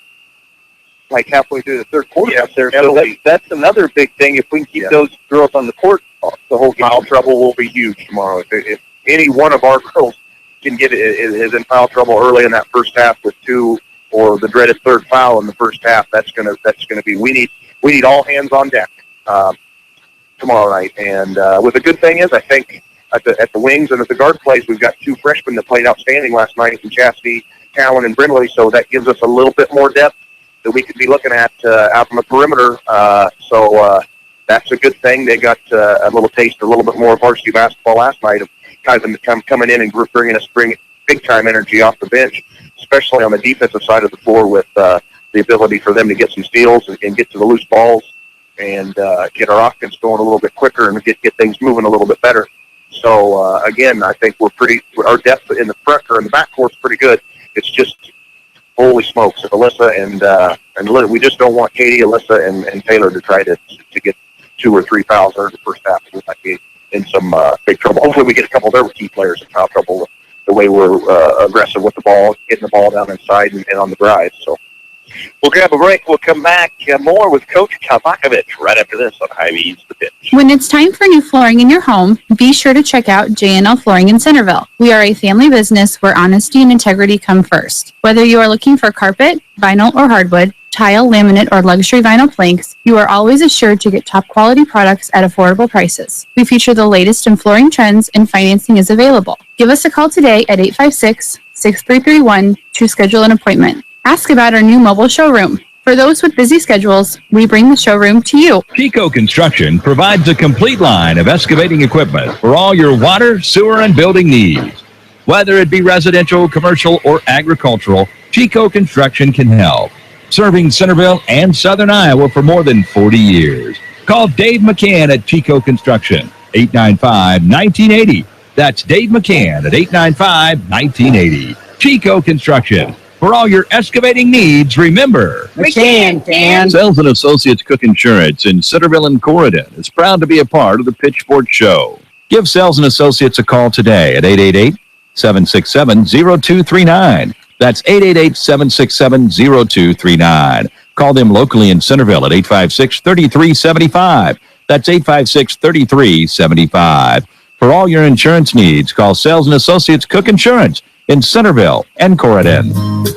S3: like halfway through the third quarter up there. So that's another big thing. If we can keep those girls on the court, the whole game.
S2: Foul trouble will be huge tomorrow. If any one of our girls can is in foul trouble early in that first half with two or the dreaded third foul in the first half, that's gonna be we need all hands on deck tomorrow night. And the good thing is, I think at the wings and at the guard plays, we've got two freshmen that played outstanding last night in Chastity, Cowan, and Brindley. So that gives us a little bit more depth that we could be looking at out from the perimeter. So that's a good thing. They got a little bit more of varsity basketball last night of guys coming in and bringing big time energy off the bench, especially on the defensive side of the floor with the ability for them to get some steals and get to the loose balls and get our offense going a little bit quicker and get things moving a little bit better. So again, I think our depth in the front or in the backcourt's pretty good. It's just holy smokes, Alyssa and we just don't want Katie, Alyssa, and Taylor to try to get 2 or 3 fouls in the first half. We might be in some big trouble. Hopefully we get a couple of their key players in foul trouble the way we're aggressive with the ball, getting the ball down inside and on the drive. So we'll grab a break. We'll come back more with Coach Kavakovich right after this on Hy-Vee's The Pitch.
S8: When it's time for new flooring in your home, be sure to check out J&L Flooring in Centerville. We are a family business where honesty and integrity come first. Whether you are looking for carpet, vinyl or hardwood, tile, laminate, or luxury vinyl planks, you are always assured to get top quality products at affordable prices. We feature the latest in flooring trends and financing is available. Give us a call today at 856-6331 to schedule an appointment. Ask about our new mobile showroom. For those with busy schedules, we bring the showroom to you.
S1: Chico Construction provides a complete line of excavating equipment for all your water, sewer, and building needs. Whether it be residential, commercial, or agricultural, Chico Construction can help. Serving Centerville and Southern Iowa for more than 40 years. Call Dave McCann at Chico Construction, 895-1980. That's Dave McCann at 895-1980. Chico Construction. For all your excavating needs, remember,
S5: McCann.
S1: Sales and Associates Cook Insurance in Centerville and Corridon is proud to be a part of the Pitchfork Show. Give Sales and Associates a call today at 888-767-0239. That's 888-767-0239. Call them locally in Centerville at 856-3375. That's 856-3375. For all your insurance needs, call Sales and Associates Cook Insurance in Centerville and Corridon.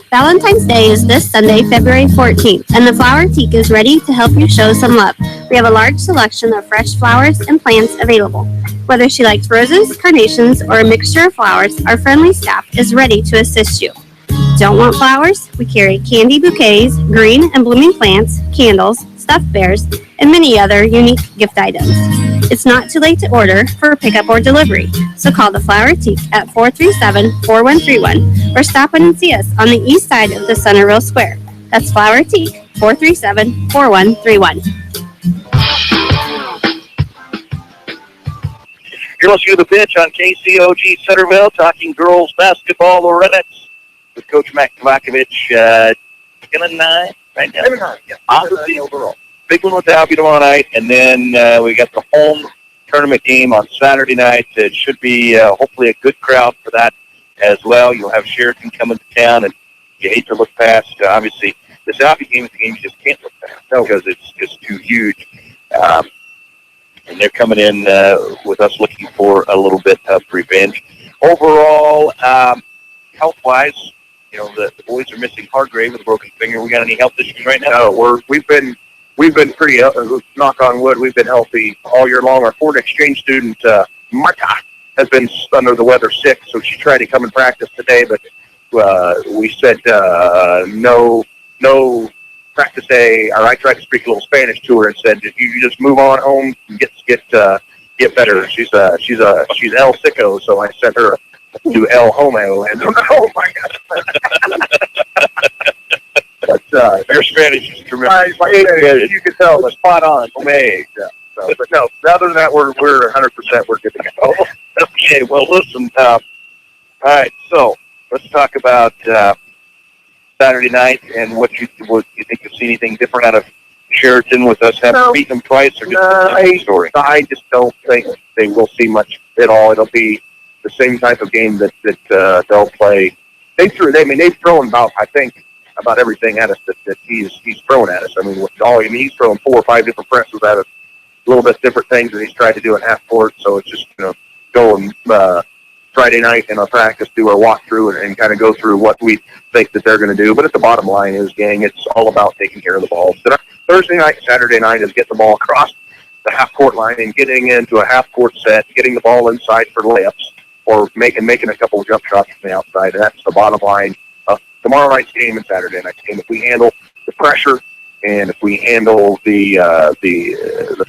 S9: Valentine's Day is this Sunday, February 14th, and the Flower Teak is ready to help you show some love. We have a large selection of fresh flowers and plants available. Whether she likes roses, carnations, or a mixture of flowers, our friendly staff is ready to assist you. Don't want flowers? We carry candy bouquets, green and blooming plants, candles, stuffed bears, and many other unique gift items. It's not too late to order for a pickup or delivery, so call the Flower Teak at 437-4131 or stop in and see us on the east side of the Centerville Square. That's Flower Teak, 437-4131.
S2: You're listening to The Pitch on KCOG Centerville, talking girls basketball, the Redettes, with Coach Matt Kavakovich, 10-9 right now. 10-9, yeah. Obviously, overall. Big one with the Albia tomorrow night, and then we got the home tournament game on Saturday night. It should be hopefully a good crowd for that as well. You'll have Sheraton coming to town, and you hate to look past, obviously, this Albia game is a game you just can't look past because it's just too huge. And they're coming in with us looking for a little bit of revenge. Overall, health-wise, the boys are missing Hargrave with a broken finger. We got any health issues right now?
S3: No, we've been pretty, knock on wood, we've been healthy all year long. Our foreign exchange student, Marta, has been under the weather sick, so she tried to come and practice today, but we said no practice day. Or I tried to speak a little Spanish to her and said, if you just move on home and get better. She's El Sicko, so I sent her to El Homo, and oh my God. But
S2: your Spanish is tremendous.
S3: You can tell, but spot on. But no, other than that, we're 100%. We're good to go.
S2: Okay, well, listen. All right, so let's talk about Saturday night and what you think you'll see anything different out of Sheraton with us having beaten them twice, or just the same story?
S3: I just don't think they will see much at all. It'll be the same type of game that they'll play. They've thrown about everything at us that he's thrown at us. He's thrown 4 or 5 different presses at us, a little bit different things that he's tried to do in half court. So it's just go and Friday night in our practice, do our walkthrough and kind of go through what we think that they're going to do. But at the bottom line is, gang, it's all about taking care of the ball. So Thursday night, Saturday night is getting the ball across the half court line and getting into a half court set, getting the ball inside for layups, or making a couple of jump shots from the outside. And that's the bottom line of tomorrow night's game and Saturday night's game. If we handle the pressure and if we handle the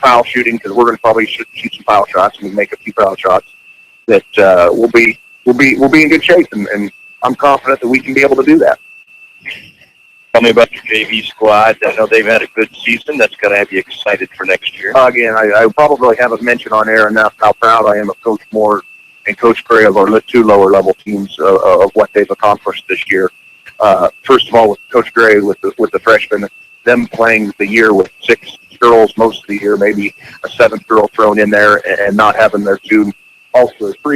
S3: foul shooting, because we're going to probably shoot some foul shots and make a few foul shots, that we'll be in good shape, and I'm confident that we can be able to do that.
S2: Tell me about your JV squad. I know they've had a good season. That's going to have you excited for next year.
S3: Again, I probably haven't mentioned on air enough how proud I am of Coach Moore and Coach Gray of our 2 lower-level teams of what they've accomplished this year. First of all, with Coach Gray, with the freshmen, them playing the year with 6 girls most of the year, maybe a 7th girl thrown in there, and not having their 3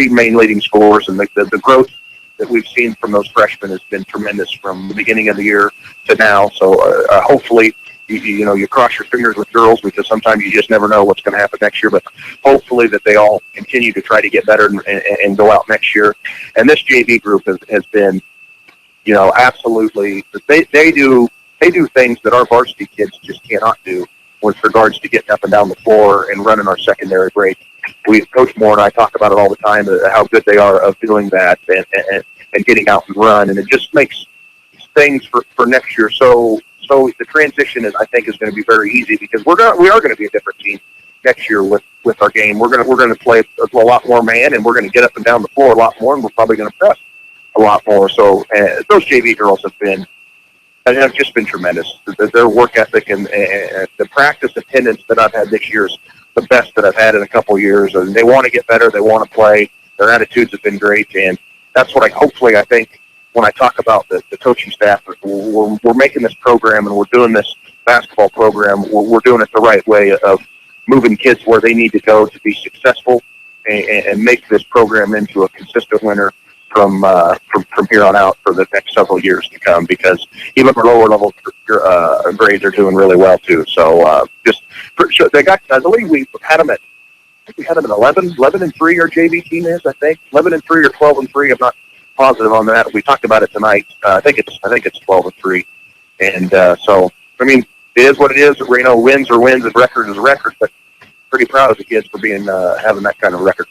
S3: main leading scorers, and the growth that we've seen from those freshmen has been tremendous from the beginning of the year to now. So hopefully, you cross your fingers with girls, because sometimes you just never know what's going to happen next year. But hopefully that they all continue to try to get better and go out next year. And this JV group has been, absolutely. They do things that our varsity kids just cannot do with regards to getting up and down the floor and running our secondary break. Coach Moore and I talk about it all the time, how good they are of doing that and getting out and run, and it just makes things for next year. So the transition I think is going to be very easy, because we are going to be a different team next year with our game. We're going to play a lot more man, and we're going to get up and down the floor a lot more, and we're probably going to press a lot more. So those JV girls have just been tremendous. Their work ethic and the practice attendance that I've had this year is the best that I've had in a couple of years. And they want to get better. They want to play. Their attitudes have been great. And that's what I think when I talk about the coaching staff, we're making this program and we're doing this basketball program. We're doing it the right way of moving kids where they need to go to be successful and make this program into a consistent winner from here on out for the next several years to come, because even our lower level grades are doing really well too. So they got, I believe we had them at 11-3. Our JV team is, I think 11-3 or 12-3. I'm not positive on that. We talked about it tonight. I think it's 12-3, and so it is what it is. Wins are wins and record is a record, but pretty proud of the kids for being having that kind of record.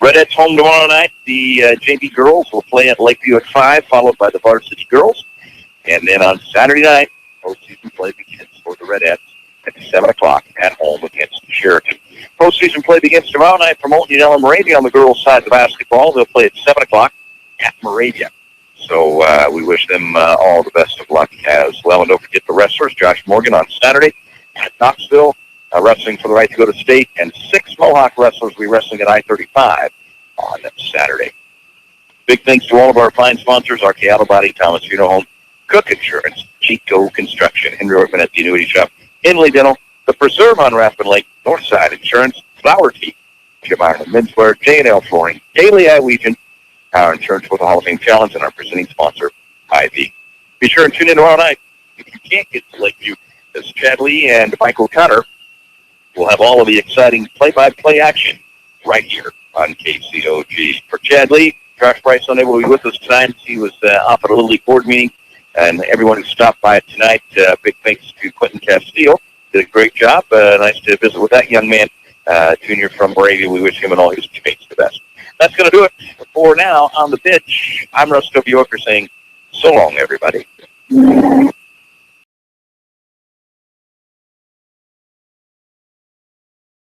S2: Redettes home tomorrow night. The JV girls will play at Lakeview at 5, followed by the varsity girls. And then on Saturday night, postseason play begins for the Redettes at 7 o'clock at home against Sheraton. Postseason play begins tomorrow night for Moulton Union Moravia on the girls' side of the basketball. They'll play at 7 o'clock at Moravia. So we wish them all the best of luck as well. And don't forget the wrestlers, Josh Morgan on Saturday at Knoxville. Wrestling for the right to go to state, and 6 Mohawk wrestlers will be wrestling at I-35 on Saturday. Big thanks to all of our fine sponsors: RK Auto Body, Thomas Funeral Home, Cook Insurance, Chico Construction, Henry Ortman at the Annuity Shop, Henley Dental, The Preserve on Rapid Lake, Northside Insurance, Flower Tea, Jim Ireland Menswear, J&L Flooring, Daily Iowegian, Power Insurance with the Hall of Fame Challenge, and our presenting sponsor, Hy-Vee. Be sure and tune in tomorrow night. If you can't get to Lakeview, this is Chad Lee and Michael Cutter we'll have all of the exciting play-by-play action right here on KCOG. For Chad Lee, Josh Bryce unable to be with us tonight. He was off at a Little League board meeting, and everyone who stopped by tonight, big thanks to Quentin Castillo. Did a great job. Nice to visit with that young man, junior from Moravia. We wish him and all his teammates the best. That's going to do it for now on the pitch. I'm Russ W. Ocker saying so long, everybody.